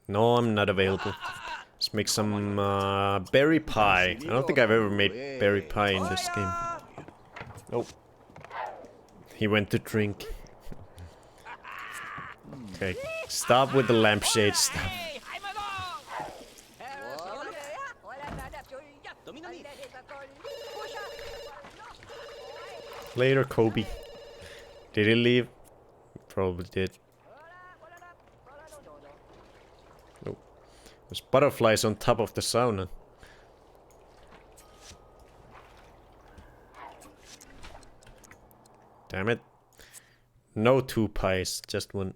No, I'm not available. Let's make some berry pie. I don't think I've ever made berry pie in this game. Oh. He went to drink. Okay, stop with the lampshade stuff. Later, Kobe. Did he leave? Probably did. Oh. There's butterflies on top of the sauna. Damn it. No 2 pies, just 1.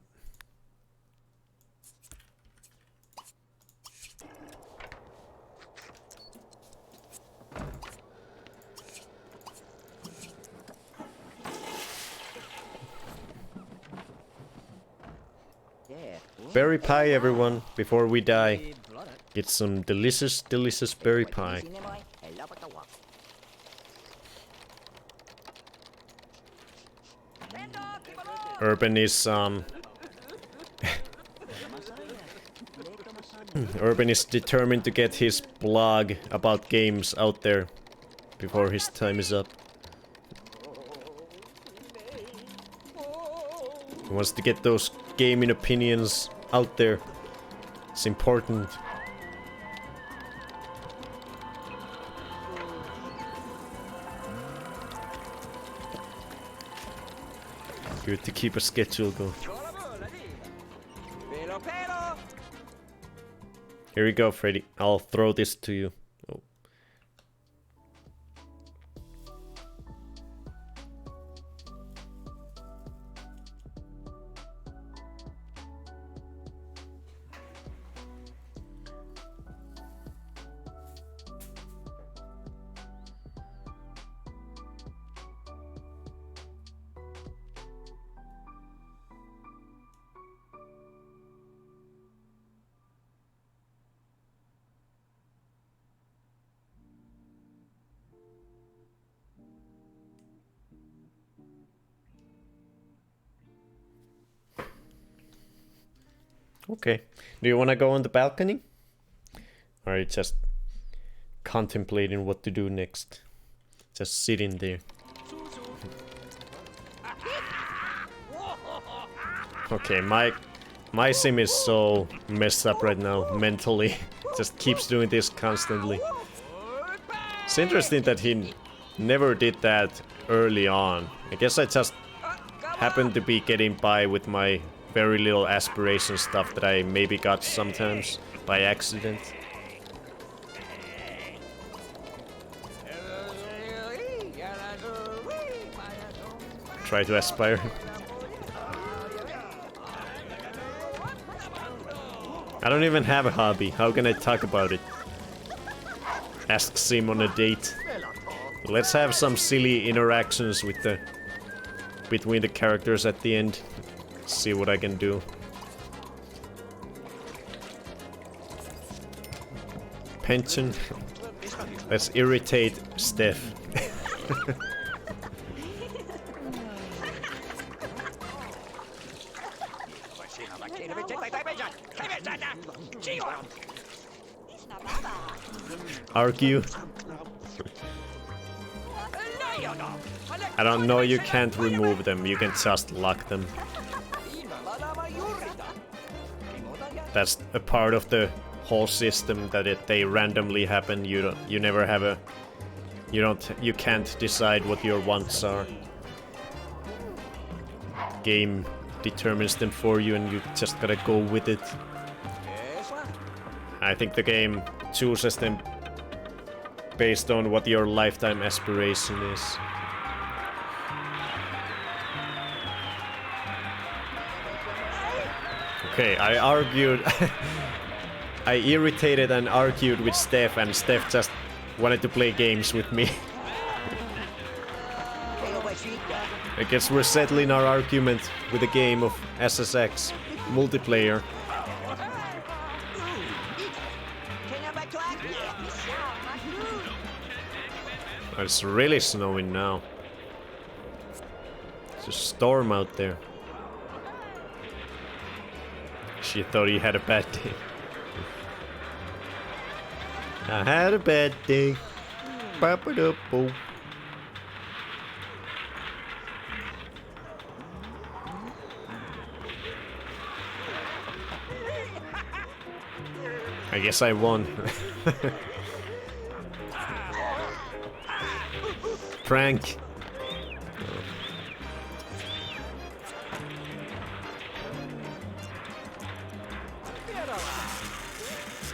Berry pie, everyone, before we die. Get some delicious, delicious berry pie. Urban is Urban is determined to get his blog about games out there before his time is up. He wants to get those gaming opinions out there. It's important. Good to keep a schedule going. Here you go, Freddy. I'll throw this to you. Oh. Okay. Do you want to go on the balcony? Or are you just contemplating what to do next? Just sitting there. Okay, my sim is so messed up right now, mentally. Just keeps doing this constantly. It's interesting that he never did that early on. I guess I just happened to be getting by with my very little aspiration stuff that I maybe got sometimes by accident. Try to aspire. I don't even have a hobby. How can I talk about it? Ask Sim on a date. Let's have some silly interactions with between the characters at the end. See what I can do. Pension. Let's irritate Steph. Argue. I don't know, you can't remove them, you can just lock them. That's a part of the whole system that they randomly happen. You never have a you can't decide what your wants are. Game determines them for you and you just gotta go with it. I think the game chooses them based on what your lifetime aspiration is. Okay, I argued I irritated and argued with Steph and Steph just wanted to play games with me. I guess we're settling our argument with a game of SSX multiplayer. Oh, it's really snowing now. It's a storm out there. She thought he had a bad day. I had a bad day. Ba-ba-da-bo. I guess I won. Prank.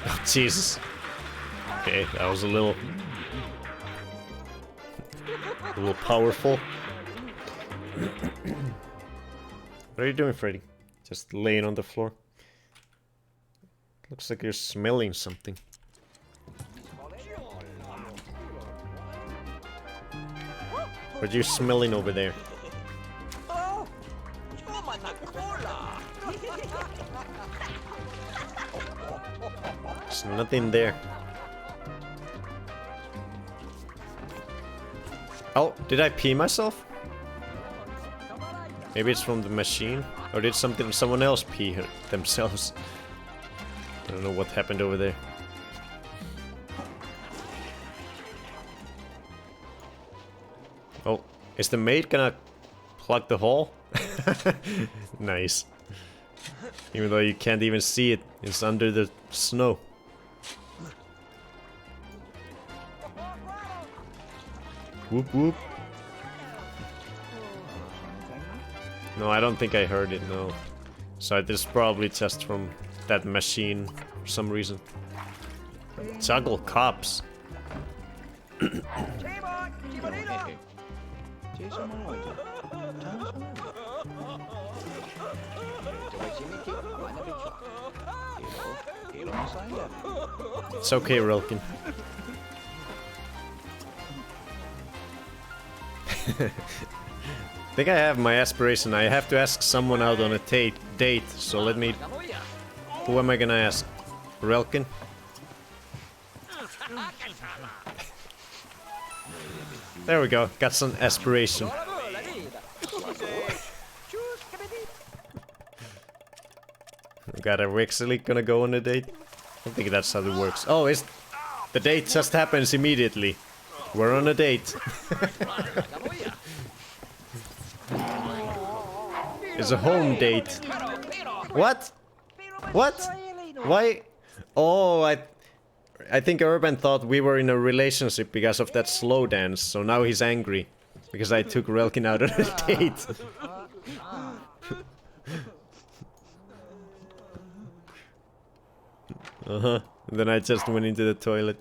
Oh, Jesus. Okay, that was a little powerful. What are you doing, Freddy? Just laying on the floor? Looks like you're smelling something. What are you smelling over there? There's nothing there. Oh, did I pee myself? Maybe it's from the machine? Or did someone else pee themselves? I don't know what happened over there. Oh, is the maid gonna plug the hole? Nice. Even though you can't even see it, it's under the snow. Whoop whoop. No, I don't think I heard it, no. So this is probably just from that machine for some reason. Juggle cops. It's okay, Relkin. I think I have my aspiration. I have to ask someone out on a date, so let me... Who am I gonna ask? Relkin? There we go, got some aspiration. Got a actually gonna go on a date? I don't think that's how it works. Oh, the date just happens immediately. We're on a date. It's a home date. What? What? Why? Oh, I think Urban thought we were in a relationship because of that slow dance, so now he's angry. Because I took Relkin out on a date. Uh-huh. And then I just went into the toilet.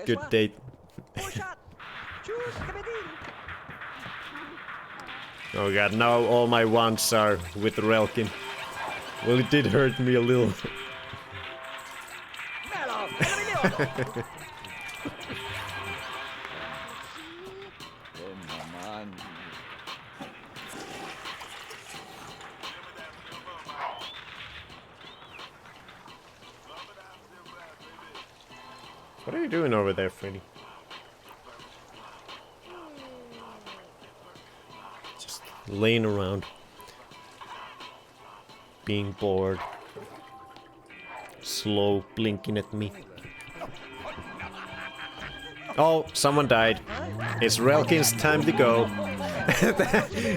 Good date. Oh god, now all my wants are with Relkin. Well, it did hurt me a little. What are you doing over there, Freddy? Just laying around. Being bored. Slow blinking at me. Oh, someone died. It's Relkin's time to go.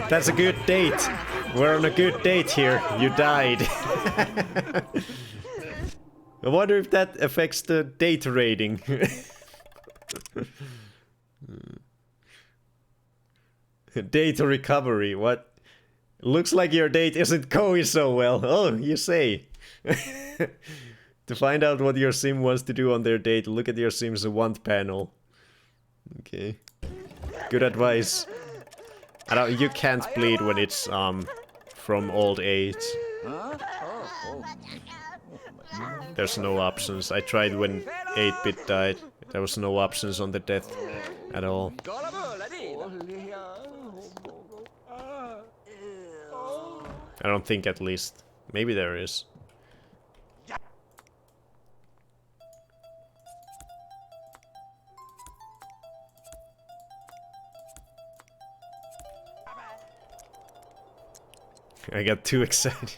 That's a good date. We're on a good date here. You died. I wonder if that affects the date rating. Date recovery, what? Looks like your date isn't going so well. Oh, you say. To find out what your sim wants to do on their date, look at your sim's want panel. Okay. Good advice. I don't, you can't bleed when it's from old age. There's no options. I tried when 8-bit died. There was no options on the death at all. I don't think, at least. Maybe there is. I got too excited.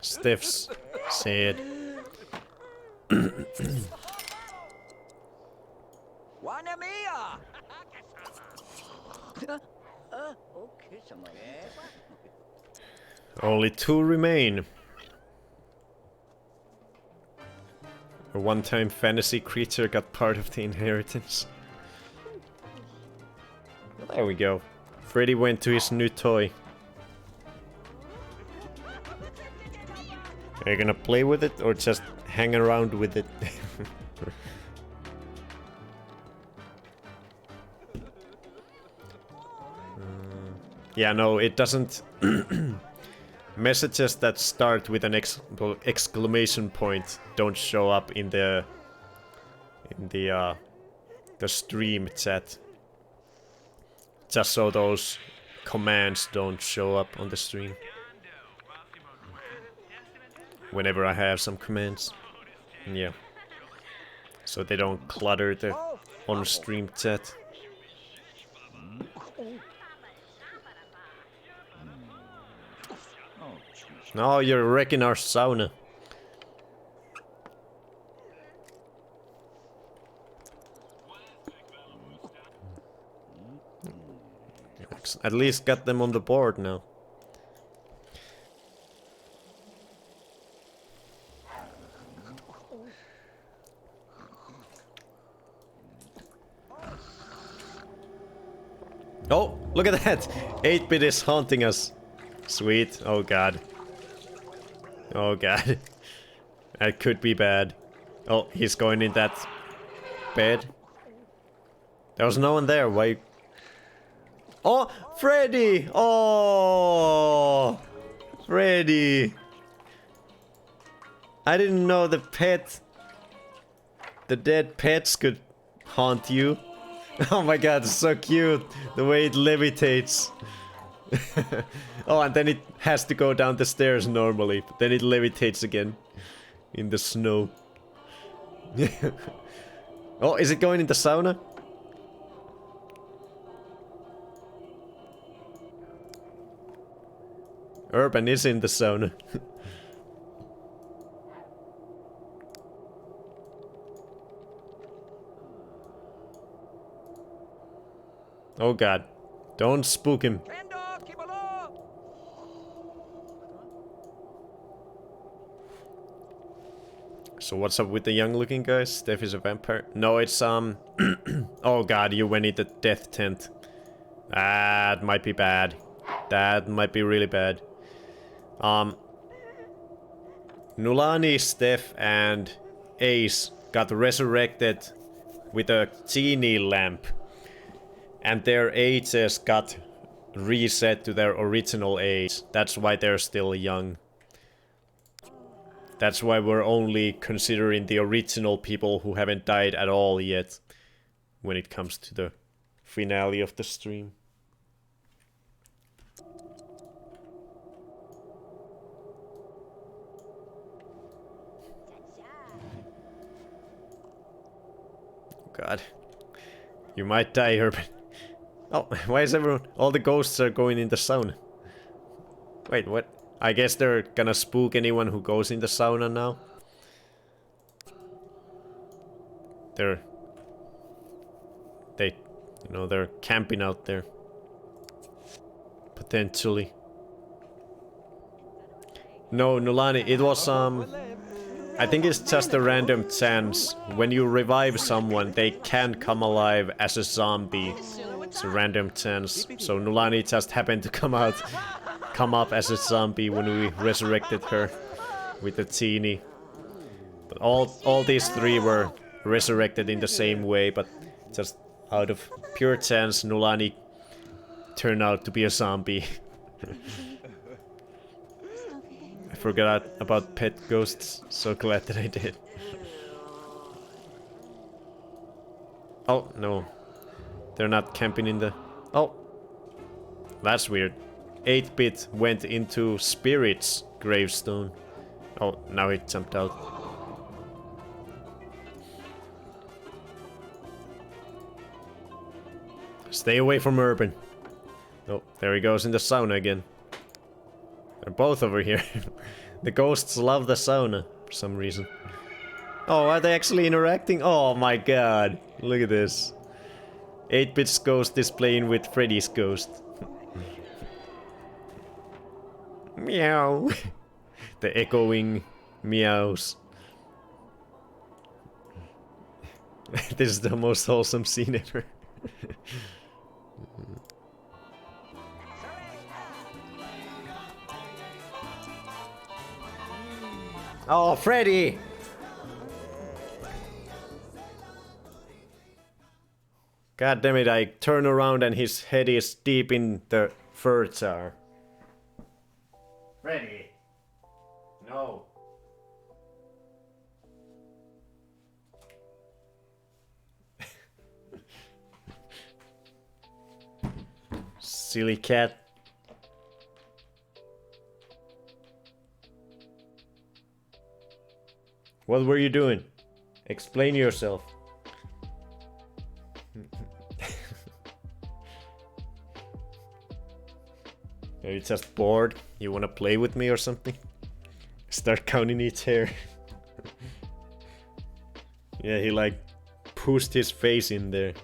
Stiffs said. Only 2 remain. A one-time fantasy creature got part of the inheritance. There we go. Freddy went to his new toy. Are you gonna play with it or just hang around with it? Yeah, no, it doesn't. Messages that start with an exclamation point don't show up in the stream chat. Just so those commands don't show up on the stream. Whenever I have some commands. Yeah. So they don't clutter the on-stream chat. No, you're wrecking our sauna. At least got them on the board now. Oh, look at that! 8-bit is haunting us. Sweet. Oh god. Oh god. That could be bad. Oh, he's going in that bed. There was no one there. Why? Oh, Freddy! Oh, Freddy! I didn't know the dead pets could haunt you. Oh my god, it's so cute. The way it levitates. Oh, and then it has to go down the stairs normally, but then it levitates again in the snow. Oh, is it going in the sauna? Urban is in the sauna. Oh god. Don't spook him. So what's up with the young looking guy? Steph is a vampire? No, it's oh god, you went in the death tent. That might be bad. That might be really bad. Nulani, Steph, and Ace got resurrected with a genie lamp. And their ages got reset to their original age. That's why they're still young. That's why we're only considering the original people who haven't died at all yet. When it comes to the finale of the stream. God. You might die, Urban. Oh, why is everyone... All the ghosts are going in the sauna. Wait, what? I guess they're gonna spook anyone who goes in the sauna now. They're camping out there. Potentially. No, Nulani, it was, I think it's just a random chance. When you revive someone, they can come alive as a zombie. It's a random chance. So Nulani just happened to come up as a zombie when we resurrected her with the teenie. But all these three were resurrected in the same way, but just out of pure chance, Nulani turned out to be a zombie. I forgot about pet ghosts, so glad that I did. Oh, no. They're not camping in the... Oh! That's weird. 8-bit went into Spirit's gravestone. Oh, now it jumped out. Stay away from Urban. Oh, there he goes in the sauna again. They're both over here. The ghosts love the sauna for some reason. Oh, are they actually interacting? Oh my god. Look at this. 8-bit's ghost is playing with Freddy's ghost. Meow. The echoing meows. This is the most wholesome scene ever. Oh, Freddy! God damn it, I turn around and his head is deep in the fur jar. Freddy! No. Silly cat. What were you doing? Explain yourself. Are you just bored? You wanna play with me or something? Start counting each hair. Yeah, he like pushed his face in there.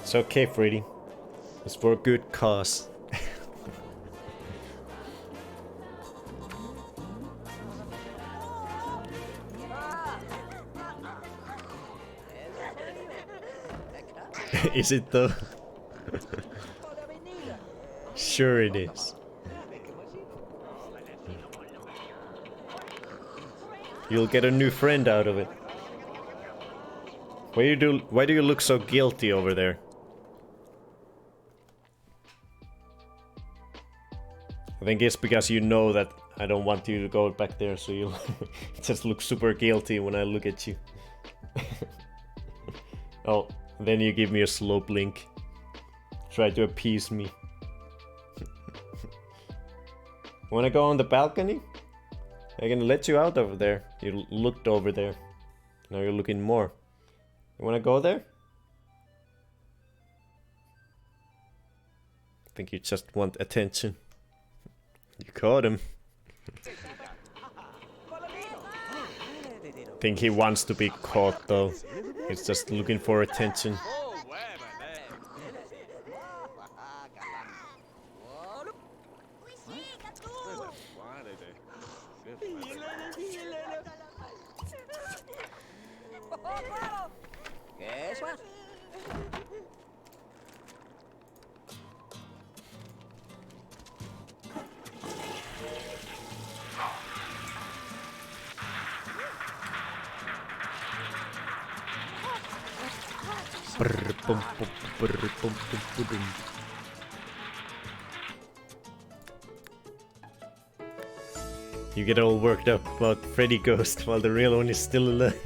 It's okay, Freddy. It's for a good cause. Is it though? Sure it is. You'll get a new friend out of it. Why do you look so guilty over there? I think it's because you know that I don't want you to go back there, so you'll just look super guilty when I look at you. Oh, then you give me a slow blink. Try to appease me. Wanna go on the balcony? I can let you out over there. You looked over there. Now you're looking more. You wanna go there? I think you just want attention. You caught him. Think he wants to be caught though. He's just looking for attention. You get all worked up about Freddy Ghost while the real one is still alive.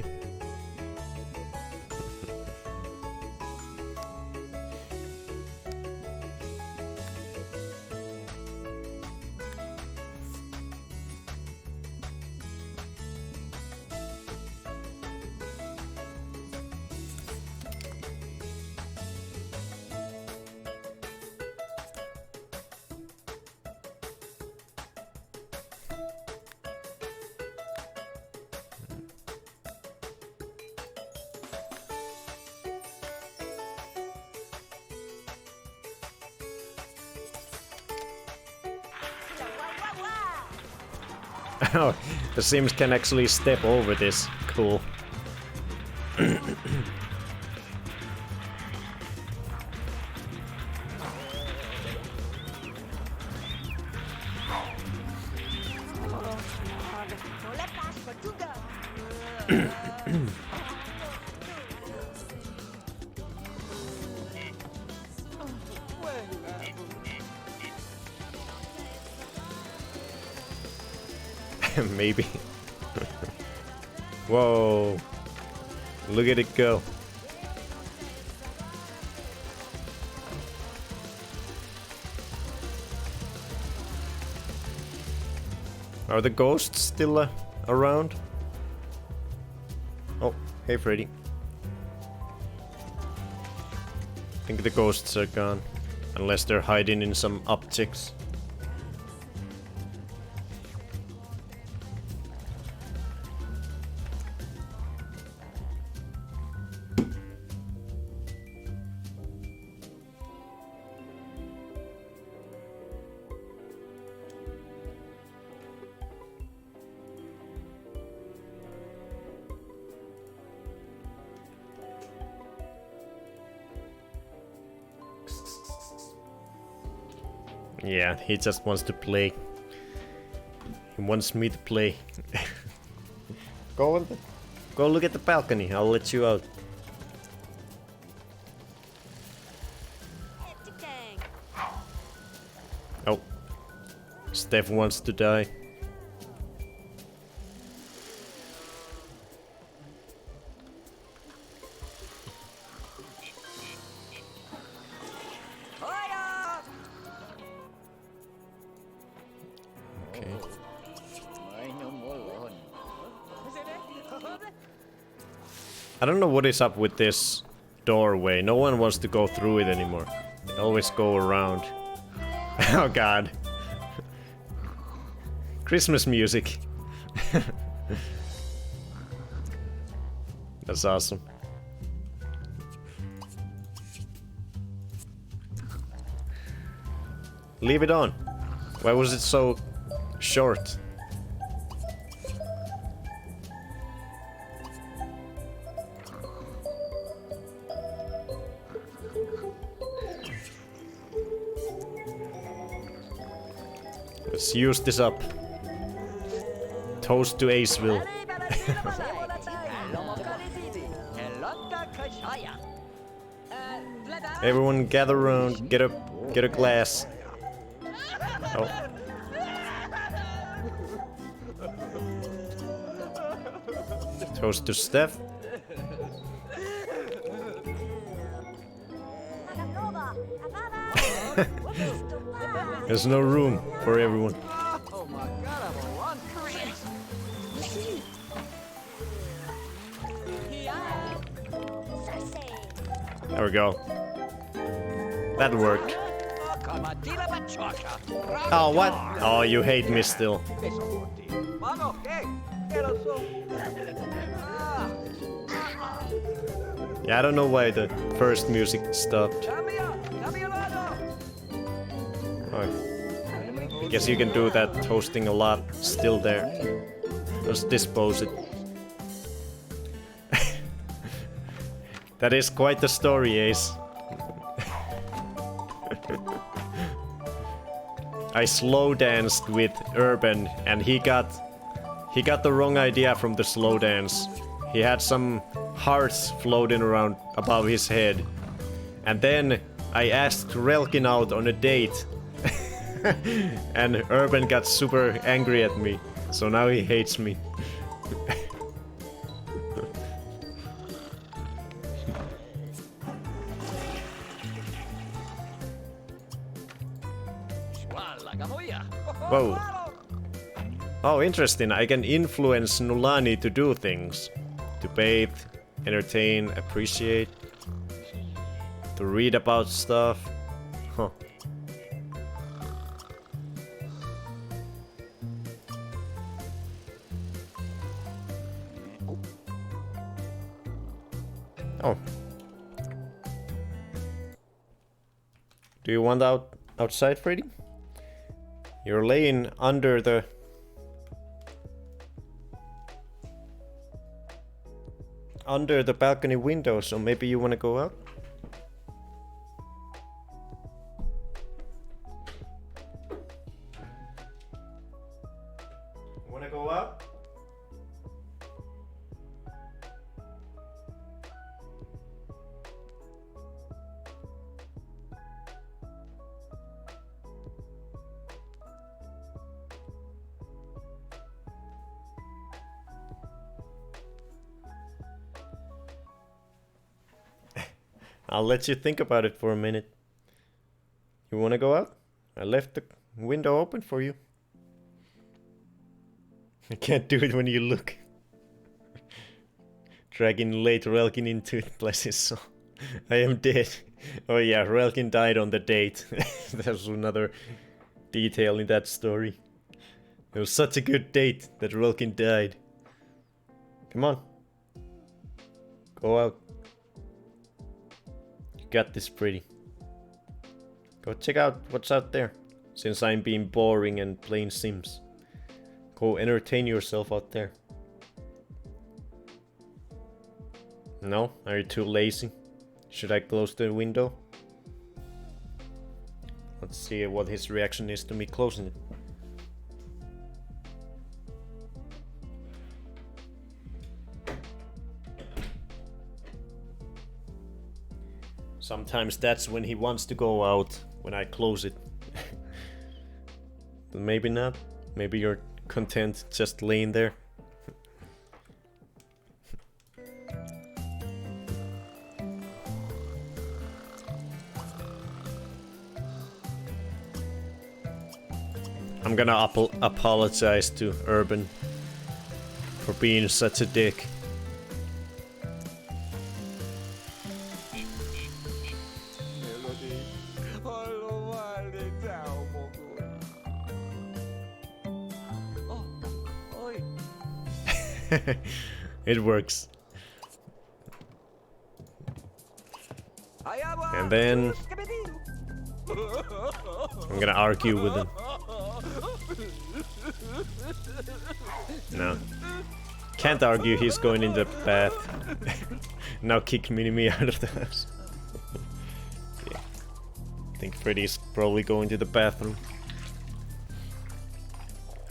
Oh, the Sims can actually step over this. Cool. Maybe. Whoa. Look at it go. Are the ghosts still around? Oh, hey Freddy. I think the ghosts are gone. Unless they're hiding in some objects. Yeah, he just wants to play. He wants me to play. Go look at the balcony. I'll let you out. Oh, Steph wants to die. I don't know what is up with this doorway. No one wants to go through it anymore. They always go around. Oh god. Christmas music. That's awesome. Leave it on. Why was it so short? Let's use this up. Toast to Aceville. Everyone gather around, get a glass. Oh. Toast to Steph. There's no room for everyone. There we go. That worked. Oh, what? Oh, you hate me still. Yeah, I don't know why the first music stopped. I guess you can do that toasting a lot still there. Just dispose it. That is quite the story, Ace. I slow danced with Urban and he got the wrong idea from the slow dance. He had some hearts floating around above his head. And then I asked Relkin out on a date. And Urban got super angry at me. So now he hates me. Whoa. Oh, interesting. I can influence Nulani to do things. To bathe, entertain, appreciate. To read about stuff. Huh. Oh. Do you want outside, Freddy? You're laying under the under the balcony window, so maybe you wanna go out? Wanna go out? I'll let you think about it for a minute. You wanna go out? I left the window open for you. I can't do it when you look. Dragging late Relkin into it, bless his soul. I am dead. Oh yeah, Relkin died on the date. There's another detail in that story. It was such a good date that Relkin died. Come on. Go out. You got this, pretty. Go check out what's out there. Since I'm being boring and playing Sims. Go entertain yourself out there. No? Are you too lazy? Should I close the window? Let's see what his reaction is to me closing it. Sometimes that's when he wants to go out, when I close it. But maybe not. Maybe you're content just laying there. I'm gonna apologize to Urban for being such a dick. It works. And then I'm gonna argue with him. No. Can't argue, he's going in the bath. Now kick Mini-Me out of the house. Yeah. I think Freddy's probably going to the bathroom.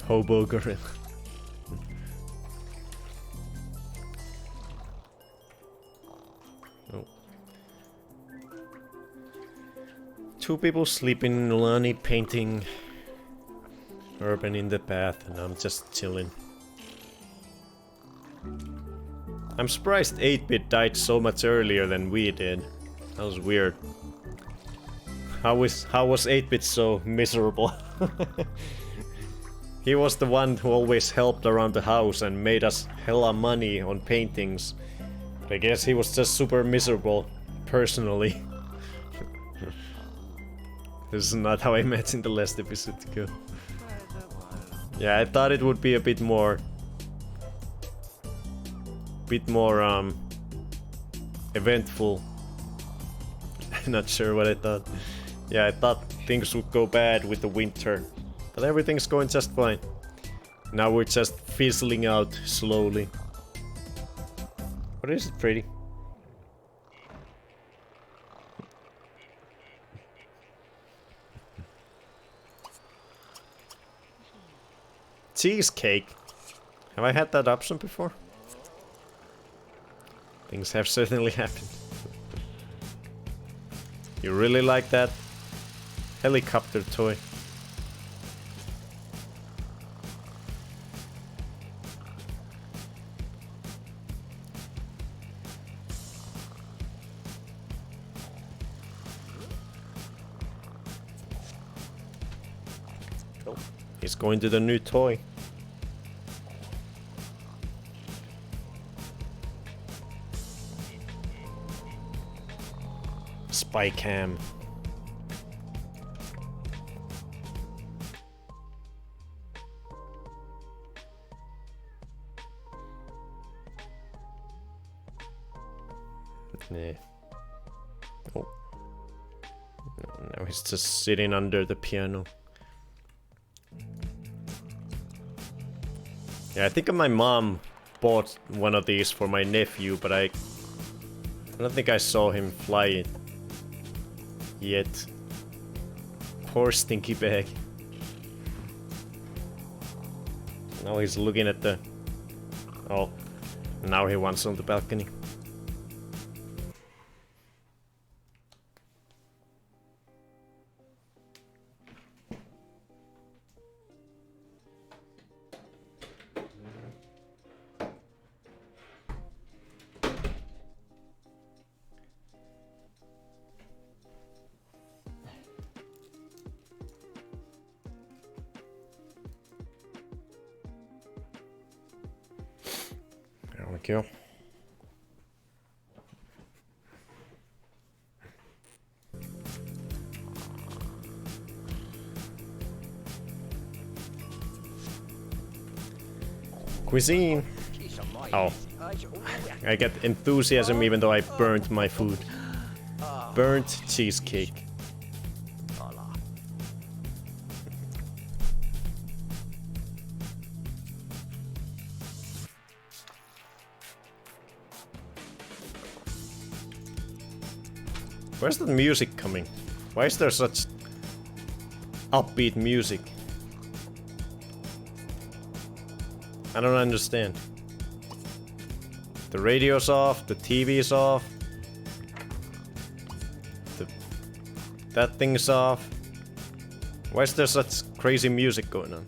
Hobo gorilla. Oh. Two people sleeping, Nulani painting, Urban in the bath, and I'm just chilling. I'm surprised 8-Bit died so much earlier than we did. That was weird. How was 8-Bit so miserable? He was the one who always helped around the house and made us hella money on paintings. But I guess he was just super miserable, personally. This is not how I imagined the last episode to go. Yeah, I thought it would be a bit more eventful. Not sure what I thought. Yeah, I thought things would go bad with the winter, but everything's going just fine. Now we're just fizzling out slowly. What is it, pretty? Cheesecake. Have I had that option before? Things have certainly happened. You really like that helicopter toy? Oh, he's going to the new toy. Spy cam. Nah. Oh. No, now he's just sitting under the piano. Yeah, I think my mom bought one of these for my nephew, but I don't think I saw him fly it yet. Poor stinky bag. Now he's looking at the... Oh, now he wants on the balcony. There we go. Cuisine. Oh. I get enthusiasm even though I burnt my food. Burnt cheesecake. Where's the music coming? Why is there such upbeat music? I don't understand. The radio's off, the TV's off. That thing's off. Why is there such crazy music going on?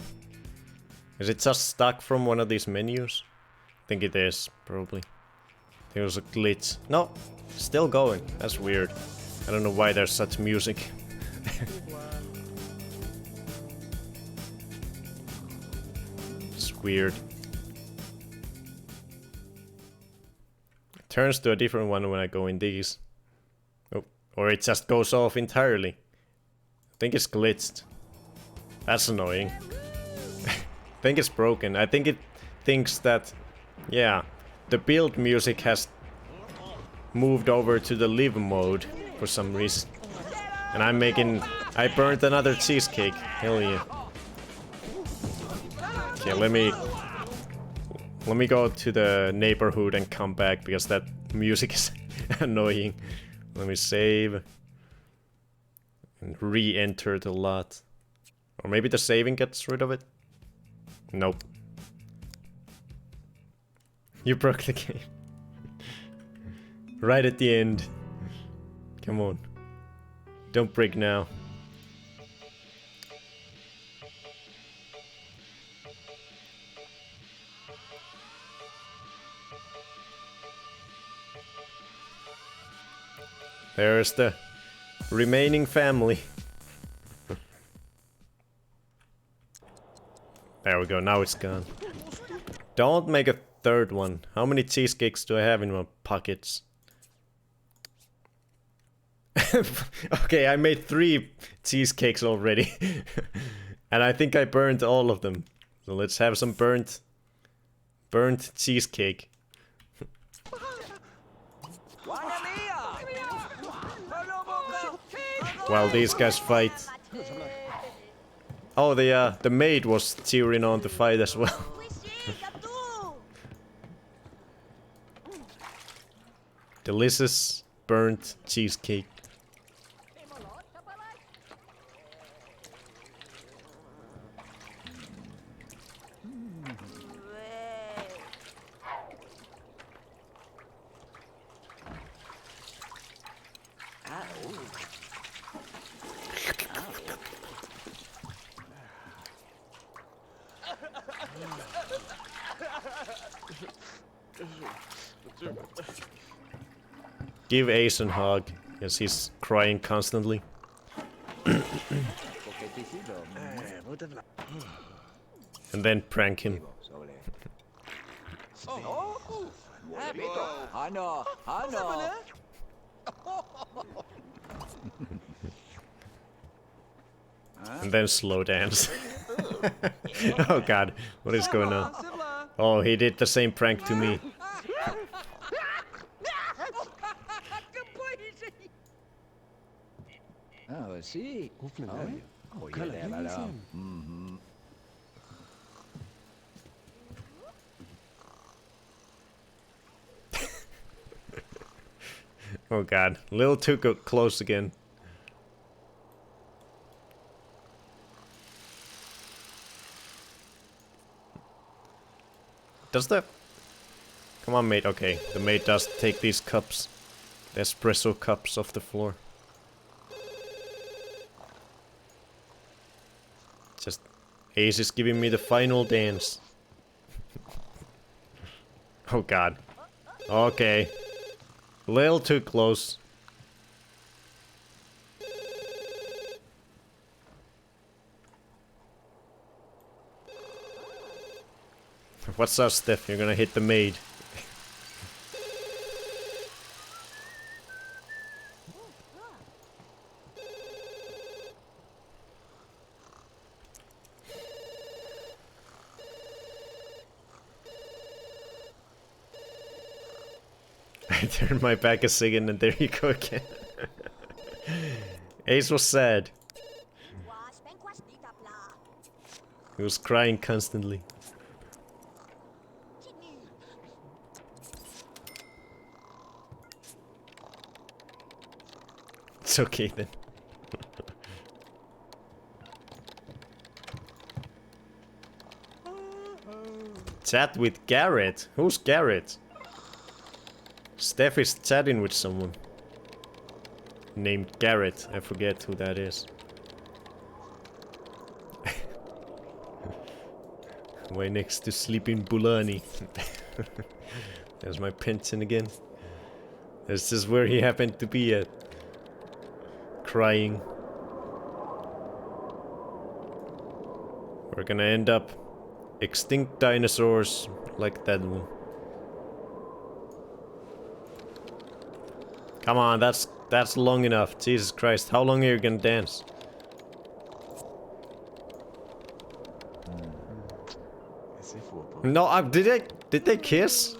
Is it just stuck from one of these menus? I think it is, probably. There was a glitch. No, still going. That's weird. I don't know why there's such music. It's weird. It turns to a different one when I go in these. Oh, or it just goes off entirely. I think it's glitched. That's annoying. I think it's broken. I think it thinks that, yeah, the build music has moved over to the live mode for some reason. And I burnt another cheesecake. Hell yeah. Okay, let me go to the neighborhood and come back because that music is annoying. Let me save. And re-enter the lot. Or maybe the saving gets rid of it? Nope. You broke the game. Right at the end. Come on. Don't break now. There's the remaining family. There we go, now it's gone. Don't make a third one. How many cheesecakes do I have in my pockets? Okay, I made 3 cheesecakes already. And I think I burned all of them. So let's have some burnt cheesecake. While these guys fight. Oh, the maid was cheering on the fight as well. Delicious burnt cheesecake. Give Ace a hug, because he's crying constantly. And then prank him. And then slow dance. Oh god, what is going on? Oh, he did the same prank to me. Oh, sì. Mm-hmm. Oh god, a little too close again. Does that... Come on, mate. Okay, the mate does take these cups. The espresso cups off the floor. Just... Ace is giving me the final dance. Oh god. Okay. A little too close. What's up, Steph? You're gonna hit the maid. I turned my back a second and there you go again. Ace was sad. He was crying constantly. It's okay then. Chat with Garrett? Who's Garrett? Steph is chatting with someone named Garrett. I forget who that is. Way next to sleeping Bulani. There's my pension again. This is where he happened to be at. Crying. We're gonna end up extinct dinosaurs like that one. Come on, that's long enough. Jesus Christ, how long are you gonna dance? No, did they kiss?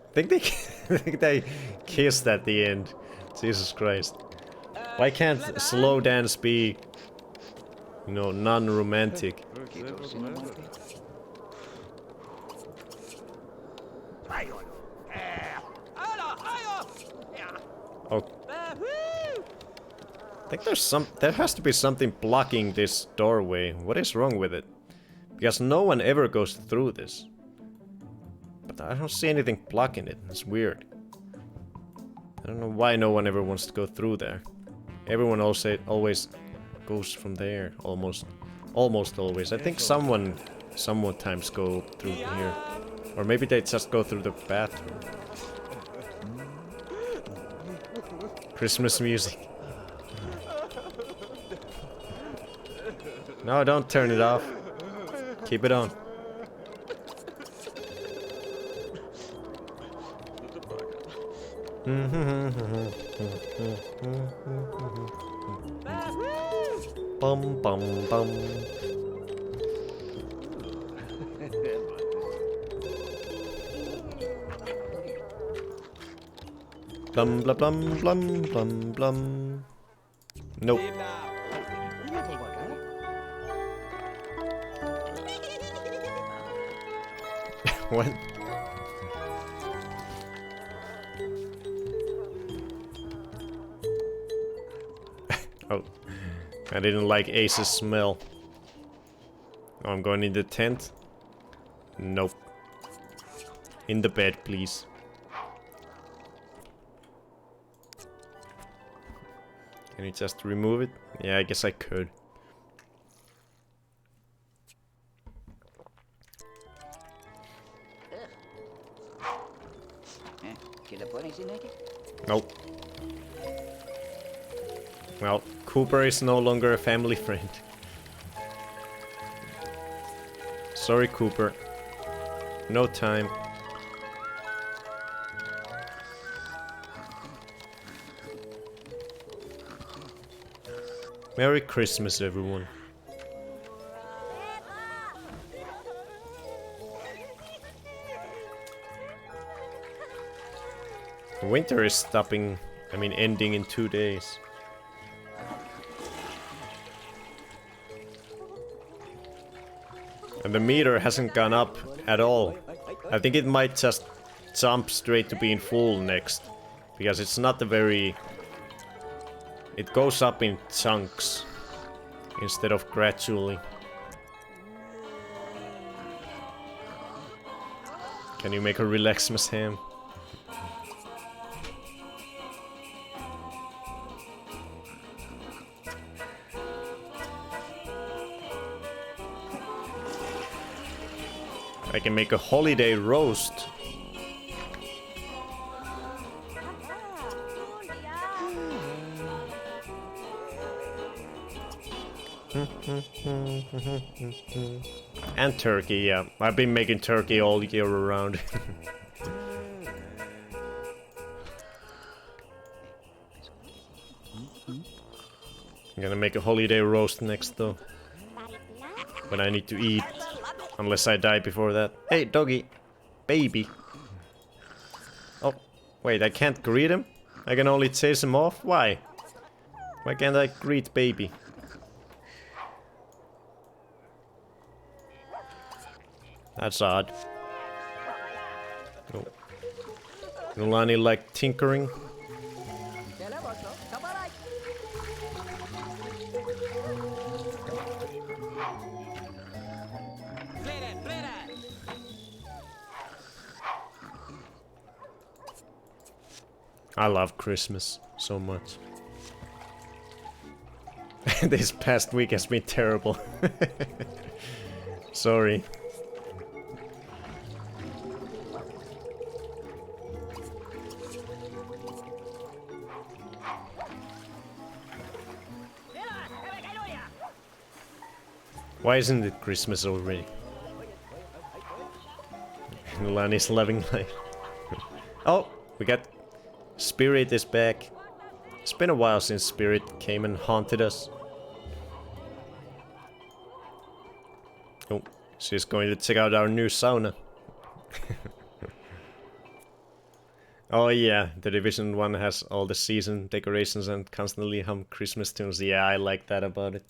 I think they kissed at the end. Jesus Christ. Why can't slow dance be, you know, non-romantic? Oh. I think there has to be something blocking this doorway. What is wrong with it? Because no one ever goes through this. But I don't see anything blocking it. It's weird. I don't know why no one ever wants to go through there. Everyone always goes from there. Almost always. I think someone sometimes go through here. Or maybe they just go through the bathroom. Christmas music. No, don't turn it off. Keep it on. Bum bum bum. Blum blum blum blum blum blum. Nope. What? Oh, I didn't like Ace's smell. Oh, I'm going in the tent. Nope. In the bed, please. Can you just remove it? Yeah, I guess I could. Nope. Well, Cooper is no longer a family friend. Sorry, Cooper. No time. Merry Christmas, everyone. Winter is ending in 2 days. And the meter hasn't gone up at all. I think it might just jump straight to being full next. Because it's not a very... It goes up in chunks instead of gradually. Can you make a relaxmas ham? I can make a holiday roast. And turkey, yeah. I've been making turkey all year around. I'm gonna make a holiday roast next though. When I need to eat. Unless I die before that. Hey, doggy. Baby. Oh, wait, I can't greet him? I can only chase him off? Why? Why can't I greet baby? That's odd. Oh. Nulani like tinkering? I love Christmas so much. This past week has been terrible. Sorry. Why isn't it Christmas already? Lani's loving life. Oh, we got... Spirit is back. It's been a while since Spirit came and haunted us. Oh, she's going to check out our new sauna. Oh yeah, the Division 1 has all the season decorations and constantly hum Christmas tunes. Yeah, I like that about it.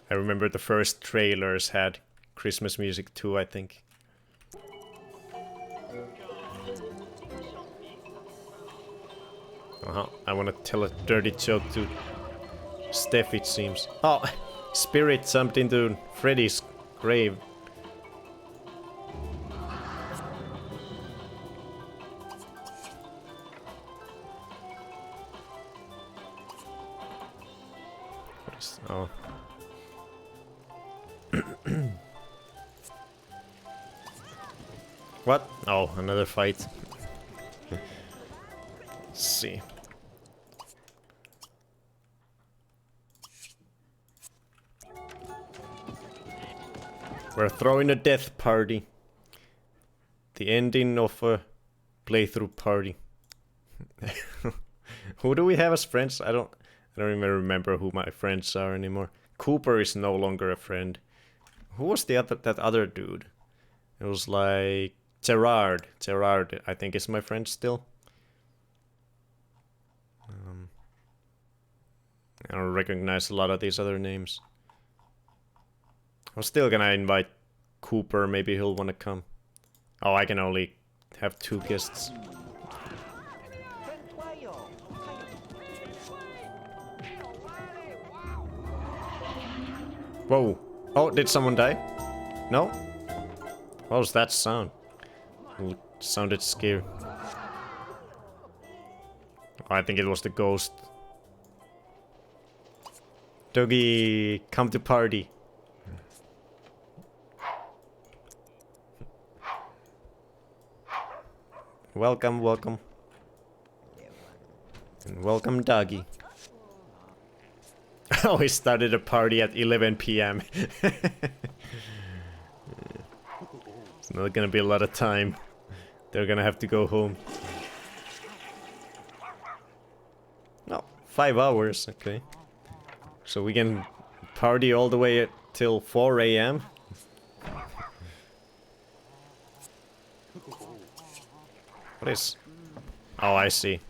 I remember the first trailers had Christmas music too, I think. I want to tell a dirty joke to Steph, it seems. Oh, Spirit jumped into Freddy's grave. What is... Oh. What? Oh, another fight. Let's see. We're throwing a death party. The ending of a playthrough party. Who do we have as friends? I don't even remember who my friends are anymore. Cooper is no longer a friend. Who was that other dude? It was like Gerard. Gerard, I think, is my friend still. I don't recognize a lot of these other names. I'm still gonna invite Cooper, maybe he'll wanna come. Oh, I can only have 2 guests. Whoa. Oh, did someone die? No? What was that sound? It sounded scary. I think it was the ghost. Doggy, come to party. Welcome, welcome. And welcome, doggy. Oh, he started a party at 11 PM. It's not gonna be a lot of time. They're gonna have to go home. No, 5 hours, okay. So we can party all the way till 4 AM. What is... Oh, I see.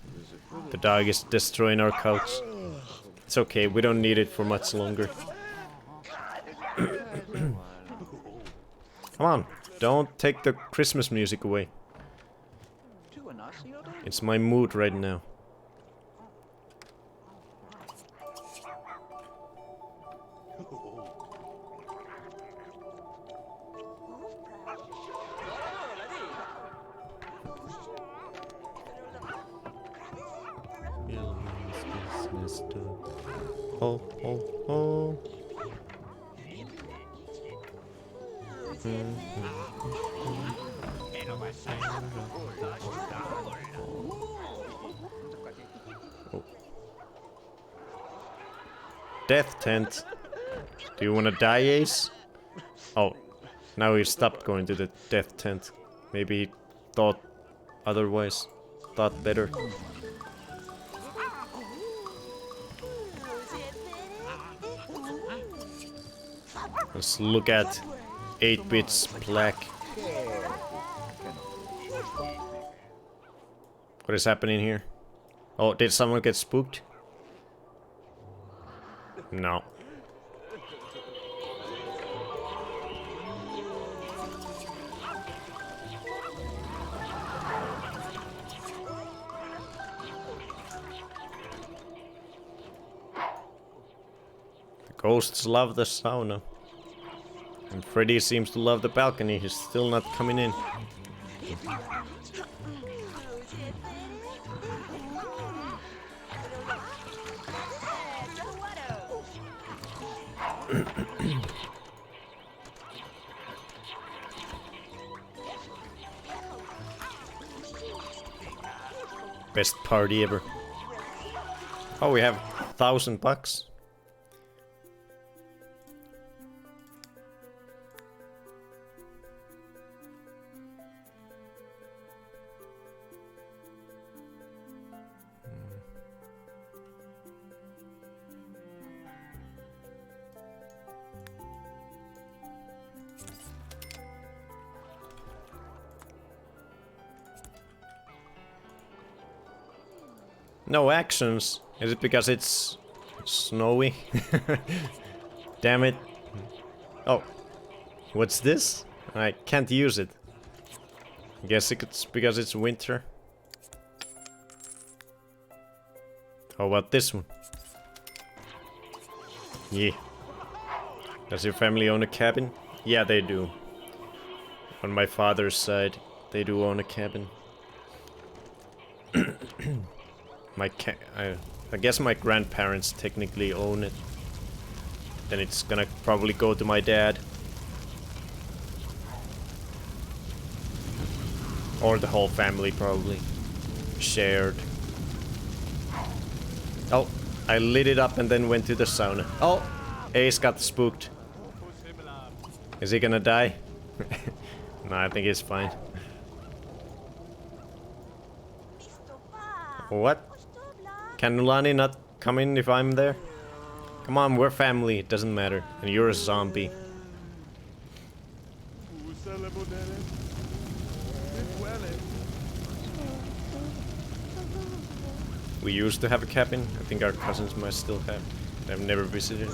The dog is destroying our couch. It's okay, we don't need it for much longer. Come on, don't take the Christmas music away. It's my mood right now. Oh, oh, oh. Oh. Death tent. Do you wanna die, Ace? Oh, now he stopped going to the death tent. Maybe he thought otherwise. Thought better. Let's look at 8-bits black. What is happening here? Oh, did someone get spooked? No. The ghosts love the sauna. And Freddy seems to love the balcony. He's still not coming in. Best party ever. Oh, we have $1,000. No actions. Is it because it's snowy? Damn it. Oh. What's this? I can't use it. I guess it's because it's winter. How about this one? Yeah. Does your family own a cabin? Yeah, they do. On my father's side, they do own a cabin. I guess my grandparents technically own it. Then it's gonna probably go to my dad. Or the whole family probably. Shared. Oh, I lit it up and then went to the sauna. Oh, Ace got spooked. Is he gonna die? No, I think he's fine. What? Can Nulani not come in if I'm there? Come on, we're family, it doesn't matter. And you're a zombie. We used to have a cabin. I think our cousins might still have. I've never visited.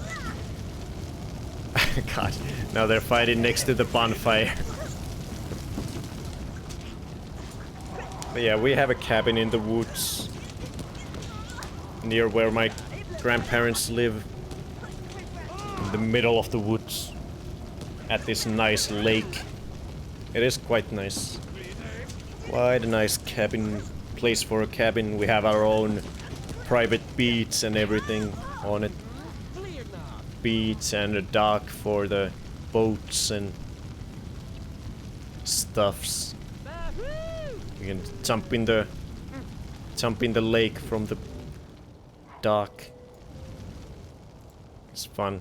God, now they're fighting next to the bonfire. But yeah, we have a cabin in the woods. Near where my grandparents live. In the middle of the woods. At this nice lake. It is quite nice. Quite a nice cabin. Place for a cabin. We have our own private beach and everything on it. Beach and a dock for the boats and stuffs. We can jump in the lake from the dock. It's fun.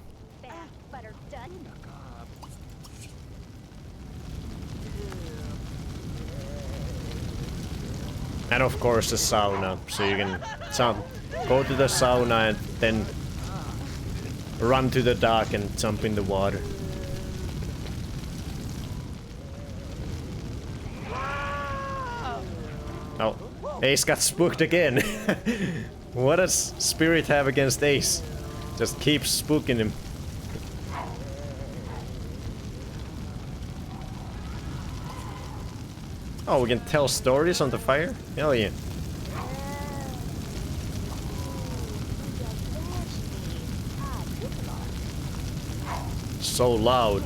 And of course the sauna, so you can go to the sauna and then run to the dock and jump in the water. Oh, Ace got spooked again. What does Spirit have against Ace? Just keeps spooking him. Oh, we can tell stories on the fire? Hell yeah. So loud.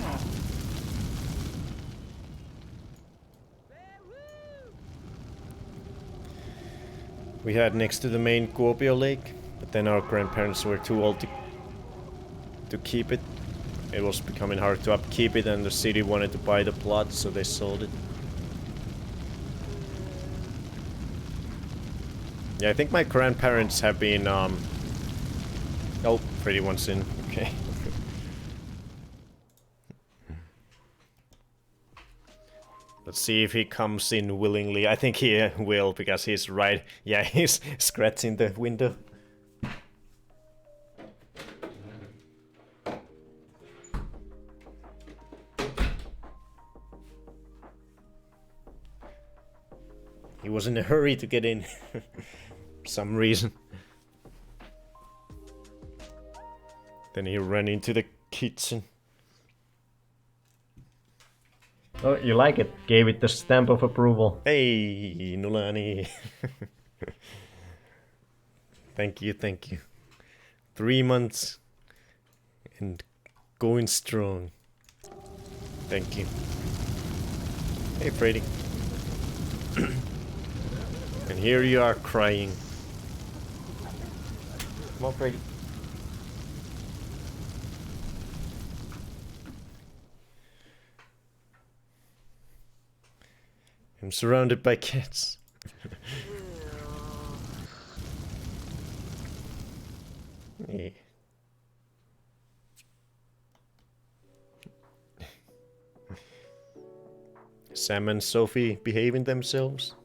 We had next to the main Kuopio lake, but then our grandparents were too old to keep it. It was becoming hard to upkeep it, and the city wanted to buy the plot, so they sold it. Yeah, I think my grandparents have been, Oh, Freddy wants in. Okay. Let's see if he comes in willingly. I think he will, because he's right. Yeah, he's scratching the window. He was in a hurry to get in. For some reason. Then he ran into the kitchen. Oh, you like it? Gave it the stamp of approval. Hey, Nulani. Thank you, thank you. 3 months and going strong. Thank you. Hey, Freddy. And here you are crying. Come on, Freddy. I'm surrounded by cats. Yeah. Sam and Sophie behaving themselves.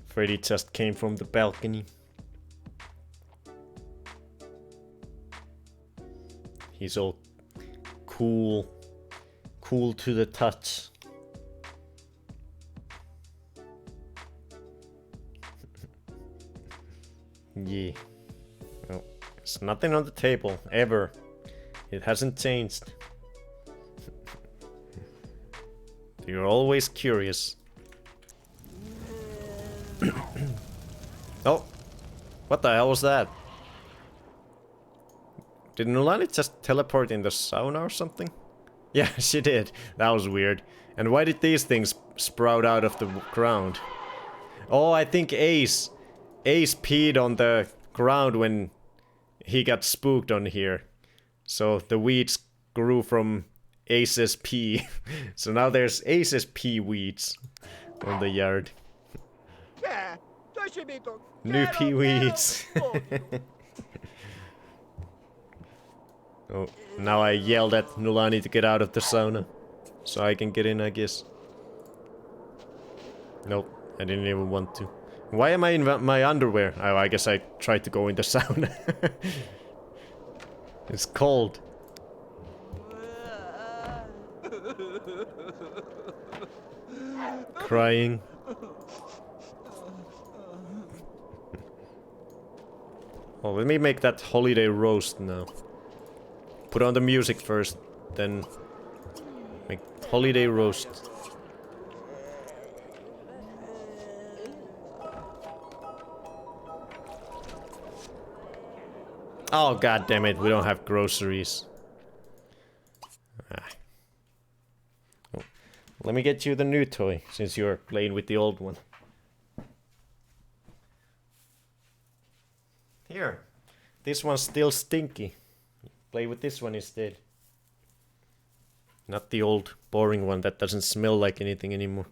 Freddy just came from the balcony. He's all cool to the touch. Yeah. Well, there's nothing on the table, ever. It hasn't changed. You're always curious. Oh, what the hell was that? Did Nulani just teleport in the sauna or something? Yeah, she did. That was weird. And why did these things sprout out of the ground? Oh, I think Ace peed on the ground when he got spooked on here. So the weeds grew from Ace's pee. So now there's Ace's pee weeds on the yard. New pee weeds. Oh, now I yelled at Nulani to get out of the sauna. So I can get in, I guess. Nope, I didn't even want to. Why am I in my underwear? Oh, I guess I tried to go in the sauna. It's cold. Crying. Oh, let me make that holiday roast now. Put on the music first, then make holiday roast. Oh, god damn it, we don't have groceries. Ah. Oh. Let me get you the new toy, since you're playing with the old one. Here. This one's still stinky. Play with this one instead. Not the old, boring one that doesn't smell like anything anymore.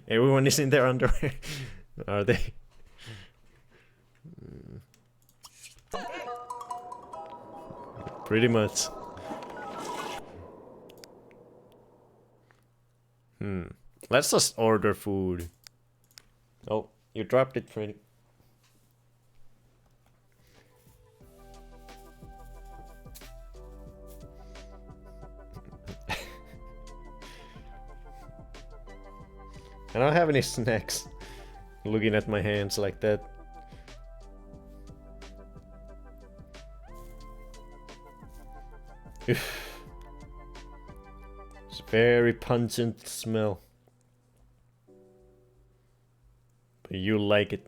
Everyone is in their underwear. Are they? Pretty much. Let's just order food. Oh, you dropped it, Freddy. I don't have any snacks. Looking at my hands like that. It's a very pungent smell. But you like it.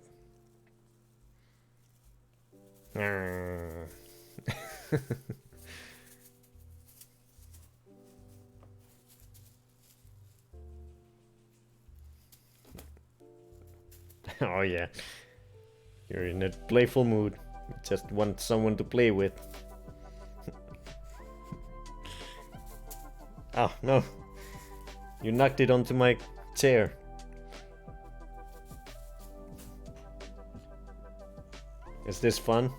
Oh yeah. You're in a playful mood. You just want someone to play with. Oh no. You knocked it onto my chair. Is this fun?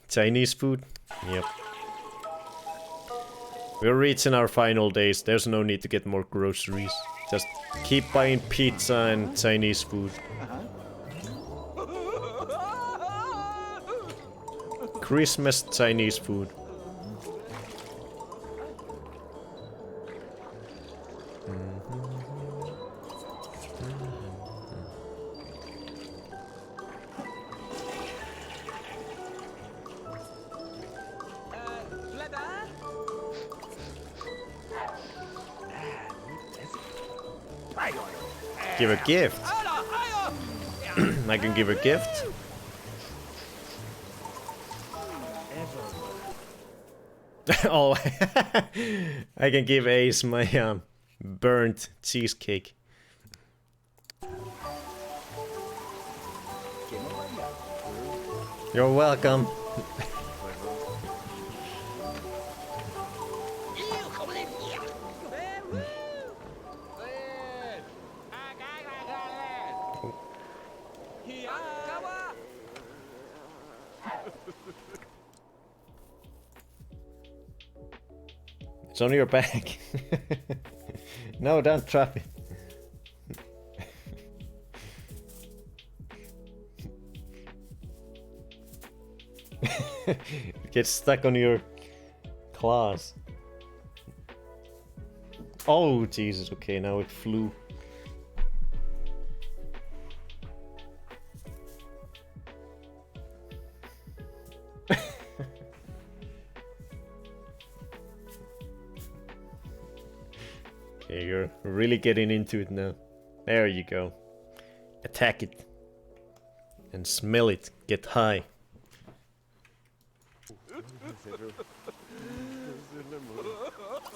Chinese food? Yep. We're reaching our final days. There's no need to get more groceries. Just keep buying pizza and Chinese food. Christmas Chinese food. Give a gift. I can give a gift. Oh, I can give Ace my burnt cheesecake. You're welcome. It's on your back. No, don't drop it. It gets stuck on your claws. Oh, Jesus. Okay, now it flew. Okay, you're really getting into it now. There you go. Attack it. And smell it. Get high.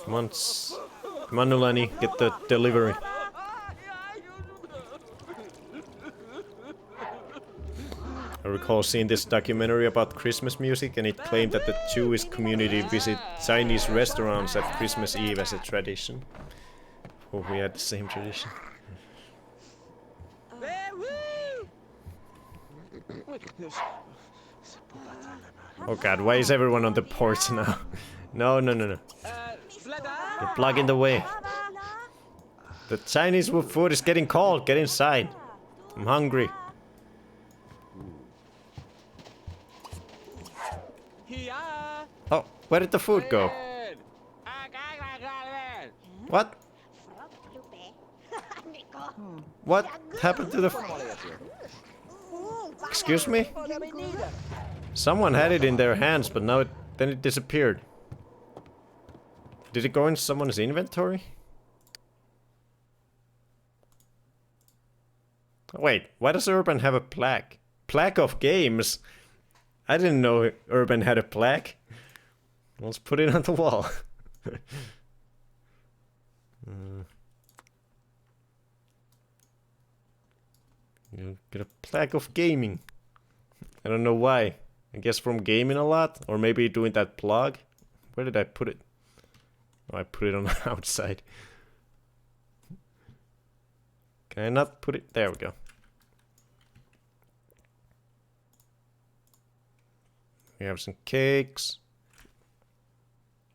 Come on, come on, Nulani, get the delivery. I recall seeing this documentary about Christmas music, and it claimed that the Jewish community visit Chinese restaurants at Christmas Eve as a tradition. Oh, we had the same tradition. Oh god, why is everyone on the porch now? No, no, no, no. You're blocking the way. The Chinese food is getting cold. Get inside. I'm hungry. Oh, where did the food go? What? What happened to the... Excuse me? Someone had it in their hands, but now then it disappeared. Did it go in someone's inventory? Wait, why does Urban have a plaque? Plaque of games? I didn't know Urban had a plaque. Let's put it on the wall. You get a plaque of gaming. I don't know why. I guess from gaming a lot, or maybe doing that plug. Where did I put it? Oh, I put it on the outside. Can I not put it? There we go. We have some cakes.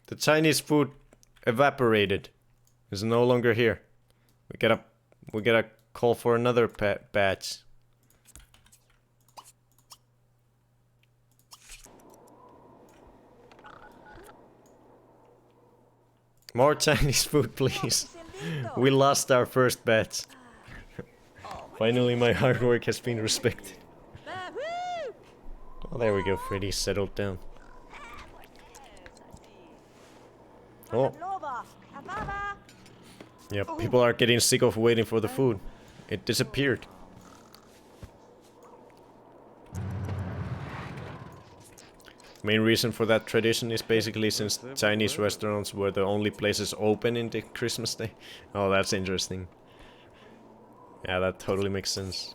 The Chinese food evaporated. It's no longer here. We gotta call for another batch. More Chinese food, please. We lost our first batch. Finally, my hard work has been respected. Oh, there we go. Freddy settled down. Oh. Yeah, people are getting sick of waiting for the food. It disappeared. Main reason for that tradition is basically since Chinese restaurants were the only places open in the Christmas day. Oh, that's interesting. Yeah, that totally makes sense.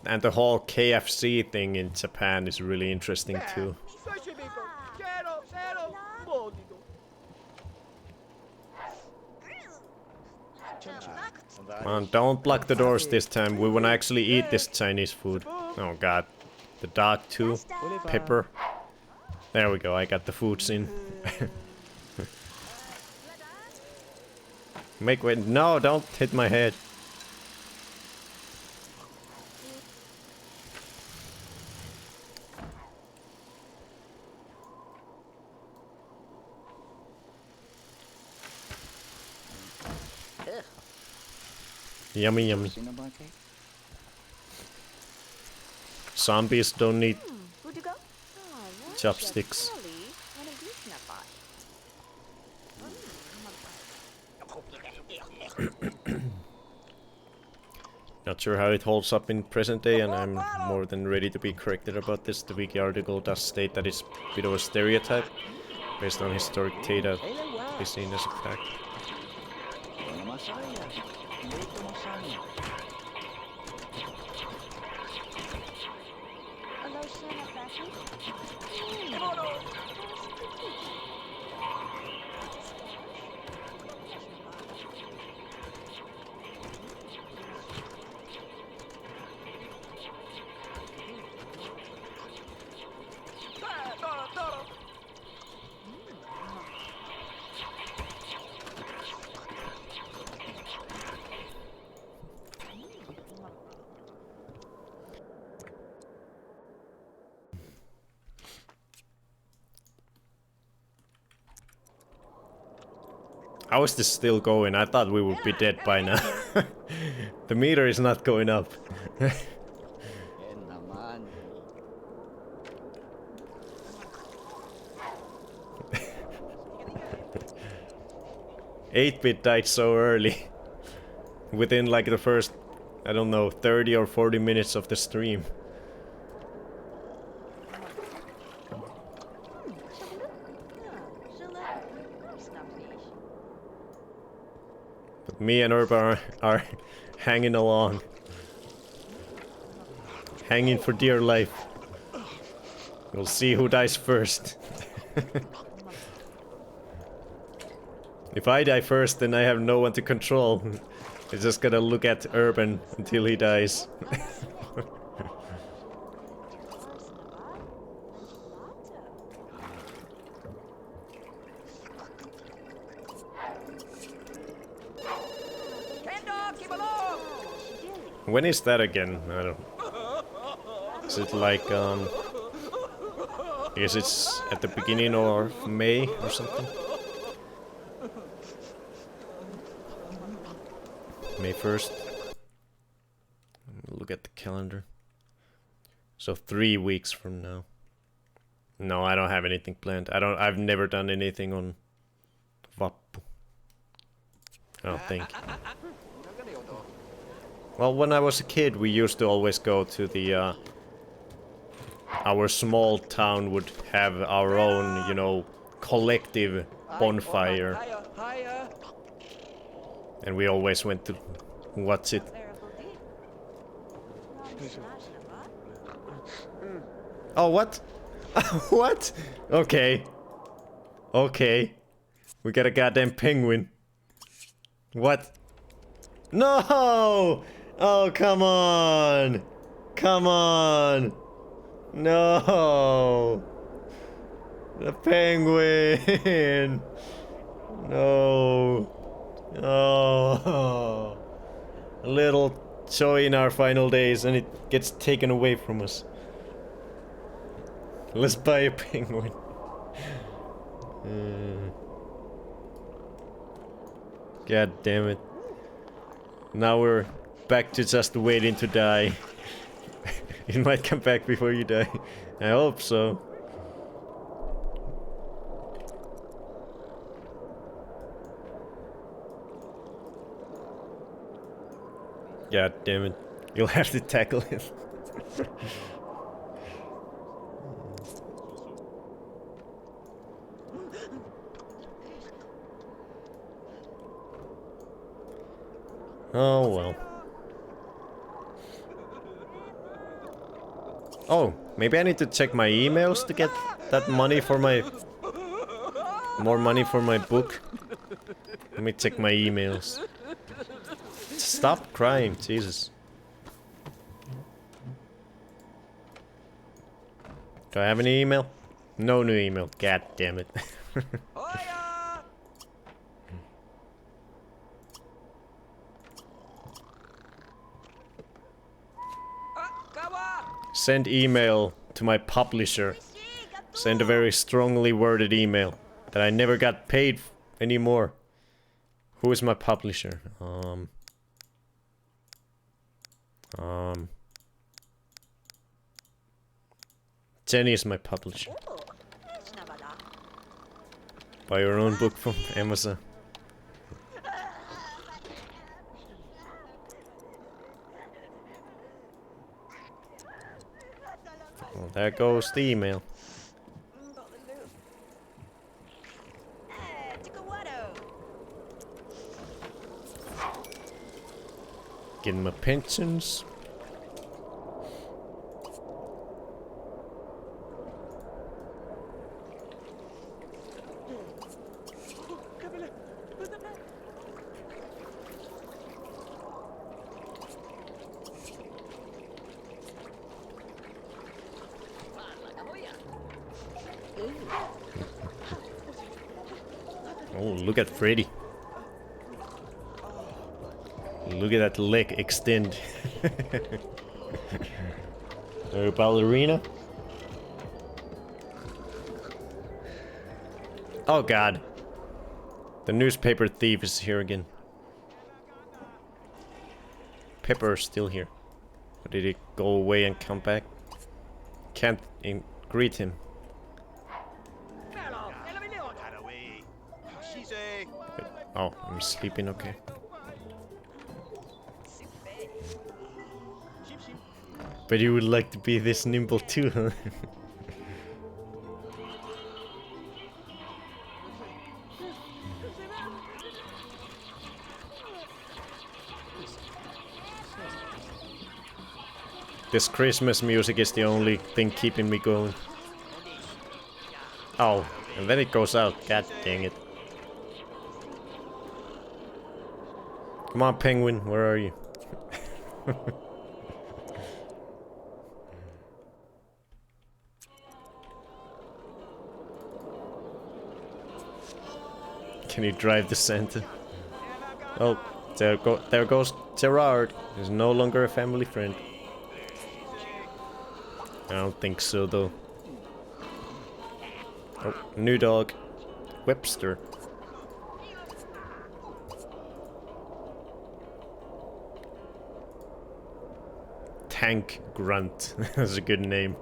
And the whole KFC thing in Japan is really interesting too. Man, don't block the doors this time. We wanna actually eat this Chinese food. Oh god. The dog too. Pepper. There we go, I got the foods in. Make way. No, don't hit my head. Yummy, yummy. Zombies don't need chopsticks. Not sure how it holds up in present day, and I'm more than ready to be corrected about this. The wiki article does state that it's a bit of a stereotype based on historic data to be seen as a fact. How is this still going? I thought we would be dead by now. The meter is not going up. 8-bit died so early. Within like the first, I don't know, 30 or 40 minutes of the stream. But me and Urban are hanging along. Hanging for dear life. We'll see who dies first. If I die first, then I have no one to control. I just gotta look at Urban until he dies. When is that again? I don't... Is it like, I guess it's at the beginning of May or something? May 1st. Look at the calendar. So 3 weeks from now. No, I don't have anything planned. I've never done anything on Vappu. I don't think. Well, when I was a kid, we used to always go to the, our small town would have our own, you know, collective bonfire. And we always went to watch it. Oh, what? What? Okay. Okay. We got a goddamn penguin. What? No! Oh, come on! Come on! No! The penguin! No! Oh! A little joy in our final days, and it gets taken away from us. Let's buy a penguin. God damn it. Now we're back to just waiting to die. It might come back before you die. I hope so. God damn it. You'll have to tackle it. Oh well. Oh, maybe I need to check my emails to get that money for my... more money for my book. Let me check my emails. Stop crying, Jesus. Do I have any email? No new email. God damn it. Send email to my publisher. Send a very strongly worded email that I never got paid anymore. Who is my publisher? Jenny is my publisher. Buy your own book from Amazon. Well, there goes the email. Getting my pensions. Oh, look at Freddy. Look at that leg extend. A ballerina. Oh god. The newspaper thief is here again. Pepper's still here. Or did he go away and come back? Can't greet him. Wait. Oh, I'm sleeping, okay. But you would like to be this nimble too, huh? This Christmas music is the only thing keeping me going. Oh, and then it goes out. God dang it. Come on, penguin, where are you? Can you drive the Santa? Oh, there goes Gerard. He's no longer a family friend. I don't think so, though. Oh, new dog. Webster. Tank Grunt. That's a good name.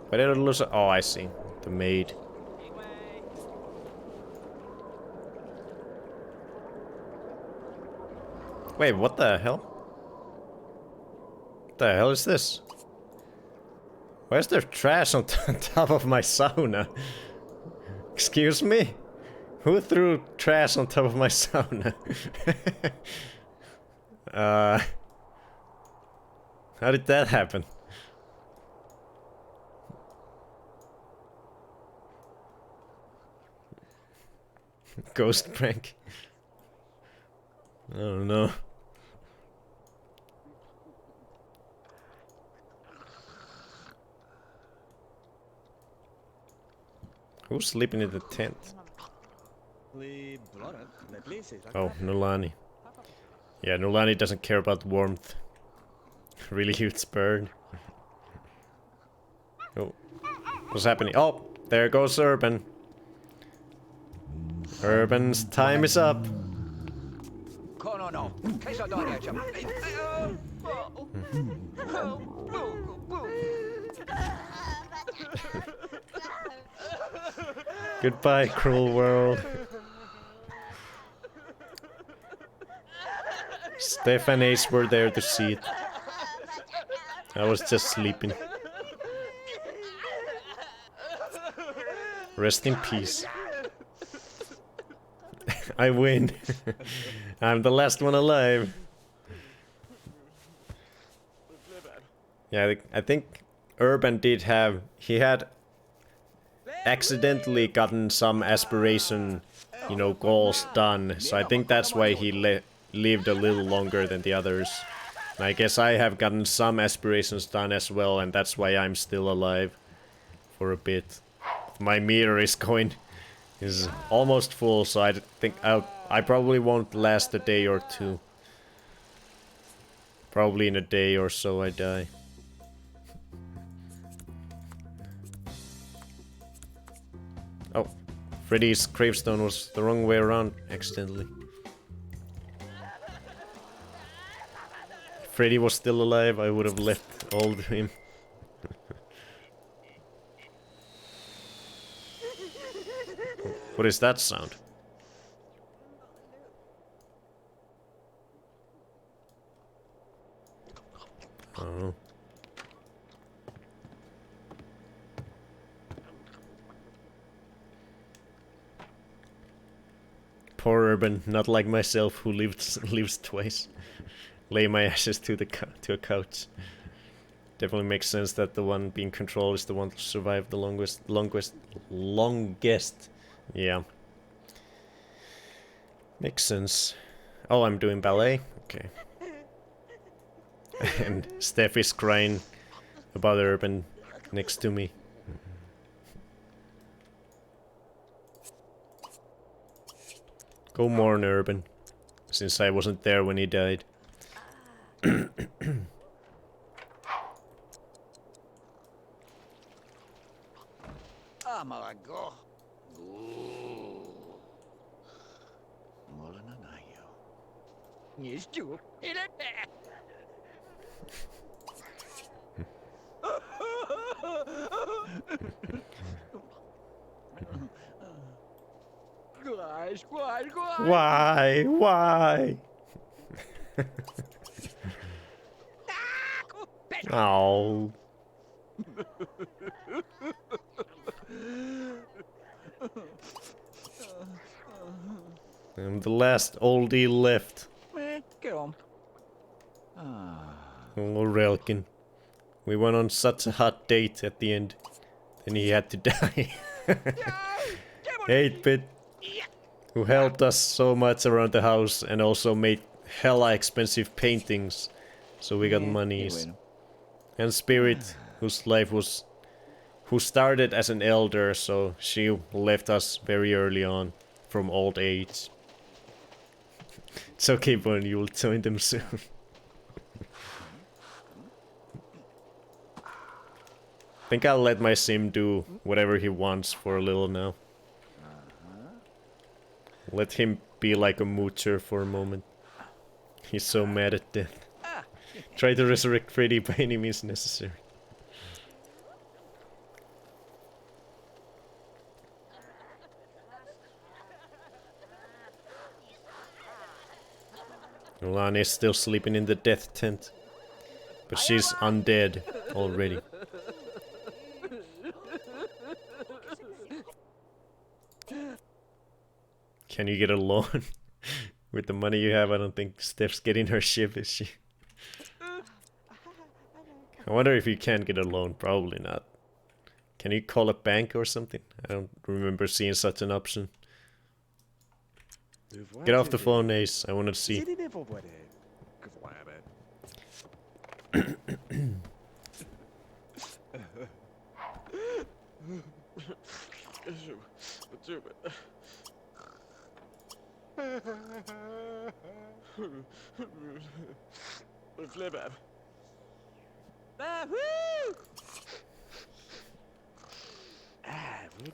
Why did I lose? Oh, I see. The maid. Wait, what the hell? What the hell is this? Why is there trash on top of my sauna? Excuse me? Who threw trash on top of my sauna? How did that happen? Ghost prank. I don't know. Who's sleeping in the tent? Oh, Nolani. Yeah, Nolani doesn't care about warmth. Really huge bird. Oh, what's happening? Oh, there goes Urban. Urban's time is up. Goodbye, cruel world. Steph and Ace were there to see it. I was just sleeping. Rest in peace. I win. I'm the last one alive. Yeah, I think Urban did have... He had accidentally gotten some aspiration, you know, goals done. So I think that's why he lived a little longer than the others. And I guess I have gotten some aspirations done as well, and that's why I'm still alive for a bit. My meter is almost full, so I think I probably won't last a day or two. Probably in a day or so I die. Oh, Freddy's gravestone was the wrong way around accidentally. If Freddy was still alive, I would have left all to him. What is that sound? I don't know. Poor Urban, not like myself, who lives twice. Lay my ashes to a couch. Definitely makes sense that the one being controlled is the one to survive the longest. Yeah. Makes sense. Oh, I'm doing ballet? Okay. And Steph is crying about Urban next to me. Go mourn Urban, since I wasn't there when he died. Why? Why? Oh. I'm the last oldie left. Oh, Relkin. We went on such a hot date at the end. Then he had to die. 8-bit. Who helped us so much around the house and also made hella expensive paintings. So we got monies. And Spirit, whose life was... Who started as an elder, so she left us very early on. From old age. It's okay, Bon, you'll join them soon. I think I'll let my sim do whatever he wants for a little now. Let him be like a moocher for a moment. He's so mad at death. Try to resurrect Freddy by any means necessary. Lana is still sleeping in the death tent. But she's undead already. Can you get a loan? With the money you have, I don't think Steph's getting her ship, is she? I wonder if you can get a loan. Probably not. Can you call a bank or something? I don't remember seeing such an option. Get off the phone, Ace. I want to see.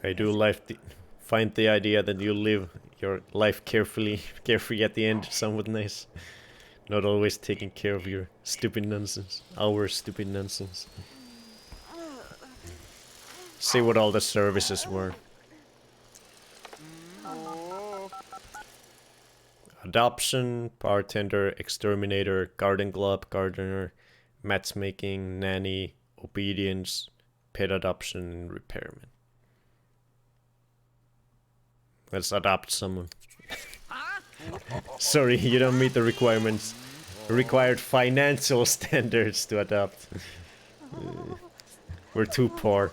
I do find the idea that you live your life carefree at the end somewhat nice. Not always taking care of your stupid nonsense. Our stupid nonsense. See what all the services were. Adoption, bartender, exterminator, garden club, gardener, matchmaking, nanny, obedience, pet adoption, and repairman. Let's adopt someone. Sorry, you don't meet the required financial standards to adopt. We're too poor.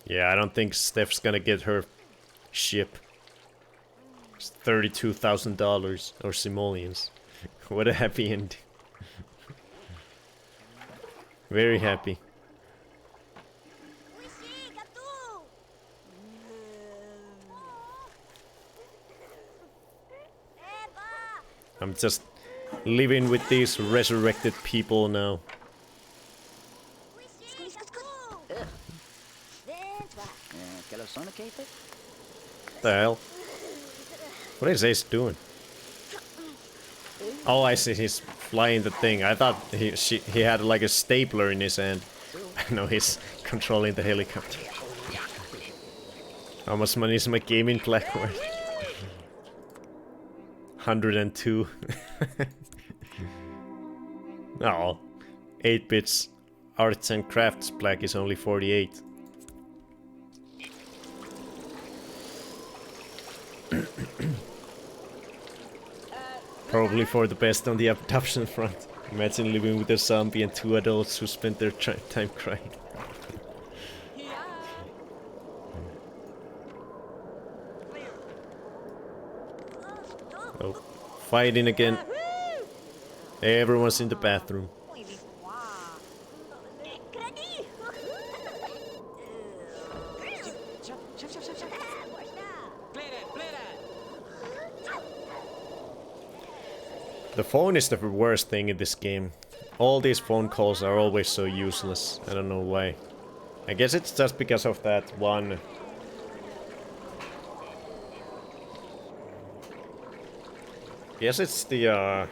Yeah, I don't think Steph's gonna get her ship. It's $32,000 or simoleons. What a happy ending. Very happy. I'm just living with these resurrected people now. What the hell? What is Ace doing? Oh, I see, he's flying the thing. I thought he had like a stapler in his hand. No, he's controlling the helicopter. How much money is my gaming plaque worth? 102. Oh, 8 bits arts and crafts plaque is only 48. Probably for the best on the adoption front. Imagine living with a zombie and 2 adults who spent their time crying. Oh, fighting again. Everyone's in the bathroom. The phone is the worst thing in this game. All these phone calls are always so useless. I don't know why. I guess it's just because of that one. Guess it's the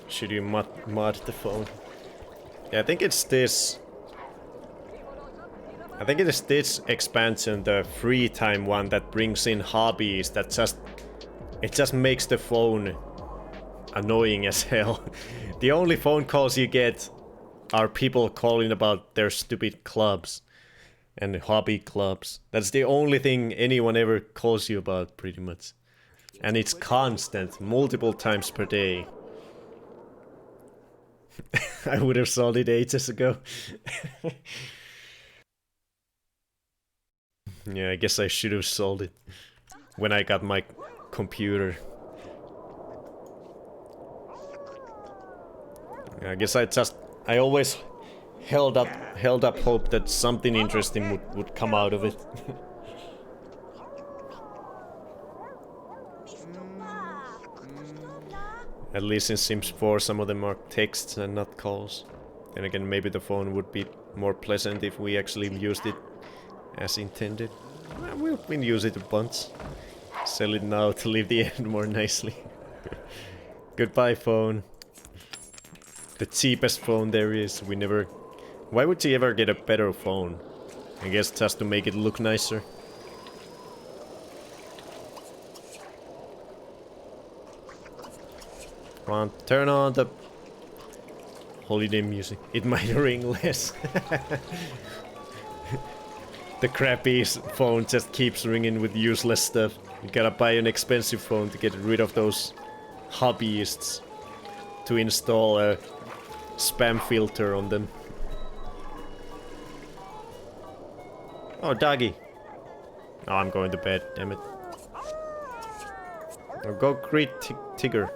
should you mod the phone? Yeah, I think it's this. I think it is this expansion, the free time one, that brings in hobbies that just makes the phone annoying as hell. The only phone calls you get are people calling about their stupid clubs and hobby clubs. That's the only thing anyone ever calls you about, pretty much. And it's constant, multiple times per day. I would have sold it ages ago. Yeah, I guess I should have sold it when I got my computer. I guess I always held up hope that something interesting would come out of it. At least in Sims 4 some of them are texts and not calls. Then again, maybe the phone would be more pleasant if we actually used it as intended. We'll use it a bunch. Sell it now to leave the end more nicely. Goodbye, phone. The cheapest phone there is. We never... Why would you ever get a better phone? I guess just to make it look nicer. Come on, turn on the holiday music. It might ring less. The crappy phone just keeps ringing with useless stuff. You gotta buy an expensive phone to get rid of those hobbyists to install a spam filter on them. Oh, doggy. Oh, I'm going to bed, damn it. Oh, go greet Tigger.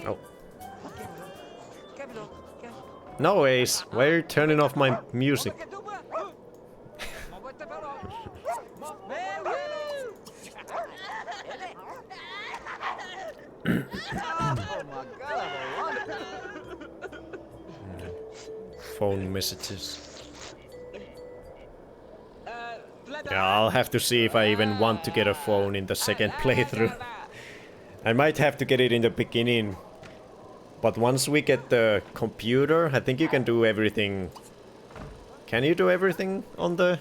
Oh. No, Ace. Why are you turning off my music? Phone messages. Yeah, I'll have to see if I even want to get a phone in the second playthrough. I might have to get it in the beginning. But once we get the computer, I think you can do everything. Can you do everything on the...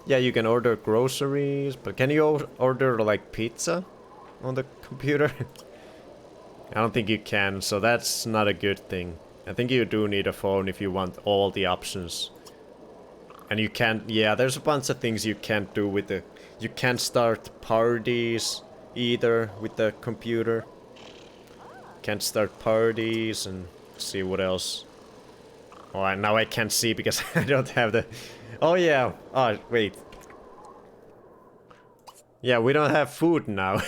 Yeah, you can order groceries, but can you order like pizza on the computer? I don't think you can, so that's not a good thing. I think you do need a phone if you want all the options. And you can't... Yeah, there's a bunch of things you can't do with the... You can't start parties either with the computer. Can't start parties and see what else. Oh, now I can't see because I don't have the... Oh yeah. Oh, wait. Yeah, we don't have food now.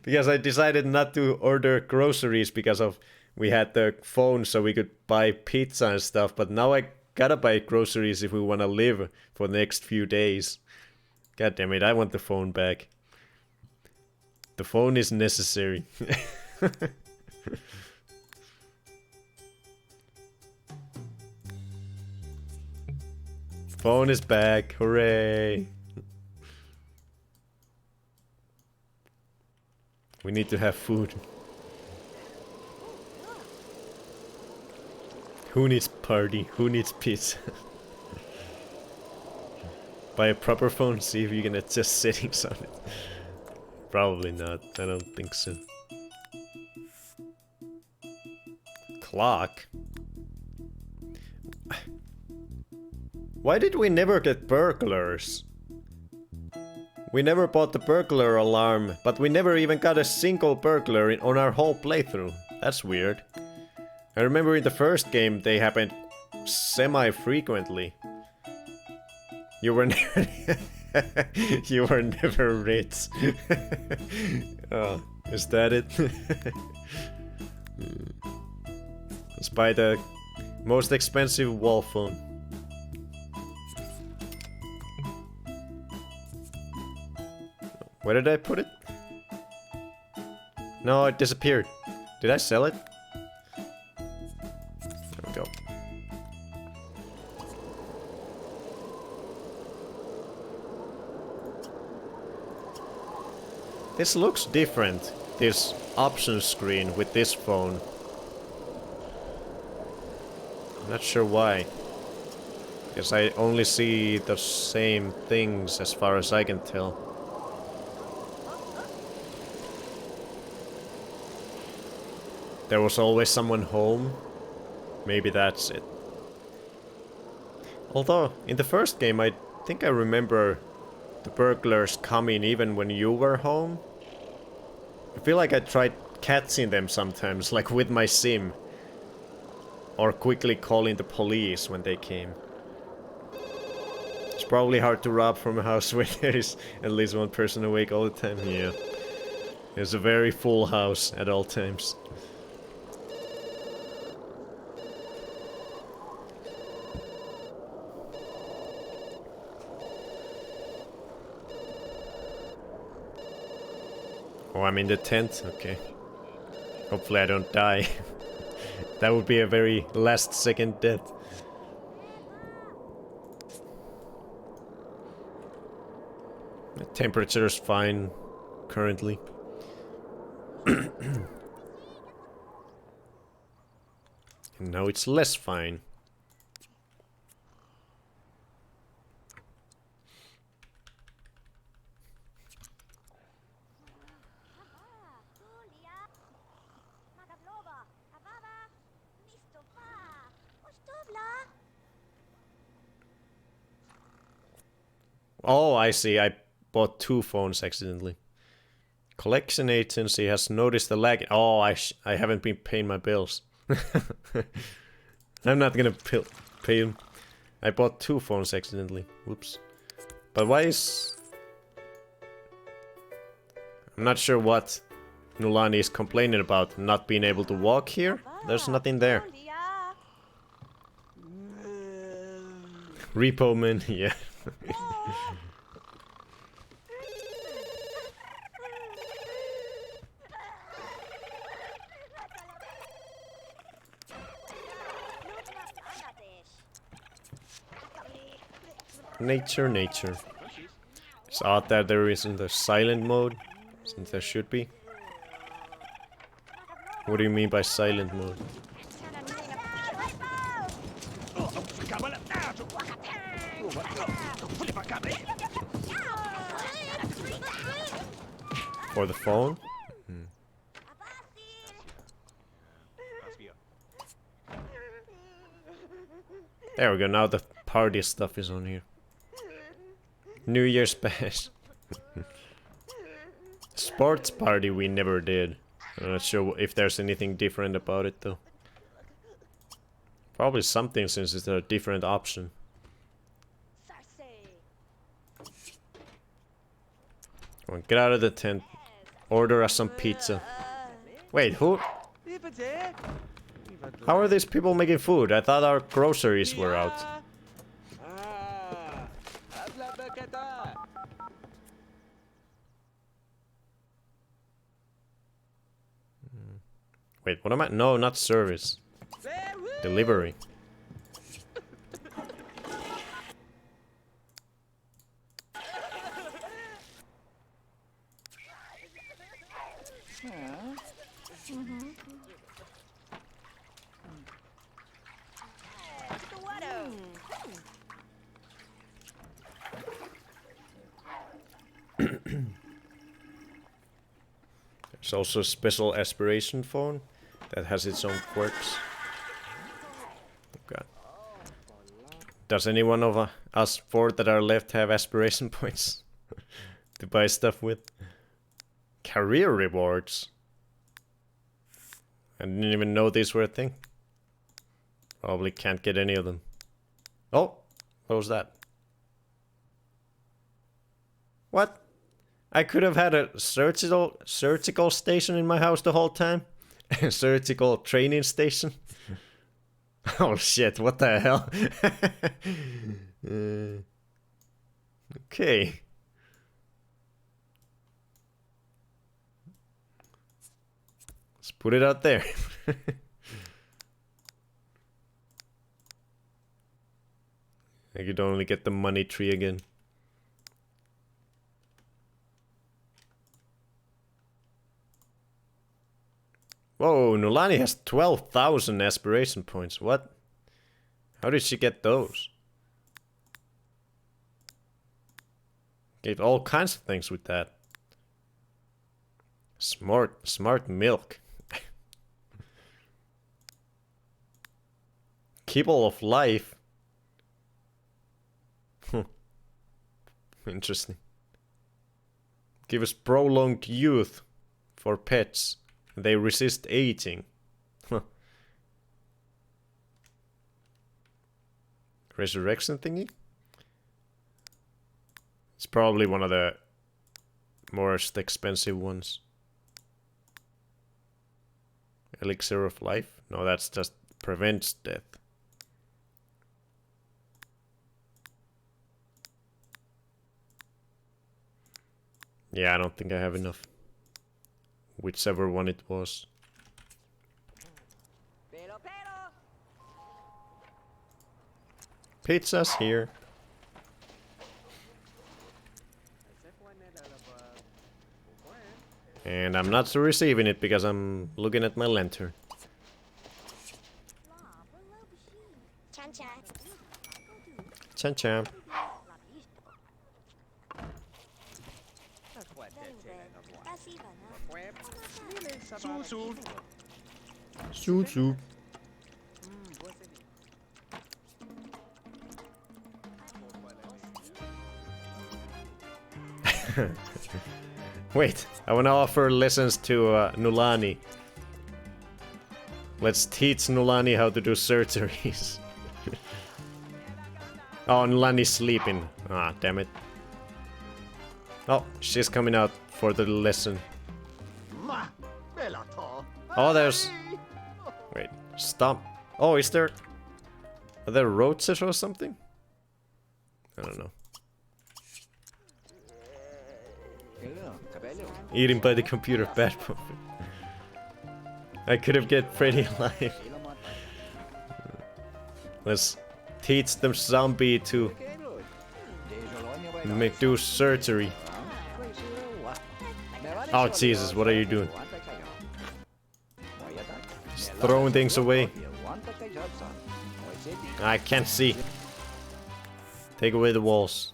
Because I decided not to order groceries because of... We had the phone so we could buy pizza and stuff. But now I gotta buy groceries if we want to live for the next few days. God damn it, I want the phone back. The phone is necessary. Phone is back, hooray! We need to have food. Who needs party? Who needs pizza? Buy a proper phone, see if you can adjust settings on it. Probably not, I don't think so. Clock? Why did we never get burglars? We never bought the burglar alarm, but we never even got a single burglar on our whole playthrough. That's weird. I remember in the first game they happened semi-frequently. You were never... You were never rich. Oh, is that it? Let's buy the most expensive wall phone. Where did I put it? No, it disappeared. Did I sell it? There we go. This looks different, this option screen with this phone. I'm not sure why. Because I only see the same things as far as I can tell. There was always someone home. Maybe that's it. Although, in the first game I think I remember the burglars coming even when you were home. I feel like I tried catching them sometimes, like with my sim. Or quickly calling the police when they came. It's probably hard to rob from a house where there is at least one person awake all the time. Yeah. It's a very full house at all times. Oh, I'm in the tent? Okay. Hopefully I don't die. That would be a very last second death. The temperature is fine currently. And now it's less fine. Oh, I see. I bought 2 phones accidentally. Collection agency has noticed the lag. Oh, I haven't been paying my bills. I'm not gonna pay them. I bought 2 phones accidentally. Whoops. But why is... I'm not sure what Nulani is complaining about. Not being able to walk here? There's nothing there. Repo man, yeah. Nature, nature. It's odd that there isn't a silent mode, since there should be. What do you mean by silent mode? For the phone? There we go, now the party stuff is on here. New Year's bash. Sports party we never did. I'm not sure if there's anything different about it though. Probably something since it's a different option. Come on, get out of the tent. Order us some pizza. Wait, who? How are these people making food? I thought our groceries were out. Wait, what am I? No, not service. Delivery. There's also a special aspiration phone that has its own quirks. Okay. Does anyone of us 4 that are left have aspiration points to buy stuff with? Career rewards. I didn't even know these were a thing. Probably can't get any of them. Oh, what was that? What? I could have had a surgical station in my house the whole time. A surgical training station. Oh shit, what the hell? Okay. Let's put it out there. I could only get the money tree again. Whoa, Nulani has 12,000 aspiration points. What? How did she get those? Gave all kinds of things with that. Smart milk. Kibble of life. Interesting. Give us prolonged youth for pets. They resist aging. Resurrection thingy? It's probably one of the most expensive ones. Elixir of life? No, that's just prevents death. Yeah, I don't think I have enough. whichever one it was. Pizza's here. And I'm not receiving it because I'm looking at my lantern. Chan chan. Soup soup. Wait, I wanna offer lessons to Nulani. Let's teach Nulani how to do surgeries. Oh, Nulani's sleeping. Ah, damn it. Oh, she's coming out for the lesson. Oh, there's... Wait, stop. Oh, is there... Are there roaches or something? I don't know. Eating by the computer, bad moment. I could have get Freddy alive. Let's teach them zombie to do surgery. Oh Jesus, what are you doing? Just throwing things away. I can't see. Take away the walls.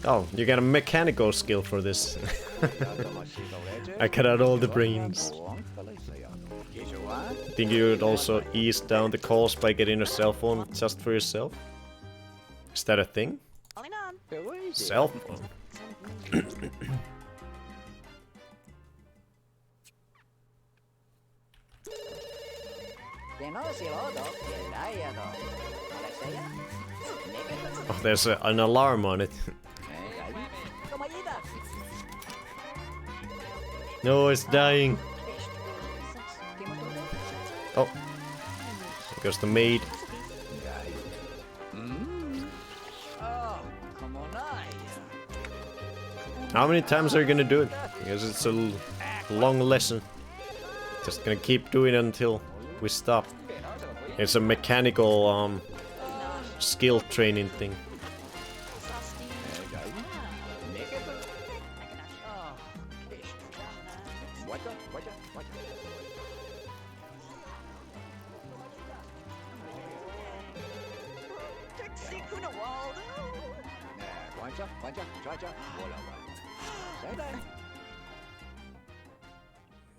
Oh, you got a mechanical skill for this. I cut out all the brains. Think you would also ease down the cost by getting a cell phone just for yourself? Is that a thing? Cell phone? Oh, there's an alarm on it. No, it's dying. Oh, there goes the maid. How many times are you gonna do it? Because it's a long lesson. Just gonna keep doing it until we stop. It's a mechanical skill training thing.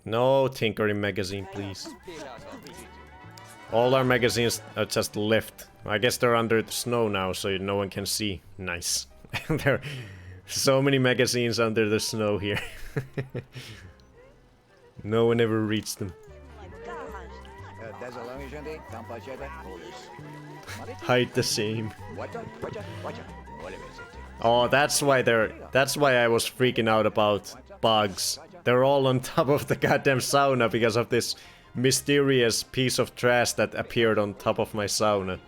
No tinkering magazine, please. All our magazines are just left. I guess they're under the snow now, so no one can see. Nice. There are so many magazines under the snow here. No one ever reached them. Hide the same. Oh, that's why I was freaking out about bugs. They're all on top of the goddamn sauna because of this mysterious piece of trash that appeared on top of my sauna.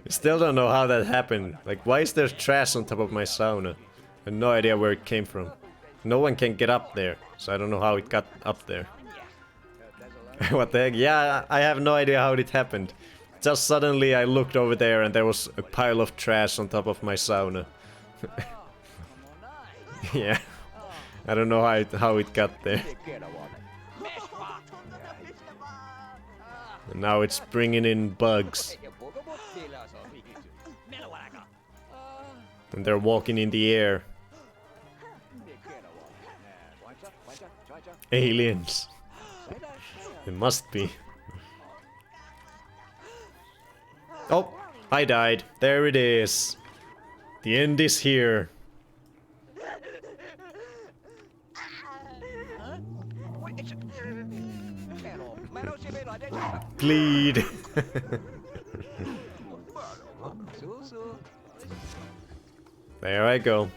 Still don't know how that happened. Like, why is there trash on top of my sauna? I have no idea where it came from. No one can get up there, so I don't know how it got up there. What the heck? Yeah, I have no idea how it happened. Just suddenly I looked over there and there was a pile of trash on top of my sauna. Yeah. I don't know how it got there. And now it's bringing in bugs. And they're walking in the air. Aliens. It must be. Oh, I died. There it is. The end is here. Bleed. There I go.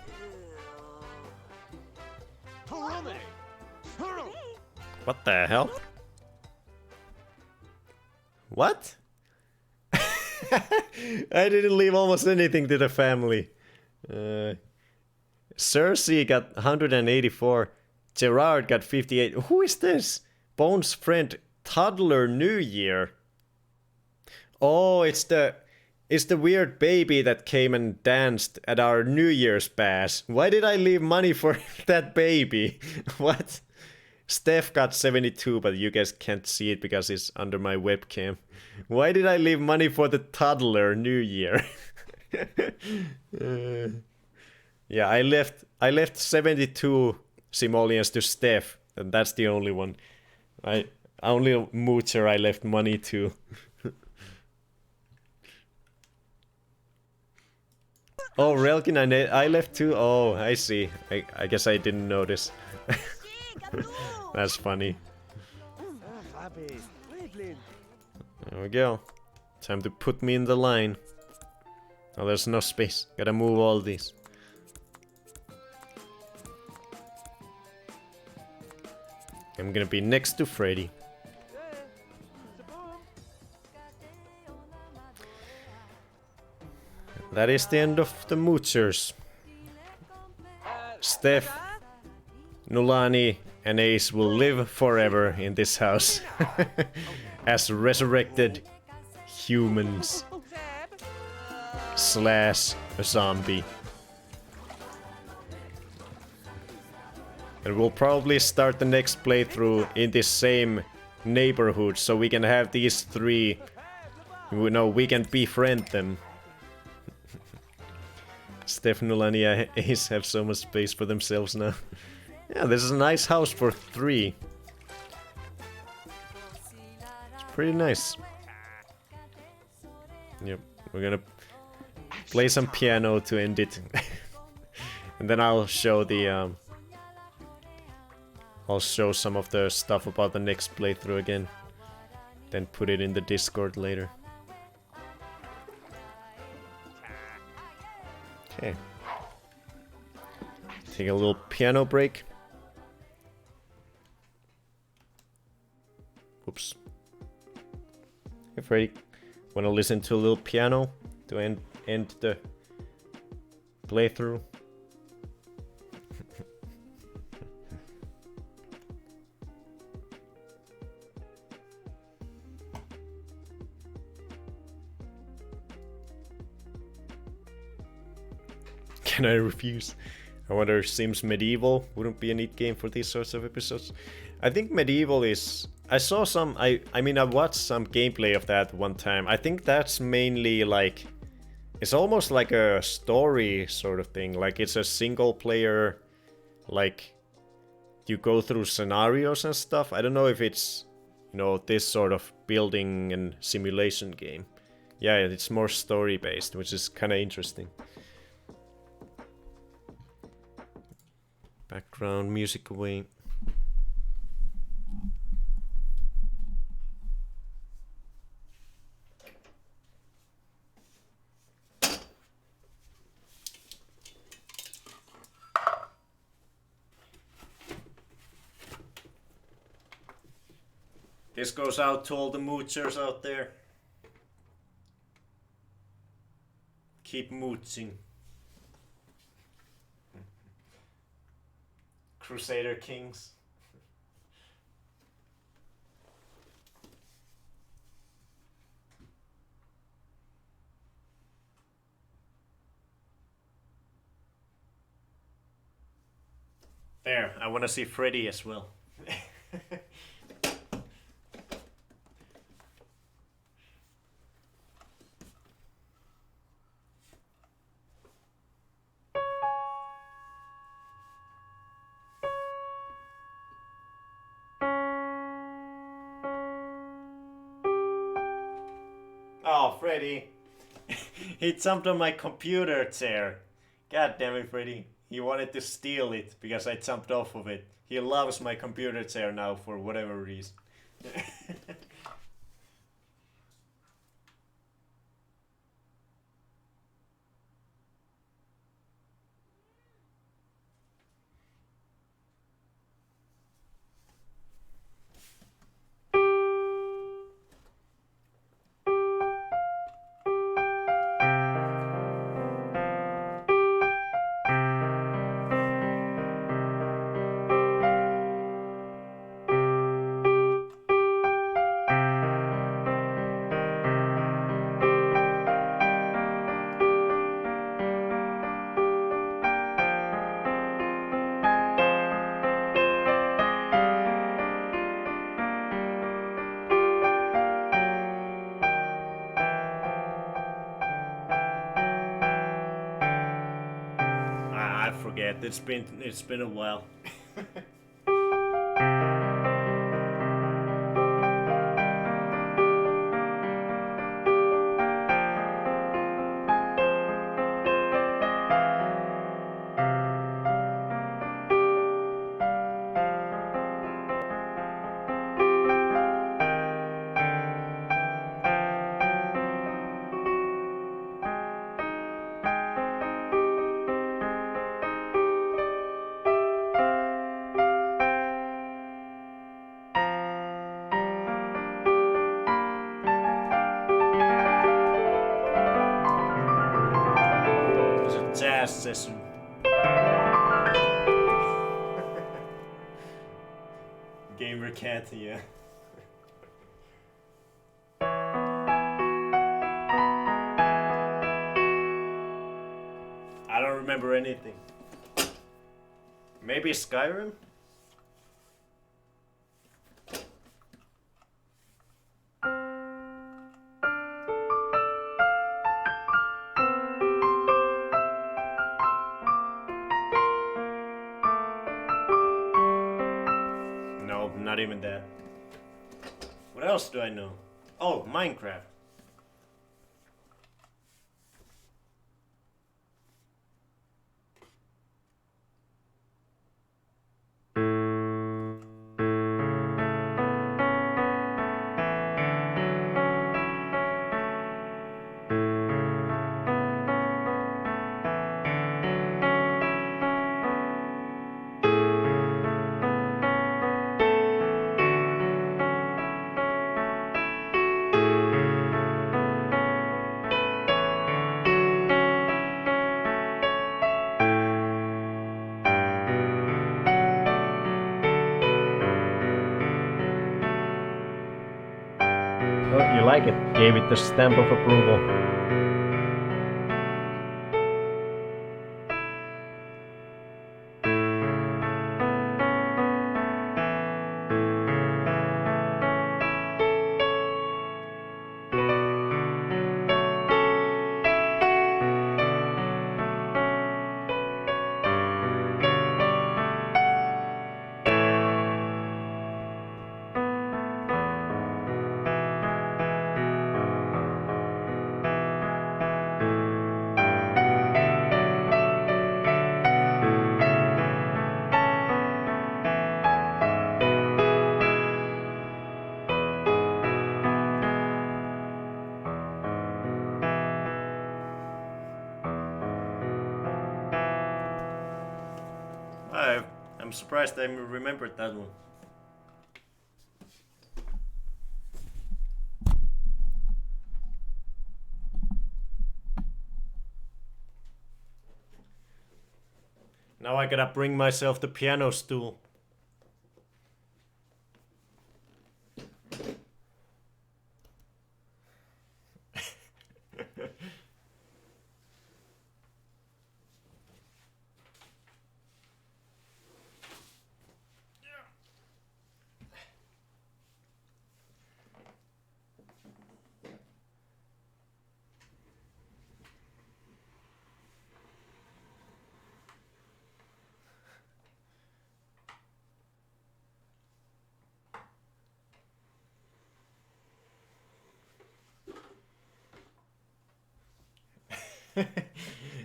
What the hell? What? I didn't leave almost anything to the family. Cersei got 184. Gerard got 58. Who is this? Bones' friend, Toddler New Year. Oh, it's the weird baby that came and danced at our New Year's bash. Why did I leave money for that baby? What? Steph got 72, but you guys can't see it because it's under my webcam. Why did I leave money for the Toddler New Year? Yeah, I left 72 simoleons to Steph, and that's the only one. Only Moocher I left money to. Oh, Relkin, I left too? Oh, I see. I guess I didn't notice. That's funny. There we go. Time to put me in the line. Oh, there's no space. Gotta move all these. I'm gonna be next to Freddy. That is the end of the Moochers. Steph, Nulani, and Ace will live forever in this house as resurrected humans / a zombie. And we'll probably start the next playthrough in this same neighborhood, so we can have these three, you know, we can befriend them. Steph, Nulani, Ace have so much space for themselves now. Yeah, this is a nice house for 3. It's pretty nice. Yep, we're gonna play some piano to end it. And then I'll show the I'll show some of the stuff about the next playthrough again. Then put it in the Discord later. Okay. Take a little piano break. Oops. Hey Freddy, wanna listen to a little piano to end the playthrough? Can I refuse? I wonder if Sims Medieval wouldn't be a neat game for these sorts of episodes. I think Medieval is... I saw some... I mean, I watched some gameplay of that one time. I think that's mainly like... It's almost like a story sort of thing. Like, it's a single player... Like, you go through scenarios and stuff. I don't know if it's, you know, this sort of building and simulation game. Yeah, it's more story-based, which is kind of interesting. Background music away. This goes out to all the moochers out there. Keep mooching. Crusader Kings. There, I want to see Freddy as well. Oh, Freddy. He jumped on my computer chair. God damn it, Freddy. He wanted to steal it because I jumped off of it. He loves my computer chair now for whatever reason. forget. It's been a while. Jazz session. Gamer cat, yeah. I don't remember anything. Maybe Skyrim? No, not even that. What else do I know? Oh, Minecraft. Oh, you like it? Gave it the stamp of approval. I'm surprised I remembered that one. Now I gotta bring myself the piano stool.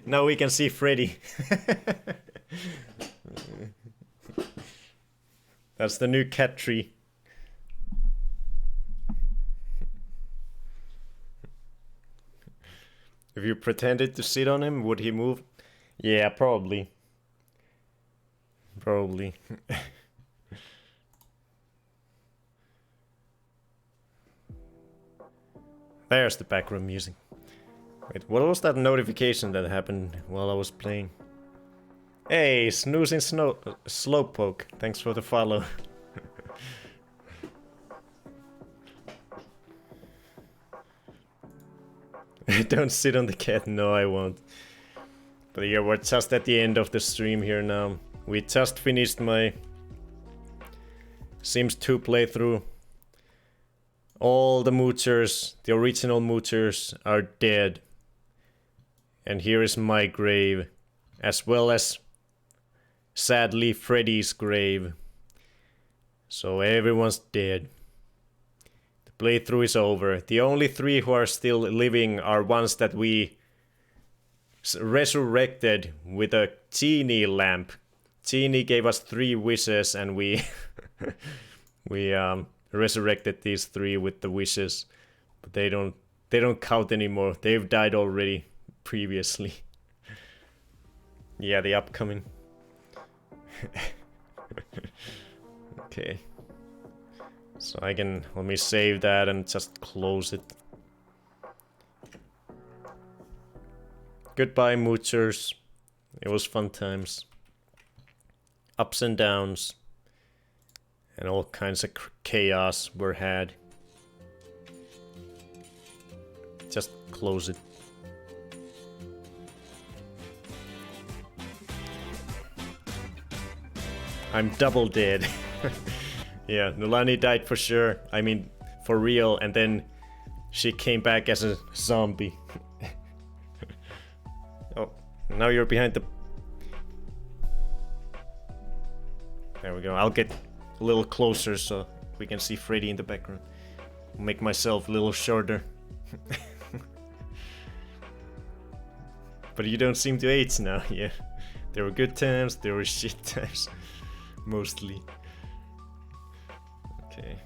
Now we can see Freddy. That's the new cat tree. If you pretended to sit on him, would he move? Yeah, probably. Probably. There's the background music. Wait, what was that notification that happened while I was playing? Hey, Snoozing Slowpoke, thanks for the follow. Don't sit on the cat, no I won't. But yeah, we're just at the end of the stream here now. We just finished my Sims 2 playthrough. All the Moochers, the original Moochers, are dead. And here is my grave, as well as sadly Freddy's grave. So everyone's dead. The playthrough is over. The only 3 who are still living are ones that we resurrected with a genie lamp. Genie gave us 3 wishes and we resurrected these 3 with the wishes. But they don't count anymore. They've died already previously. Yeah, the upcoming. Okay. So let me save that and just close it. Goodbye, Moochers. It was fun times. Ups and downs. And all kinds of chaos were had. Just close it. I'm double dead. Yeah, Nolani died for sure. I mean, for real. And then she came back as a zombie. Oh, now you're behind the... There we go. I'll get a little closer so we can see Freddy in the background. Make myself a little shorter. But you don't seem to age now, yeah. There were good times, there were shit times. Mostly. Okay.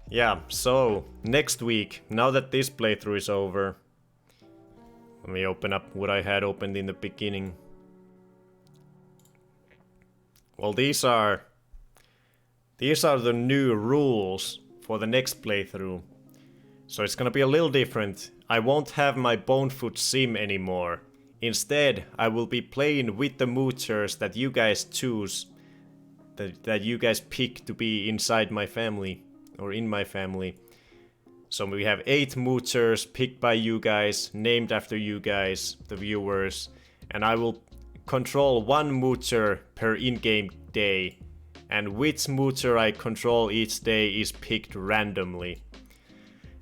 Yeah, so next week, now that this playthrough is over, let me open up what I had opened in the beginning. Well, these are the new rules for the next playthrough. So it's gonna be a little different. I won't have my Bonefoot sim anymore. Instead, I will be playing with the Moochers that you guys choose. That you guys pick to be inside my family. Or in my family. So we have 8 Moochers picked by you guys, named after you guys, the viewers. And I will control 1 Moocher per in-game day. And which Moocher I control each day is picked randomly.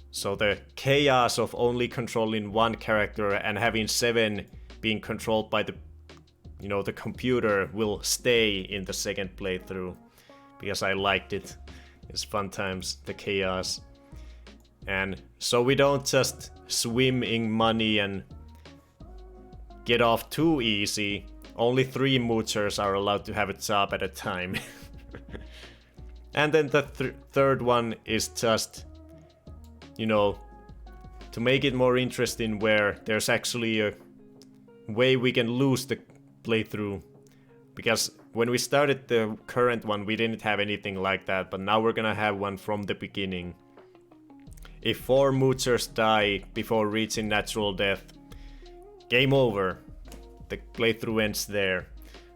So the chaos of only controlling 1 character and having 7 being controlled by the computer will stay in the second playthrough. Because I liked it. It's fun times, the chaos. And so we don't just swim in money and get off too easy. Only 3 Moochers are allowed to have a job at a time. And then the third one is just, to make it more interesting, where there's actually a way we can lose the playthrough. Because when we started the current one, we didn't have anything like that, but now we're gonna have one from the beginning. If 4 Moochers die before reaching natural death, game over. The playthrough ends there.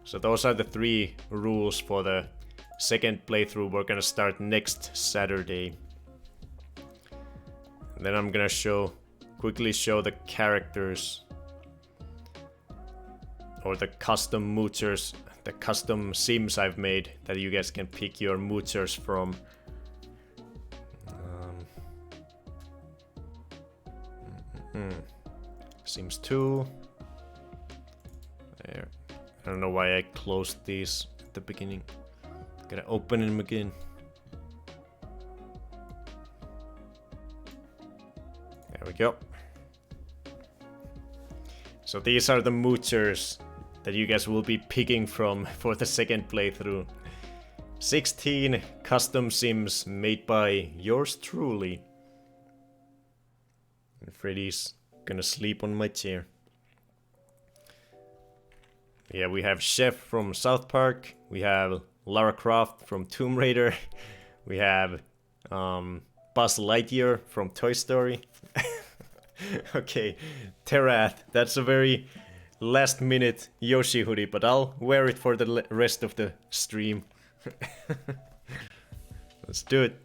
So those are the 3 rules for the second playthrough. We're gonna start next Saturday. And then I'm gonna quickly show the characters. Or the custom Moochers, the custom sims I've made that you guys can pick your Moochers from. Sims 2. There. I don't know why I closed these at the beginning. Gotta open them again. There we go. So these are the Moochers that you guys will be picking from for the second playthrough. 16 custom sims made by yours truly. And Freddy's gonna sleep on my chair. Yeah, we have Chef from South Park. We have Lara Croft from Tomb Raider. We have Buzz Lightyear from Toy Story. Okay, Terath. That's a very last minute Yoshi hoodie, but I'll wear it for the rest of the stream. Let's do it.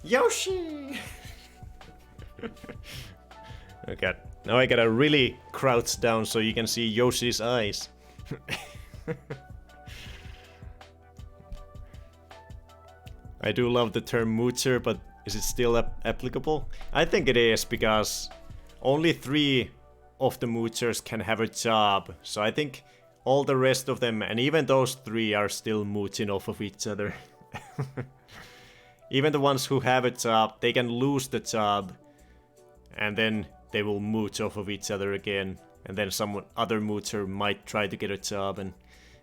Yoshi! Okay, now I gotta really crouch down so you can see Yoshi's eyes. I do love the term moocher, but is it still applicable? I think it is, because only 3 of the moochers can have a job, so I think all the rest of them, and even those 3, are still mooching off of each other. Even the ones who have a job, they can lose the job, and then they will mooch off of each other again, and then some other moocher might try to get a job, and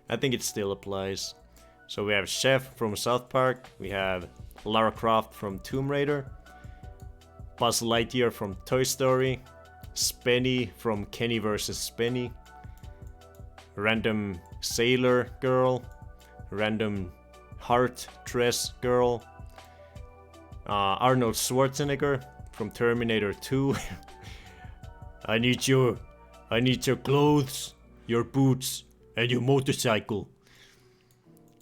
I think it still applies. So we have Chef from South Park, we have Lara Croft from Tomb Raider, Buzz Lightyear from Toy Story, Spenny from Kenny vs. Spenny, random sailor girl, random heart dress girl, Arnold Schwarzenegger from Terminator 2. I need your clothes, your boots, and your motorcycle.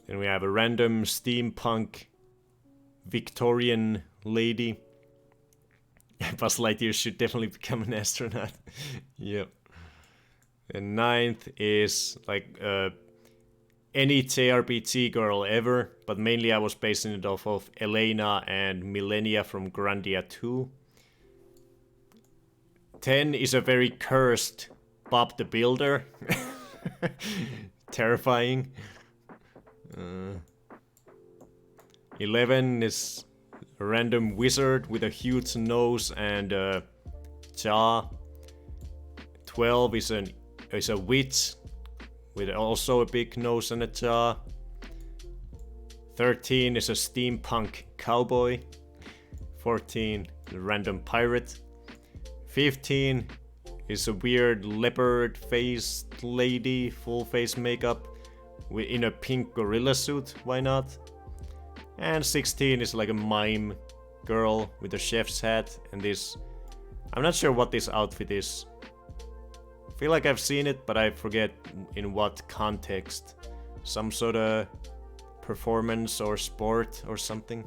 Then we have a random steampunk Victorian lady. Buzz Lightyear should definitely become an astronaut. Yep. And 9th is like any JRPG girl ever, but mainly I was basing it off of Elena and Millennia from Grandia 2. 10 is a very cursed Bob the Builder. Terrifying. 11 is a random wizard with a huge nose and a jaw. 12 is a witch with also a big nose and a jaw. 13 is a steampunk cowboy. 14, a random pirate. 15 is a weird leopard-faced lady, full face makeup, in a pink gorilla suit, why not? And 16 is like a mime girl with a chef's hat and this... I'm not sure what this outfit is. I feel like I've seen it, but I forget in what context. Some sort of performance or sport or something.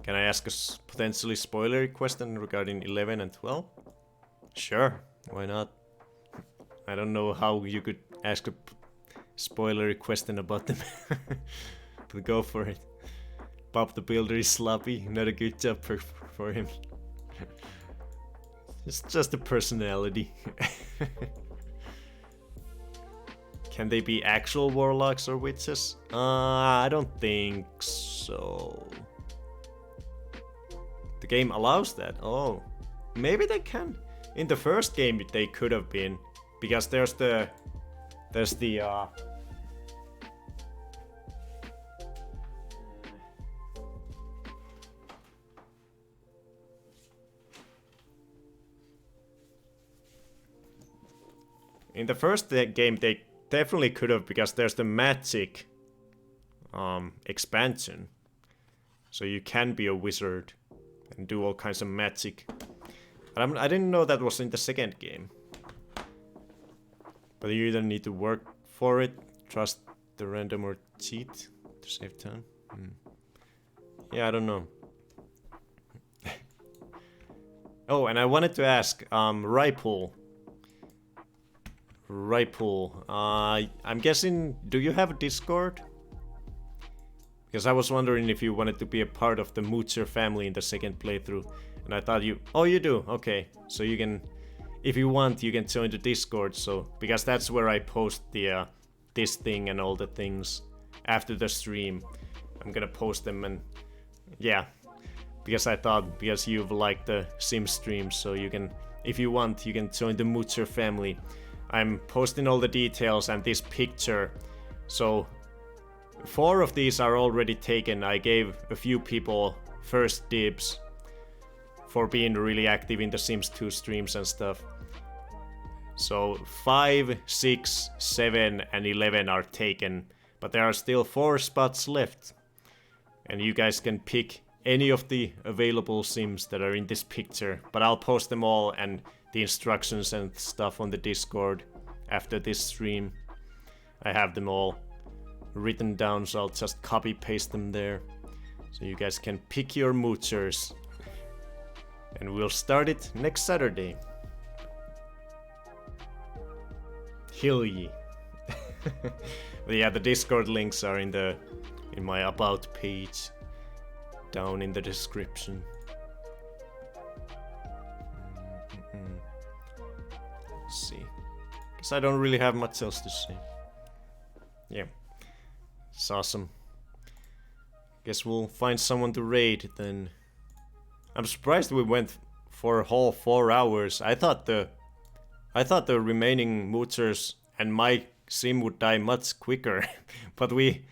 Can I ask a potentially spoilery question regarding 11 and 12? Sure, why not? I don't know how you could ask a spoilery question about them. But go for it. Bob the Builder is sloppy, not a good job for him. It's just a personality. Can they be actual warlocks or witches? I don't think so. The game allows that. Oh, maybe they can. In the first game they could have been, because there's the in the first game they definitely could have, because there's the magic expansion, so you can be a wizard and do all kinds of magic. But I didn't know that was in the second game. But you either need to work for it, trust the random, or cheat to save time. Yeah, I don't know. Oh, and I wanted to ask, Raipool. I'm guessing, do you have a Discord? Because I was wondering if you wanted to be a part of the Moocher family in the second playthrough. And I thought you... Oh, you do? Okay. So you can... If you want, you can join the Discord, so... Because that's where I post the... this thing and all the things after the stream. I'm gonna post them and... Yeah. Because I thought... Because you've liked the Sim streams, so you can... If you want, you can join the Moocher family. I'm posting all the details and this picture. So... 4 of these are already taken. I gave a few people first dibs for being really active in the Sims 2 streams and stuff. So 5, 6, 7 and 11 are taken, but there are still 4 spots left. And you guys can pick any of the available Sims that are in this picture, but I'll post them all and the instructions and stuff on the Discord after this stream. I have them all written down, so I'll just copy paste them there. So you guys can pick your Moochers. And we'll start it next Saturday. Hell yeah. But yeah, the Discord links are in my about page down in the description. Let's see. Guess I don't really have much else to say. Yeah. It's awesome. Guess we'll find someone to raid then. I'm surprised we went for a whole 4 hours. I thought the remaining Moochers and my sim would die much quicker. But we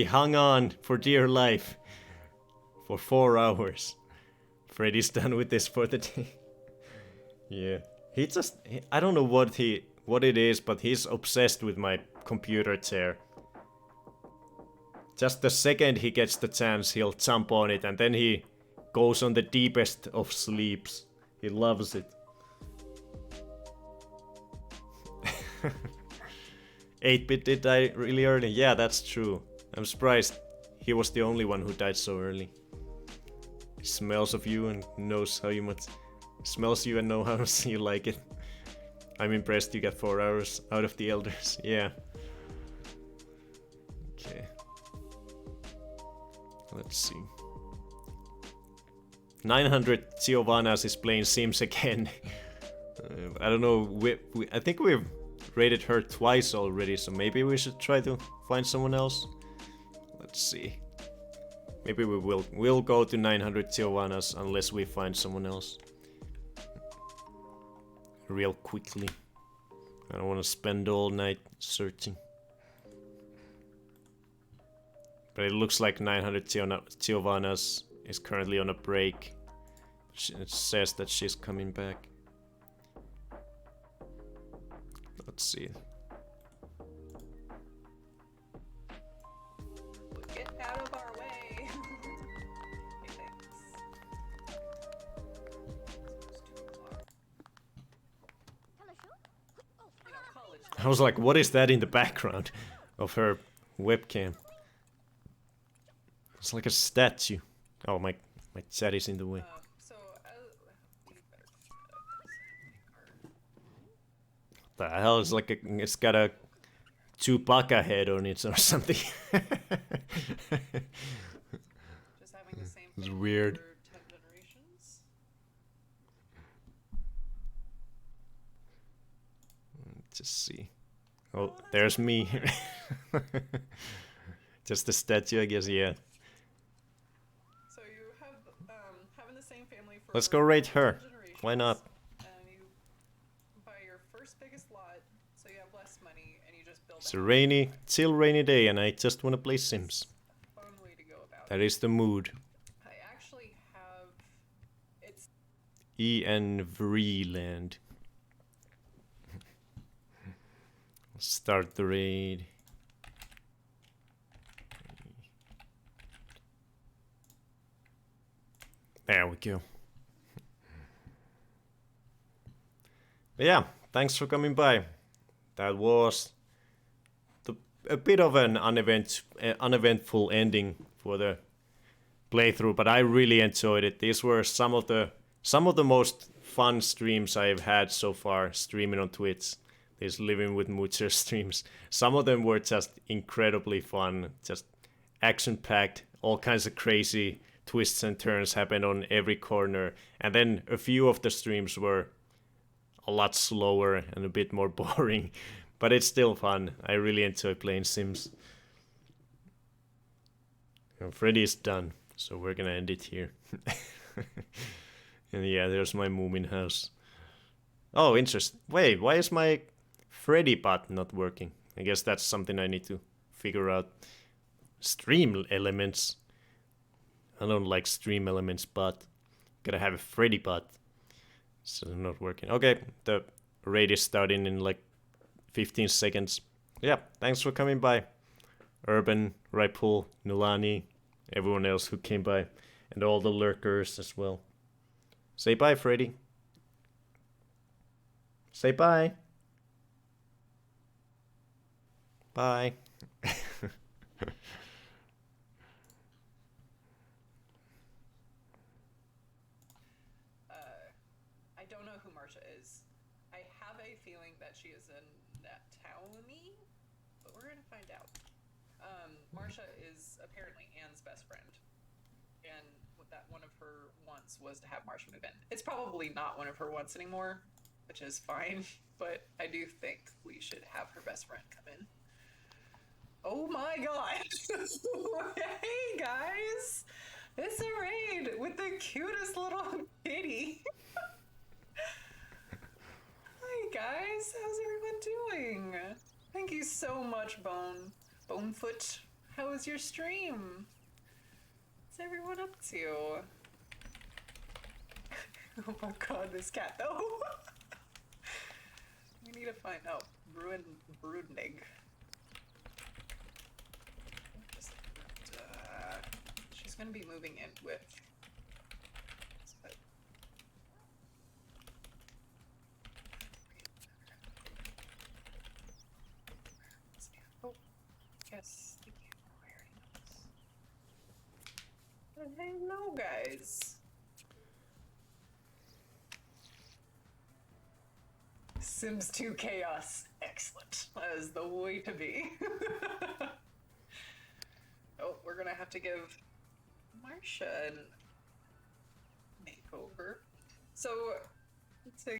hung on for dear life for 4 hours. Freddy's done with this for the day. Yeah. I don't know what it is, but he's obsessed with my computer chair. Just the second he gets the chance, he'll jump on it, and then he goes on the deepest of sleeps. He loves it. 8-bit did die really early. Yeah, that's true. I'm surprised he was the only one who died so early. He smells of you and knows how you much... Smells you and knows how much you like it. I'm impressed you got 4 hours out of the elders. Yeah. Okay. Let's see. 900 Giovannas is playing Sims again. I don't know. I think we've rated her twice already, so maybe we should try to find someone else. Let's see. Maybe we'll go to 900 Giovannas unless we find someone else. Real quickly. I don't want to spend all night searching. But it looks like 900 Giovannas is currently on a break. It says that she's coming back. Let's see. Get out of our way. Okay, thanks. I was like, what is that in the background of her webcam? It's like a statue. Oh, my chat is in the way. The hell is like it's got a Chewbacca head on it or something. Just having the same It's weird. for 10 generations. Just see. Oh, there's me. Just a statue, I guess. Yeah. So you have having the same family for Let's go raid her. 10 generations, Why not? And you buy your first biggest lot, so you have less money, and you just build It's a rainy, chill rainy day, and I just want to play Sims. a fun way to go about That it. is the mood. I actually have it's En Vreeland. Start the raid. There we go. But yeah, thanks for coming by. That was a bit of an uneventful ending for the playthrough, but I really enjoyed it. These were some of the most fun streams I've had so far streaming on Twitch. These Living with Moochers streams. Some of them were just incredibly fun, just action-packed, all kinds of crazy twists and turns happened on every corner. And then a few of the streams were a lot slower and a bit more boring, but it's still fun. I really enjoy playing Sims. And Freddy's done, so we're gonna end it here. And yeah, there's my Moomin house. Oh, interesting. Wait, why is my Freddy bot not working? I guess that's something I need to figure out. Stream elements. I don't like stream elements, but gotta have a Freddy bot. So not working. Okay, the raid is starting in like 15 seconds. Yeah, thanks for coming by. Urban, Raipul, Nulani, everyone else who came by, and all the lurkers as well. Say bye, Freddy. Say bye. Bye. that she is a Townie, but we're gonna find out. Marsha is apparently Anne's best friend, and that one of her wants was to have Marsha move in. It's probably not one of her wants anymore, which is fine, but I do think we should have her best friend come in. Oh my god! Hey guys! It's a raid with the cutest little kitty! Hi guys, how's everyone doing? Thank you so much, Bonefoot. How was your stream? What's everyone up to? Oh my god, this cat though! We need to find out. Broodnig. She's gonna be moving in with. Oh, yes. Thank you for wearing this. Hello, guys. Sims 2 Chaos. Excellent. That is the way to be. Oh, we're gonna have to give Marsha a makeover. So, to